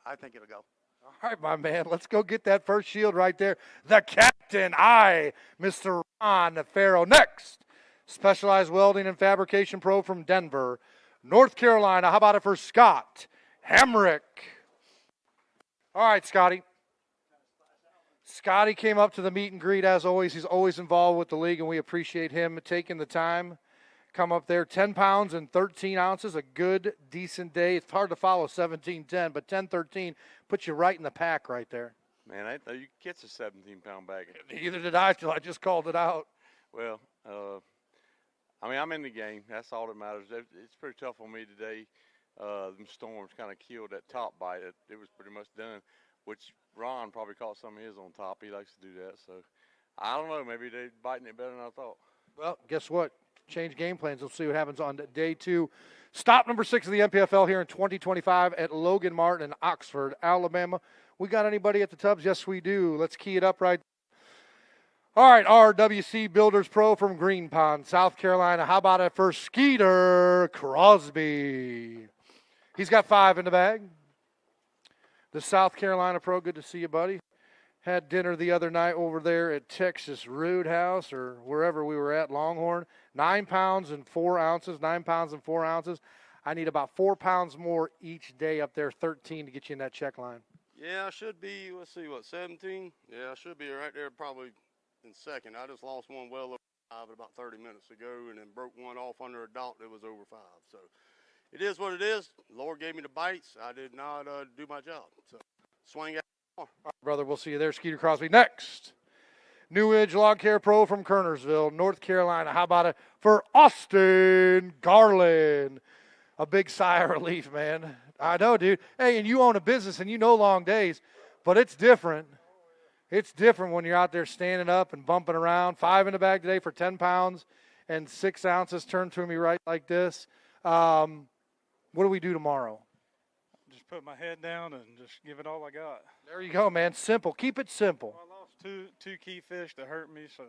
I think it'll go. All right, my man, let's go get that first shield right there. The captain, Mr. Ron Farrow. Next, Specialized Welding and Fabrication Pro from Denver, North Carolina. How about it for Scott Hamrick? All right, Scotty. Scotty came up to the meet and greet as always. He's always involved with the league, and we appreciate him taking the time. Come up there, 10 pounds and 13 ounces, a good, decent day. It's hard to follow 17-10, but 10-13 puts you right in the pack right there. Man, I didn't know you could catch a 17-pound bag. Neither did I till I just called it out. Well, I mean, I'm in the game. That's all that matters. It's pretty tough on me today. Them storms kind of killed that top bite. It was pretty much done, which Ron probably caught some of his on top. He likes to do that. So, I don't know. Maybe they're biting it better than I thought. Well, guess what? Change game plans. We'll see what happens on day 2. Stop number 6 of the NPFL here in 2025 at Logan Martin in Oxford, Alabama. We got anybody at the tubs? Yes, we do. Let's key it up right. All right, RWC Builders Pro from Green Pond, South Carolina. How about it for Skeeter Crosby? He's got 5 in the bag. The South Carolina Pro, good to see you, buddy. Had dinner the other night over there at Texas Roadhouse or wherever we were at, Longhorn. 9 pounds and 4 ounces, 9 pounds and 4 ounces. I need about 4 pounds more each day up there, 13 to get you in that check line. Yeah, I should be, let's see, 17? Yeah, I should be right there probably in second. I just lost one well over 5 about 30 minutes ago and then broke one off under a dot that was over 5. So it is what it is. The Lord gave me the bites. I did not do my job. So swing out. All right, brother, we'll see you there, Skeeter Crosby. Next, New Edge Lawn Care Pro from Kernersville, North Carolina. How about it for Austin Garland? A big sigh of relief, man. I know, dude. Hey, and you own a business and you know long days, but it's different. It's different when you're out there standing up and bumping around. 5 in the bag today for 10 pounds and 6 ounces. Turn to me right like this. What do we do tomorrow? Just put my head down and just give it all I got. There you go, man. Simple. Keep it simple. Well, I lost two key fish that hurt me, so.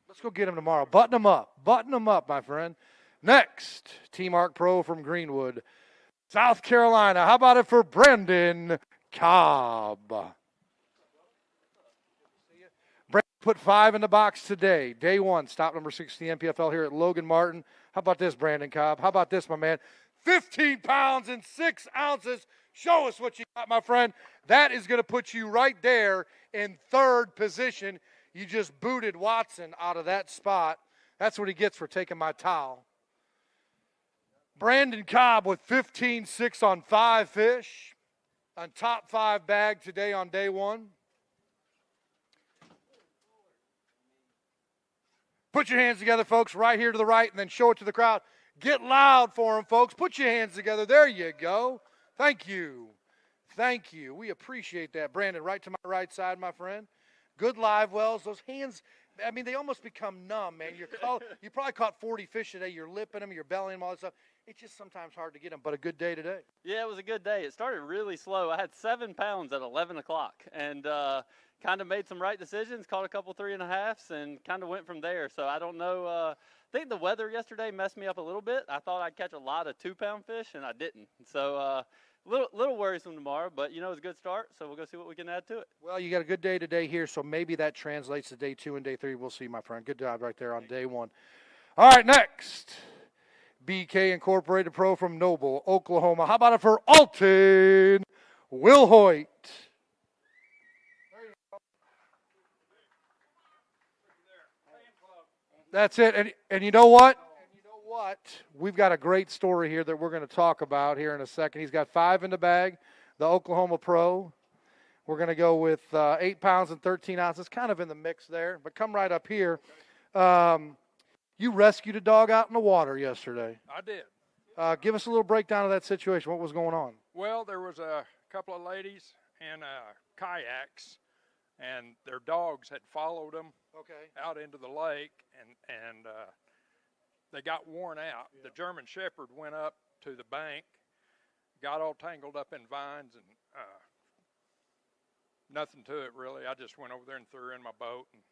Let's go get them tomorrow. Button them up. Button them up, my friend. Next, T-Mark Pro from Greenwood, South Carolina. How about it for Brandon Cobb? Brandon put 5 in the box today. Day 1, stop number 6, the NPFL here at Logan Martin. How about this, Brandon Cobb? How about this, my man? 15 pounds and 6 ounces. Show us what you got, my friend. That is going to put you right there in 3rd position. You just booted Watson out of that spot. That's what he gets for taking my towel. Brandon Cobb with 15-6 on 5 fish. On top 5 bag today on day 1. Put your hands together, folks, right here to the right, and then show it to the crowd. Get loud for them, folks. Put your hands together. There you go. Thank you. Thank you. We appreciate that. Brandon, right to my right side, my friend. Good live wells. Those hands, I mean, they almost become numb, man. You probably caught 40 fish today. You're lipping them, you're bellying them, all that stuff. It's just sometimes hard to get them, but a good day today. Yeah, it was a good day. It started really slow. I had 7 pounds at 11 o'clock and kind of made some right decisions, caught a couple 3.5s, and kind of went from there. So I don't know. I think the weather yesterday messed me up a little bit. I thought I'd catch a lot of 2-pound fish, and I didn't. So little worrisome tomorrow, but, you know, it's a good start, so we'll go see what we can add to it. Well, you got a good day today here, so maybe that translates to day 2 and day 3. We'll see, my friend. Good job right there on day 1. All right, next, BK Incorporated Pro from Noble, Oklahoma. How about it for Alton Wilhoit? That's it. And you know what? We've got a great story here that we're going to talk about here in a second. He's got 5 in the bag, the Oklahoma Pro. We're going to go with 8 pounds and 13 ounces, kind of in the mix there. But come right up here. You rescued a dog out in the water yesterday. I did. Give us a little breakdown of that situation. What was going on? Well, there was a couple of ladies in kayaks, and their dogs had followed them Okay. out into the lake, and they got worn out. Yeah. The German Shepherd went up to the bank, got all tangled up in vines, and nothing to it really. I just went over there and threw her in my boat and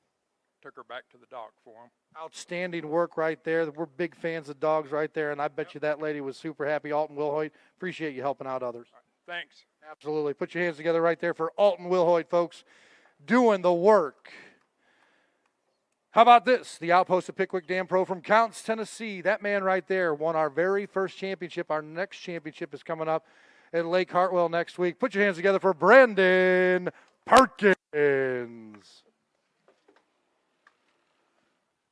took her back to the dock for them. Outstanding work right there. We're big fans of dogs right there, and I bet you that lady was super happy. Alton Wilhoit, appreciate you helping out others. Thanks. Absolutely. Put your hands together right there for Alton Wilhoit, folks, doing the work. How about this? The Outpost of Pickwick Dam Pro from Counts, Tennessee. That man right there won our very first championship. Our next championship is coming up at Lake Hartwell next week. Put your hands together for Brandon Perkins.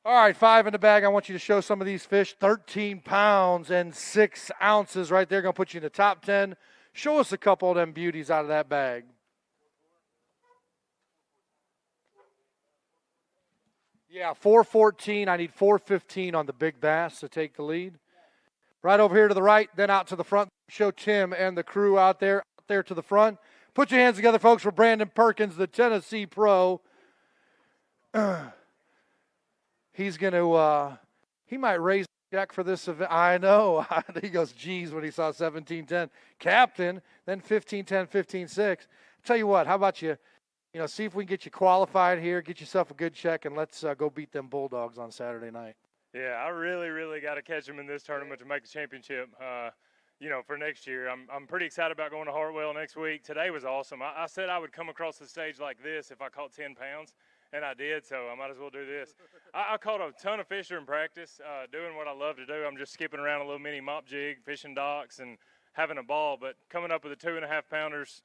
All right, 5 in the bag. I want you to show some of these fish. 13 pounds and 6 ounces right there. Going to put you in the top 10. Show us a couple of them beauties out of that bag. Yeah, 414. I need 415 on the big bass to take the lead. Right over here to the right, then out to the front. Show Tim and the crew out there to the front. Put your hands together, folks, for Brandon Perkins, the Tennessee Pro. He's going to, he might raise the check for this event. I know. He goes, geez, when he saw 17-10. Captain, then 15-10, 15-6. Tell you what, how about you see if we can get you qualified here, get yourself a good check, and let's go beat them Bulldogs on Saturday night. Yeah, I really got to catch them in this tournament to make the championship. For next year. I'm pretty excited about going to Hartwell next week. Today was awesome. I said I would come across the stage like this if I caught 10 pounds, and I did, so I might as well do this. I caught a ton of fish during practice, doing what I love to do. I'm just skipping around a little mini mop jig, fishing docks, and having a ball. But coming up with the 2.5 pounders,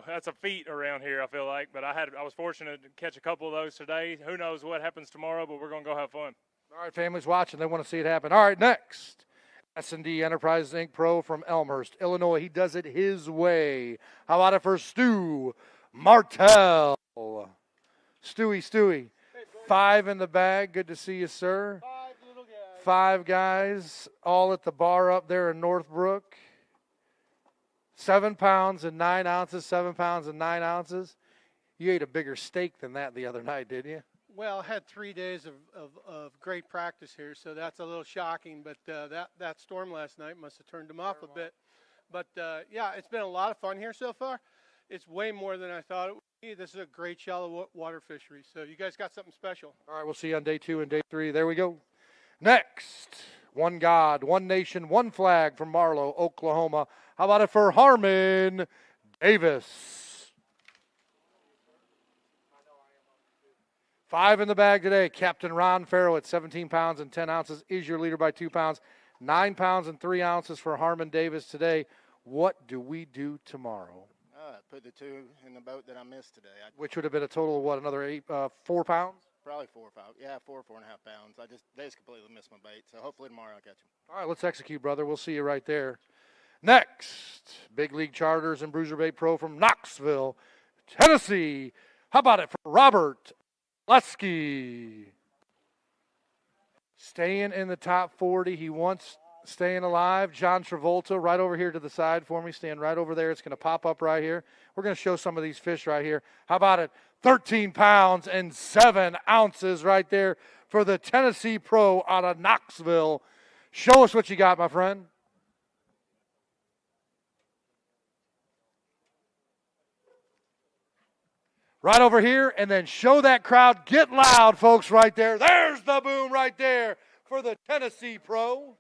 that's a feat around here, I feel like. But I was fortunate to catch a couple of those today. Who knows what happens tomorrow, but we're going to go have fun. All right, families watching, they want to see it happen. All right, next. S&D Enterprises, Inc. Pro from Elmhurst, Illinois. He does it his way. How about it for Stu Martell? Stewie. 5 in the bag. Good to see you, sir. 5 guys, all at the bar up there in Northbrook. 7 pounds and 9 ounces, 7 pounds and 9 ounces. You ate a bigger steak than that the other night, didn't you? Well, I had 3 days of great practice here, so that's a little shocking. But that storm last night must have turned them off a bit. But, yeah, it's been a lot of fun here so far. It's way more than I thought it would be. This is a great shallow water fishery, so you guys got something special. All right, we'll see you on day 2 and day 3. There we go. Next, one God, one nation, one flag from Marlow, Oklahoma. How about it for Harmon Davis? 5 in the bag today. Captain Ron Farrow at 17 pounds and 10 ounces is your leader by 2 pounds. 9 pounds and 3 ounces for Harmon Davis today. What do we do tomorrow? Put the 2 in the boat that I missed today. Which would have been a total of what, another 4 pounds? Probably 4 or 5. Yeah, 4 or 4.5 pounds. They just completely missed my bait. So hopefully tomorrow I'll catch them. All right, let's execute, brother. We'll see you right there. Next, Big League Charters and Bruiser Bait Pro from Knoxville, Tennessee. How about it for Robert Lesky? Staying in the top 40. He wants staying alive. John Travolta right over here to the side for me. Stand right over there. It's going to pop up right here. We're going to show some of these fish right here. How about it? 13 pounds and 7 ounces right there for the Tennessee Pro out of Knoxville. Show us what you got, my friend. Right over here, and then show that crowd. Get loud, folks, right there. There's the boom right there for the Tennessee Pro.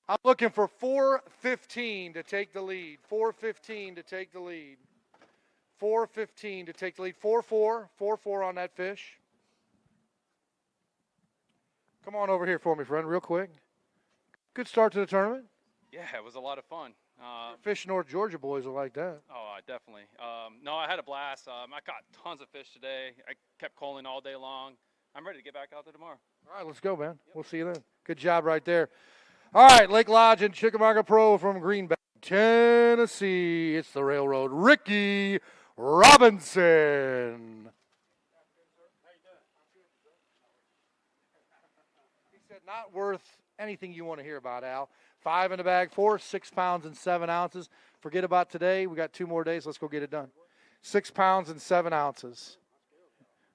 I'm looking for 4:15 to take the lead. 4:15 to take the lead. 4:15 to take the lead. 4-4. 4-4 on that fish. Come on over here for me, friend, real quick. Good start to the tournament. Yeah, it was a lot of fun. Fish North Georgia boys are like that. Oh, definitely. No, I had a blast. I caught tons of fish today. I kept calling all day long. I'm ready to get back out there tomorrow. All right, let's go, man. We'll see you then. Good job right there. All right, Lake Lodge and Chickamauga Pro from Greenback, Tennessee. It's the Railroad. Ricky Robinson. He said not worth anything you want to hear about, Al. 5 in the bag, 6 pounds and 7 ounces. Forget about today. We got 2 more days. Let's go get it done. 6 pounds and 7 ounces.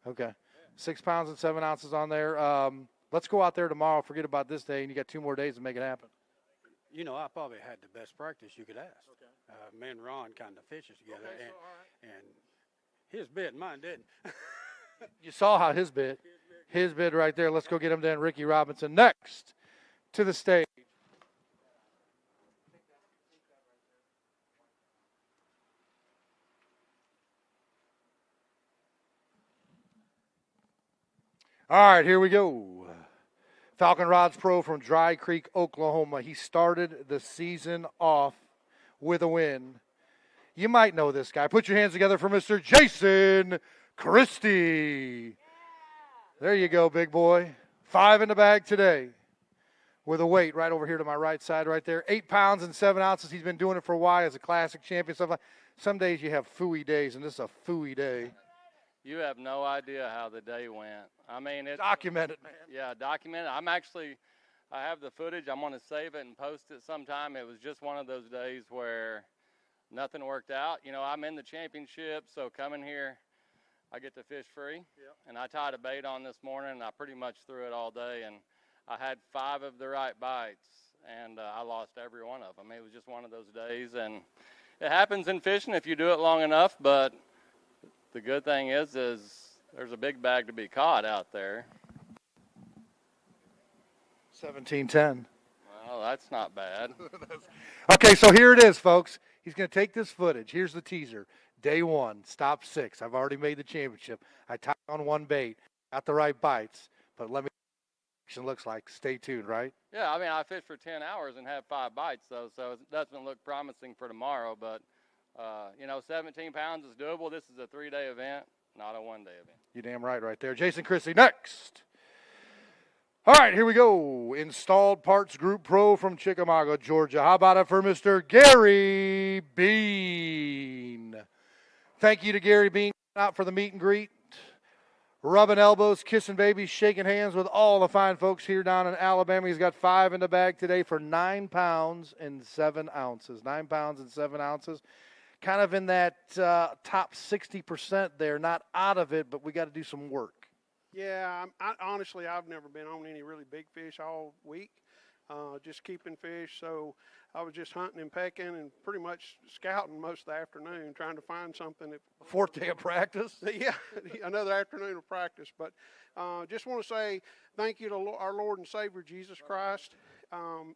Okay. 6 pounds and 7 ounces on there. Let's go out there tomorrow. Forget about this day, and you got 2 more days to make it happen. You know, I probably had the best practice you could ask. Okay. Me and Ron kind of fishes together, and his bit, mine didn't. You saw how his bid right there. Let's go get him then. Ricky Robinson next to the stage. All right, here we go. Falcon Rods Pro from Dry Creek, Oklahoma. He started the season off with a win. You might know this guy. Put your hands together for Mr. Jason Christie. There you go, big boy. 5 in the bag today with a weight right over here to my right side right there. 8 pounds and 7 ounces. He's been doing it for a while as a classic champion. Some days you have phooey days, and this is a phooey day. You have no idea how the day went. I mean, it's documented, man. Yeah, documented. I have the footage. I'm going to save it and post it sometime. It was just one of those days where nothing worked out. You know, I'm in the championship, so coming here, I get to fish free. Yep. And I tied a bait on this morning, and I pretty much threw it all day. And I had 5 of the right bites, and I lost every one of them. It was just one of those days, and it happens in fishing if you do it long enough, but the good thing is there's a big bag to be caught out there. 17-10. Well, that's not bad. Okay, so here it is, folks. He's going to take this footage. Here's the teaser. Day 1, stop 6. I've already made the championship. I tied on 1 bait, got the right bites, but let me see what it looks like. Stay tuned, right? Yeah, I mean, I fished for 10 hours and had 5 bites, though, so it doesn't look promising for tomorrow, but 17 pounds is doable. This is a 3-day event, not a 1-day event. You're damn right there. Jason Christie next. All right, here we go. Installed Parts Group Pro from Chickamauga, Georgia. How about it for Mr. Gary Bean? Thank you to Gary Bean out for the meet and greet. Rubbing elbows, kissing babies, shaking hands with all the fine folks here down in Alabama. He's got 5 in the bag today for 9 pounds and 7 ounces. 9 pounds and 7 ounces. Kind of in that top 60% there. Not out of it, but we got to do some work. Yeah, honestly, I've never been on any really big fish all week, just keeping fish. So I was just hunting and pecking and pretty much scouting most of the afternoon, trying to find something. 4th day of practice? Yeah, another afternoon of practice. But just want to say thank you to our Lord and Savior, Jesus Christ.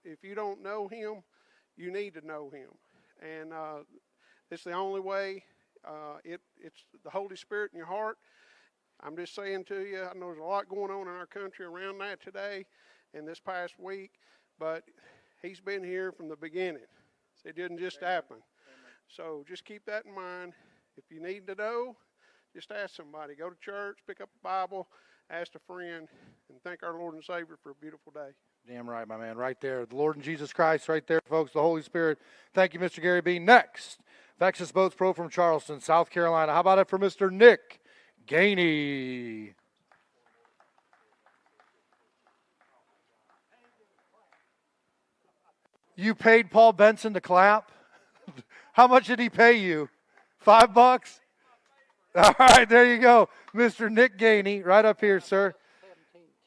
If you don't know him, you need to know him. And it's the only way. It's the Holy Spirit in your heart. I'm just saying to you, I know there's a lot going on in our country around that today and this past week, but he's been here from the beginning. It didn't just happen. So just keep that in mind. If you need to know, just ask somebody. Go to church, pick up a Bible, ask a friend, and thank our Lord and Savior for a beautiful day. Damn right, my man, right there. The Lord and Jesus Christ right there, folks, the Holy Spirit. Thank you, Mr. Gary B. Next, Vexus Boats Pro from Charleston, South Carolina. How about it for Mr. Nick Gainey? You paid Paul Benson to clap? How much did he pay you? $5? All right, there you go. Mr. Nick Gainey, right up here, sir.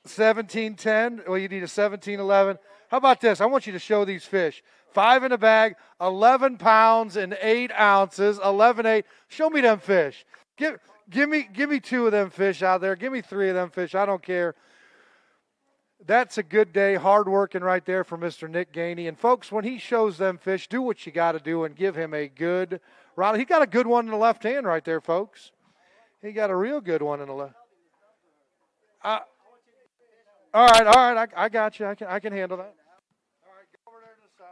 1710. Well, you need a 1711. How about this? I want you to show these fish. 5 in the bag, 11 pounds and 8 ounces, 11.8. Show me them fish. Give me 2 of them fish out there. Give me 3 of them fish. I don't care. That's a good day, hard working right there for Mr. Nick Gainey. And folks, when he shows them fish, do what you got to do and give him a good rod. He got a good one in the left hand right there, folks. He got a real good one in the left. All right. I got you. I can handle that. All right, go over there to the side.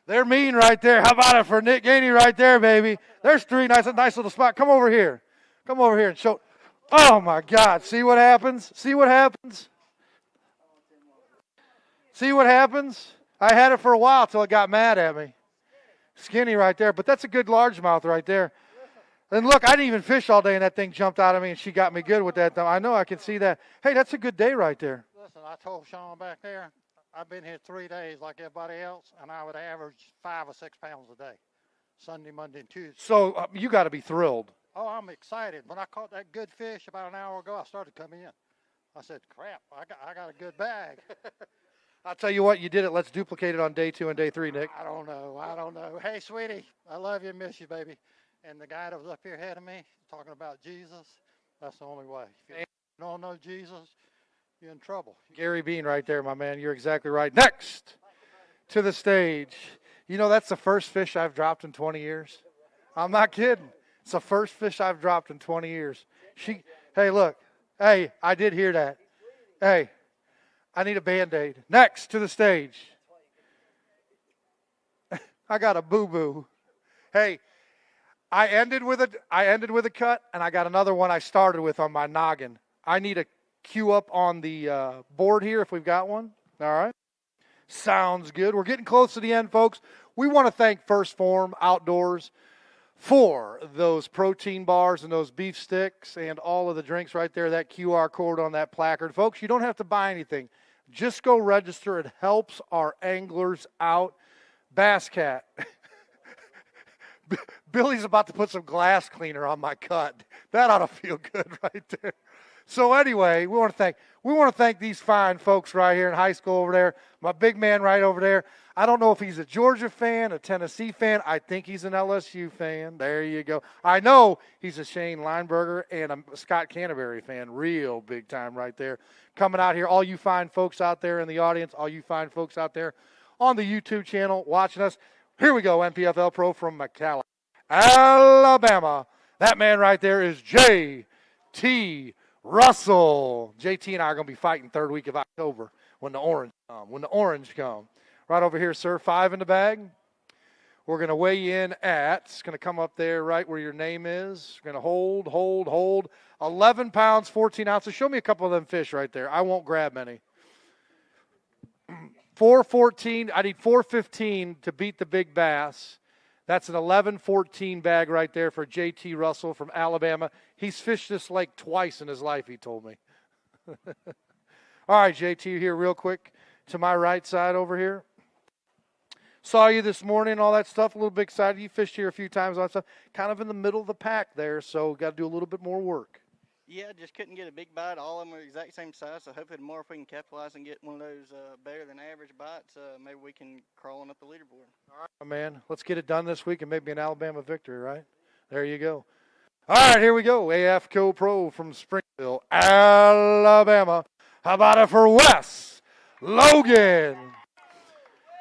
They're mean right there. How about it for Nick Gainey right there, baby? There's 3. Nice little spot. Come over here. Come over here and show. Oh, my God. See what happens? See what happens? See what happens? I had it for a while till it got mad at me. Skinny right there. But that's a good largemouth right there. And look, I didn't even fish all day, and that thing jumped out of me, and she got me good with that. I know I can see that. Hey, that's a good day right there. Listen, I told Sean back there, I've been here 3 days like everybody else, and I would average 5 or 6 pounds a day. Sunday, Monday, and Tuesday. So you got to be thrilled. Oh, I'm excited. When I caught that good fish about an hour ago, I started coming in. I said, crap, I got a good bag. I'll tell you what, you did it. Let's duplicate it on day 2 and day 3, Nick. I don't know. Hey, sweetie, I love you and miss you, baby. And the guy that was up here ahead of me talking about Jesus, that's the only way. If you don't know Jesus, you're in trouble. Gary Bean right there, my man. You're exactly right. Next to the stage. You know, that's the first fish I've dropped in 20 years. I'm not kidding. It's the first fish I've dropped in 20 years. Hey, look. Hey, I did hear that. Hey, I need a Band-Aid. Next to the stage. I got a boo-boo. Hey, I ended with a cut, and I got another one I started with on my noggin. I need a cue up on the board here if we've got one. All right. Sounds good. We're getting close to the end, folks. We want to thank First Form Outdoors for those protein bars and those beef sticks and all of the drinks right there, that QR code on that placard. Folks, you don't have to buy anything. Just go register. It helps our anglers out. Bass Cat. Billy's about to put some glass cleaner on my cut. That ought to feel good right there. So anyway, we want to thank these fine folks right here in high school over there. My big man right over there. I don't know if he's a Georgia fan, a Tennessee fan. I think he's an LSU fan. There you go. I know he's a Shane Lineberger and a Scott Canterbury fan. Real big time right there. Coming out here, all you fine folks out there in the audience, all you fine folks out there on the YouTube channel watching us. Here we go, NPFL Pro from McAllen, Alabama. That man right there is J.T. Russell. JT and I are going to be fighting third week of October when the orange come. Right over here, sir, 5 in the bag. We're going to weigh you in at, it's going to come up there right where your name is. We're going to hold. 11 pounds, 14 ounces. Show me a couple of them fish right there. I won't grab many. 414, I need 415 to beat the big bass. That's an 11-14 bag right there for J.T. Russell from Alabama. He's fished this lake twice in his life, he told me. All right, J.T., here real quick to my right side over here. Saw you this morning, all that stuff, a little bit excited. You fished here a few times, all that stuff. Kind of in the middle of the pack there, so got to do a little bit more work. Yeah, just couldn't get a big bite. All of them are the exact same size, so hopefully tomorrow if we can capitalize and get one of those better than average bites, maybe we can crawl on up the leaderboard. All right, man. Let's get it done this week and maybe an Alabama victory, right? There you go. All right, here we go. AFCO Pro from Springville, Alabama. How about it for Wes Logan?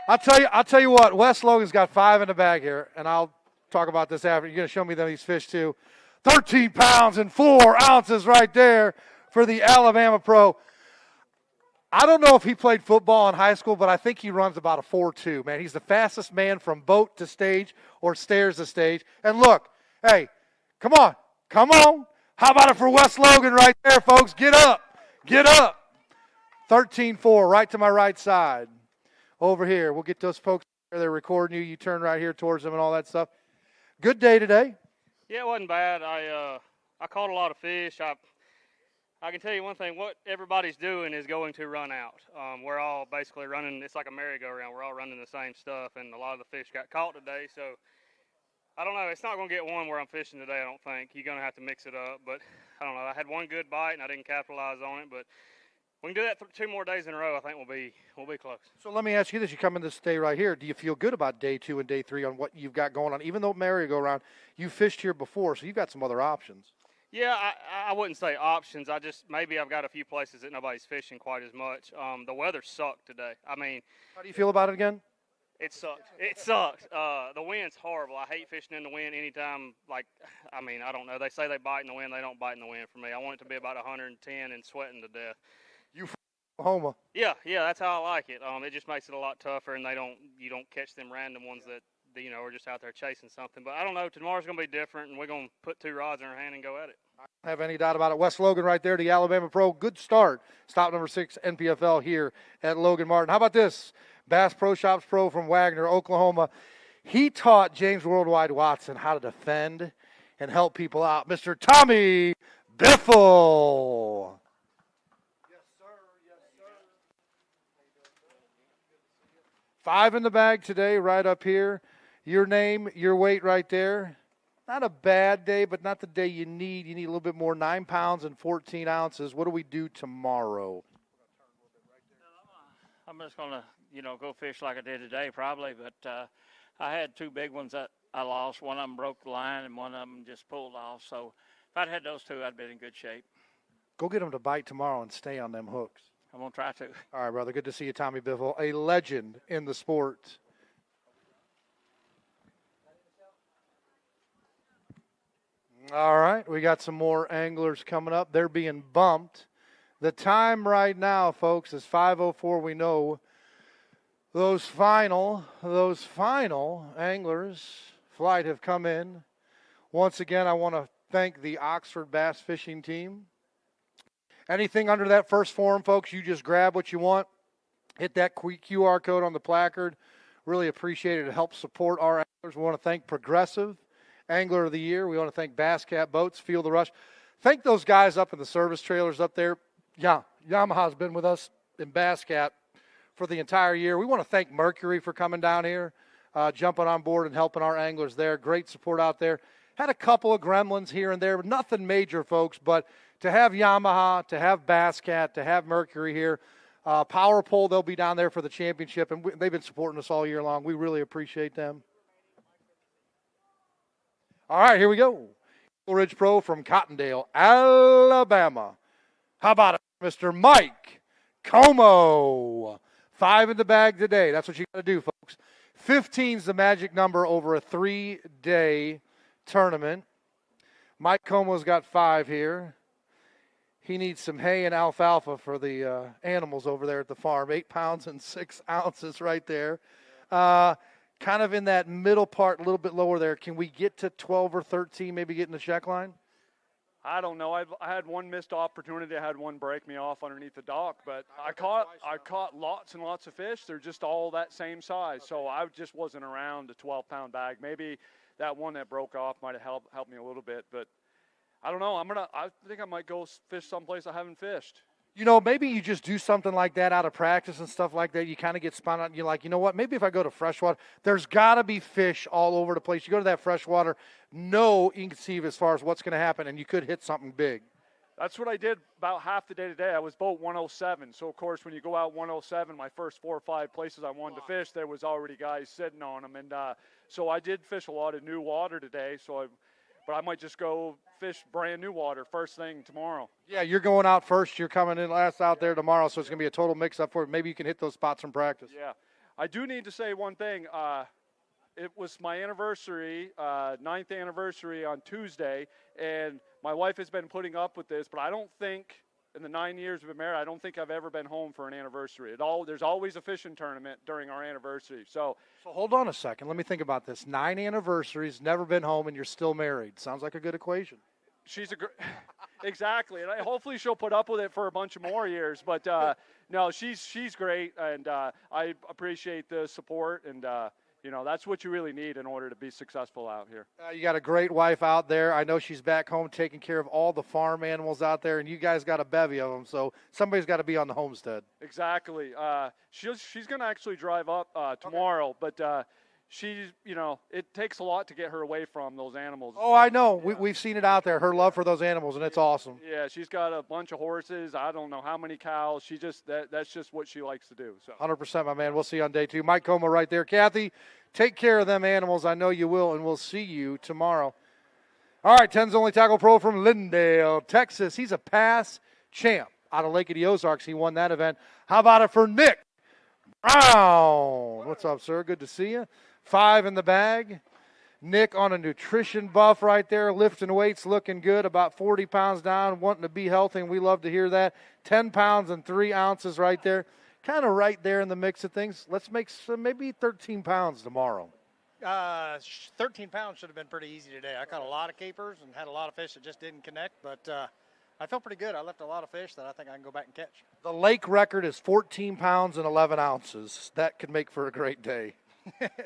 I'll tell you what, Wes Logan's got 5 in the bag here, and I'll talk about this after. You're going to show me these fish too. 13 pounds and 4 ounces right there for the Alabama Pro. I don't know if he played football in high school, but I think he runs about a 4.2, man. He's the fastest man from boat to stage or stairs to stage. And look, hey, come on. How about it for Wes Logan right there, folks? Get up. 13-4 right to my right side. Over here, we'll get those folks there. They're recording you. You turn right here towards them and all that stuff. Good day today. Yeah, it wasn't bad. I caught a lot of fish. I can tell you one thing. What everybody's doing is going to run out. We're all basically running. It's like a merry-go-round. We're all running the same stuff, and a lot of the fish got caught today. So I don't know. It's not going to get one where I'm fishing today, I don't think. You're going to have to mix it up. But I don't know. I had one good bite, and I didn't capitalize on it. But we can do that 2 more days in a row. I think we'll be close. So let me ask you this. You come in this day right here. Do you feel good about day 2 and day 3 on what you've got going on? Even though merry-go-round, you fished here before, so you've got some other options. Yeah, I wouldn't say options. Maybe I've got a few places that nobody's fishing quite as much. The weather sucked today. I mean, how do you feel about it again? It sucks. The wind's horrible. I hate fishing in the wind anytime. I don't know. They say they bite in the wind. They don't bite in the wind for me. I want it to be about 110 and sweating to death. You from Oklahoma? Yeah, that's how I like it. It just makes it a lot tougher, and you don't catch them random ones that are just out there chasing something. But I don't know. Tomorrow's going to be different, and we're going to put 2 rods in our hand and go at it. I don't have any doubt about it. Wes Logan right there, the Alabama Pro. Good start. Stop number 6 NPFL here at Logan Martin. How about this? Bass Pro Shops Pro from Wagner, Oklahoma. He taught James Worldwide Watson how to defend and help people out. Mr. Tommy Biffle. Yes, sir. 5 in the bag today, right up here. Your name, your weight right there. Not a bad day, but not the day you need. You need a little bit more, 9 pounds and 14 ounces. What do we do tomorrow? I'm just going to, go fish like I did today probably, but I had 2 big ones that I lost. One of them broke the line and one of them just pulled off. So if I'd had those 2, I'd been in good shape. Go get them to bite tomorrow and stay on them hooks. I'm going to try to. All right, brother. Good to see you, Tommy Biffle, a legend in the sport. All right, we got some more anglers coming up. They're being bumped. The time right now, folks, is 5:04. We know those final anglers flight have come in. Once again, I want to thank the Oxford Bass Fishing Team. Anything under that first form, folks, you just grab what you want. Hit that QR code on the placard. Really appreciate it. It helps support our anglers. We want to thank Progressive Angler of the Year. We want to thank Bass Cat Boats, Feel the Rush. Thank those guys up in the service trailers up there. Yeah, Yamaha's been with us in Bass Cat for the entire year. We want to thank Mercury for coming down here, jumping on board and helping our anglers there. Great support out there. Had a couple of gremlins here and there, but nothing major, folks. But to have Yamaha, to have Bass Cat, to have Mercury here, Power Pole, they'll be down there for the championship, and they've been supporting us all year long. We really appreciate them. All right, here we go. Eagle Ridge Pro from Cottondale, Alabama. How about it, Mr. Mike Como? 5 in the bag today. That's what you got to do, folks. 15's the magic number over a 3-day tournament. Mike Como's got 5 here. He needs some hay and alfalfa for the animals over there at the farm. 8 pounds and 6 ounces right there. Kind of in that middle part, a little bit lower there. Can we get to 12 or 13, maybe get in the check line? I don't know. I had one missed opportunity. I had one break me off underneath the dock, but I caught lots and lots of fish. They're just all that same size, so I just wasn't around a 12-pound bag. Maybe that one that broke off might have helped me a little bit, but I don't know. I think I might go fish someplace I haven't fished. Maybe you just do something like that out of practice and stuff like that. You kind of get spun out and you're like, you know what, maybe if I go to freshwater, there's got to be fish all over the place. You go to that freshwater, no inconceivable as far as what's going to happen, and you could hit something big. That's what I did about half the day today. I was boat 107. So, of course, when you go out 107, my first 4 or 5 places I wanted to fish, there was already guys sitting on them. And so I did fish a lot of new water today. But I might just go fish brand new water first thing tomorrow. Yeah, you're going out first. You're coming in last out there tomorrow, so it's going to be a total mix-up for it. Maybe you can hit those spots in practice. Yeah. I do need to say one thing. It was my anniversary, 9th anniversary on Tuesday, and my wife has been putting up with this, but I don't think in the 9 years we've been married, I don't think I've ever been home for an anniversary. There's always a fishing tournament during our anniversary. So hold on a second. Let me think about this. 9 anniversaries, never been home, and you're still married. Sounds like a good equation. She's exactly, and hopefully she'll put up with it for a bunch of more years. But no, she's great, and I appreciate the support, and that's what you really need in order to be successful out here. You got a great wife out there. I know she's back home taking care of all the farm animals out there, and you guys got a bevy of them, so somebody's got to be on the homestead. Exactly. She's going to actually drive up tomorrow, but she's, it takes a lot to get her away from those animals. Oh, I know. Yeah. We've seen it out there, her love for those animals, and it's awesome. Yeah, she's got a bunch of horses. I don't know how many cows. That's just what she likes to do. So 100%, my man. We'll see you on day 2. Mike Como right there. Kathy, take care of them animals. I know you will, and we'll see you tomorrow. All right, 10's Only Tackle Pro from Lindale, Texas. He's a past champ out of Lake of the Ozarks. He won that event. How about it for Nick Brown? What's up, sir? Good to see you. 5 in the bag. Nick on a nutrition buff right there, lifting weights, looking good, about 40 pounds down, wanting to be healthy, and we love to hear that. 10 pounds and 3 ounces right there. Kind of right there in the mix of things. Let's make some, maybe 13 pounds tomorrow. 13 pounds should have been pretty easy today. I caught a lot of keepers and had a lot of fish that just didn't connect, but I felt pretty good. I left a lot of fish that I think I can go back and catch. The lake record is 14 pounds and 11 ounces. That could make for a great day.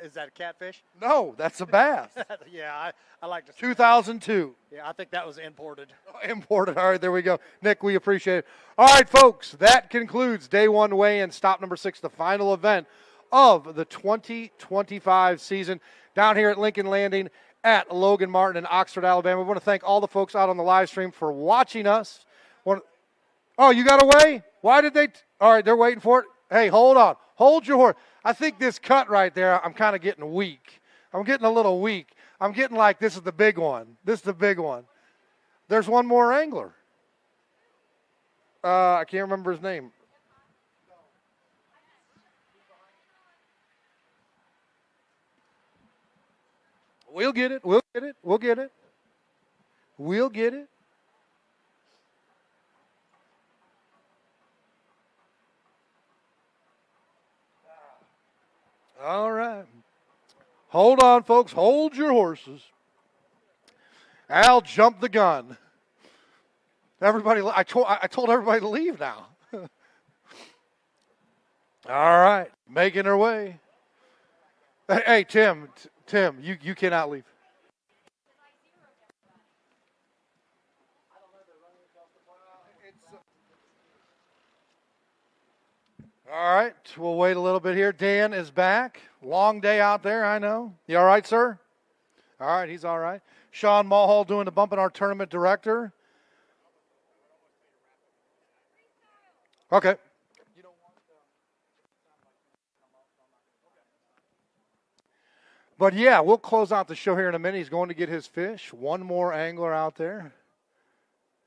Is that a catfish? No, that's a bass. Yeah, I like to. 2002. Yeah, I think that was imported. Imported. All right, there we go. Nick, we appreciate it. All right, folks, that concludes day 1 weigh-in, stop number 6, the final event of the 2025 season. down here at Lincoln Landing at Logan Martin in Oxford, Alabama. We want to thank all the folks out on the live stream for watching us. Oh, you got away? Why did they? All right, they're waiting for it. Hey, hold on. Hold your horse. I think this cut right there, I'm kind of getting weak. I'm getting a little weak. I'm getting like this is the big one. This is the big one. There's one more angler. I can't remember his name. We'll get it. We'll get it. We'll get it. We'll get it. All right. Hold on, folks. Hold your horses. Al jumped the gun. Everybody, I told everybody to leave now. All right. Making their way. Hey, Tim, you cannot leave. All right, we'll wait a little bit here. Dan is back. Long day out there, I know. You all right, sir? All right, he's all right. Sean Mulhall doing the bump in our tournament director. Okay. But yeah, we'll close out the show here in a minute. He's going to get his fish. One more angler out there.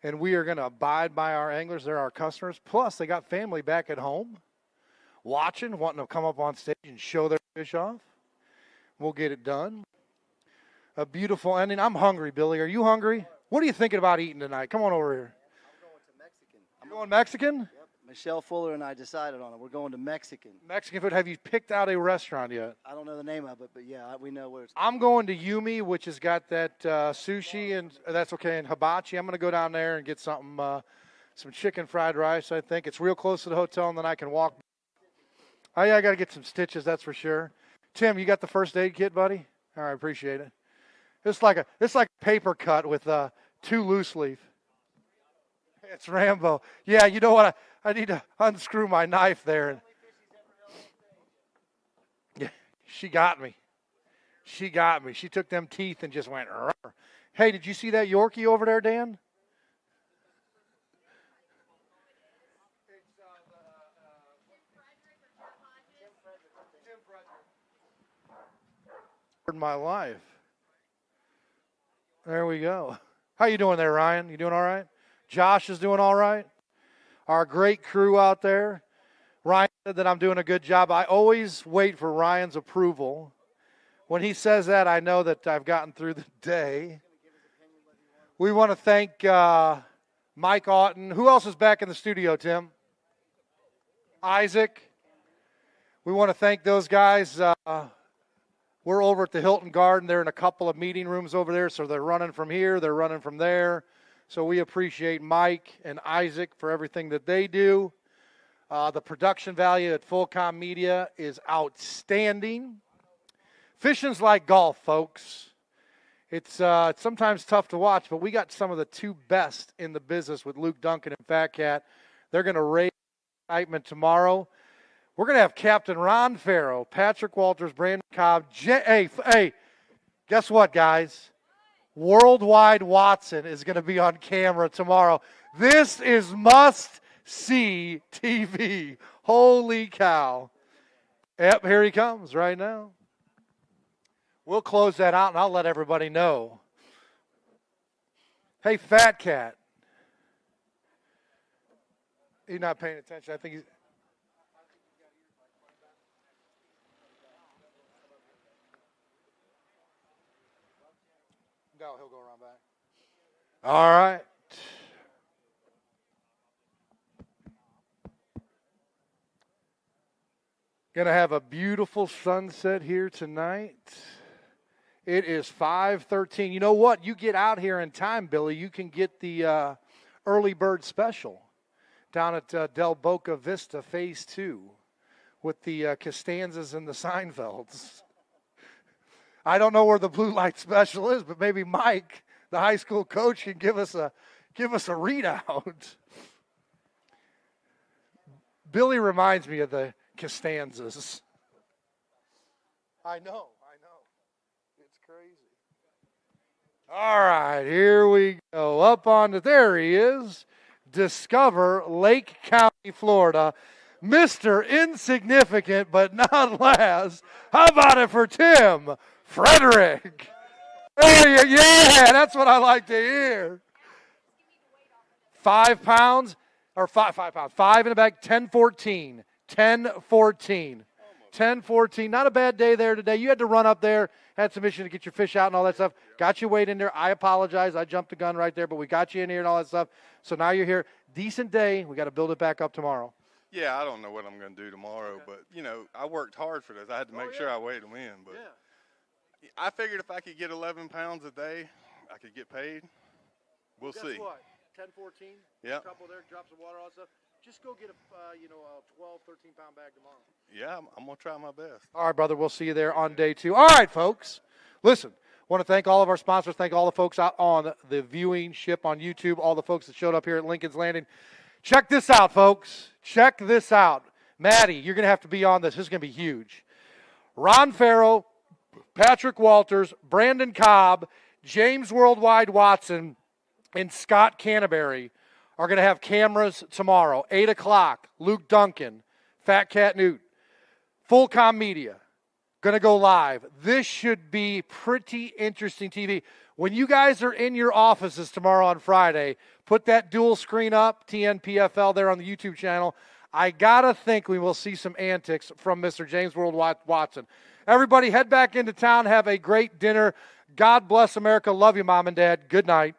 And we are going to abide by our anglers. They're our customers. Plus, they got family back at home watching, wanting to come up on stage and show their fish off. We'll get it done. A beautiful ending. I'm hungry, Billy. Are you hungry? What are you thinking about eating tonight? Come on over here. I'm going to Mexican. You going Mexican? Yep. Michelle Fuller and I decided on it. We're going to Mexican. Mexican food. Have you picked out a restaurant yet? I don't know the name of it, but yeah, we know where it's. I'm going to Yumi, which has got that sushi, and that's okay, and hibachi. I'm going to go down there and get something, some chicken fried rice, I think. It's real close to the hotel, and then I can walk. Oh, yeah, I got to get some stitches, that's for sure. Tim, you got the first aid kit, buddy? All right, appreciate it. It's like a paper cut with 2 loose leaf. It's Rambo. Yeah, you know what? I need to unscrew my knife there. Yeah, she got me. She got me. She took them teeth and just went. Rrr. Hey, did you see that Yorkie over there, Dan? In my life. There we go. How you doing there, Ryan? You doing all right? Josh is doing all right. Our great crew out there. Ryan said that I'm doing a good job. I always wait for Ryan's approval. When he says that, I know that I've gotten through the day. We want to thank Mike Otten. Who else is back in the studio, Tim? Isaac. We want to thank those guys. We're over at the Hilton Garden. They're in a couple of meeting rooms over there, so they're running from here, they're running from there. So we appreciate Mike and Isaac for everything that they do. The production value at Fullcom Media is outstanding. Fishing's like golf, folks. It's sometimes tough to watch, but we got some of the 2 best in the business with Luke Duncan and Fat Cat. They're going to raise excitement tomorrow. We're going to have Captain Ron Farrow, Patrick Walters, Brandon Cobb. Hey, guess what, guys? Worldwide Watson is going to be on camera tomorrow. This is must-see TV. Holy cow. Yep, here he comes right now. We'll close that out, and I'll let everybody know. Hey, Fat Cat. He's not paying attention. I think he's... No, he'll go around back. All right. Going to have a beautiful sunset here tonight. It is 5:13. You know what? You get out here in time, Billy. You can get the early bird special down at Del Boca Vista Phase 2 with the Costanzas and the Seinfelds. I don't know where the blue light special is, but maybe Mike, the high school coach, can give us a readout. Billy reminds me of the Costanzas. I know. All right, here we go. Up on the, there he is. Discover Lake County, Florida. Mr. Insignificant, but not last. How about it for Tim Frederick? There you, yeah, that's what I like to hear. 5 pounds, or 5 pounds. 5 in the bag, 10-14. 10-14. 10-14. Not a bad day there today. You had to run up there, had some issues to get your fish out and all that stuff. Got you weighed in there. I apologize. I jumped the gun right there, but we got you in here and all that stuff. So now you're here. Decent day. We got to build it back up tomorrow. Yeah, I don't know what I'm going to do tomorrow, but, you know, I worked hard for this. I had to make sure I weighed them in. But I figured if I could get 11 pounds a day, I could get paid. We'll see. What? 10-14? Yeah. A couple there, drops of water, all that stuff. Just go get a 12, 13-pound bag tomorrow. Yeah, I'm going to try my best. All right, brother. We'll see you there on day 2. All right, folks. Listen, want to thank all of our sponsors. Thank all the folks out on the viewing ship on YouTube, all the folks that showed up here at Lincoln's Landing. Check this out, folks. Check this out. Maddie, you're going to have to be on this. This is going to be huge. Ron Farrow, Patrick Walters, Brandon Cobb, James Worldwide Watson, and Scott Canterbury are going to have cameras tomorrow, 8 o'clock. Luke Duncan, Fat Cat Newt, Fullcom Media, going to go live. This should be pretty interesting TV. When you guys are in your offices tomorrow on Friday, put that dual screen up, TNPFL there on the YouTube channel. I got to think we will see some antics from Mr. James Worldwide Watson. Everybody head back into town. Have a great dinner. God bless America. Love you, Mom and Dad. Good night.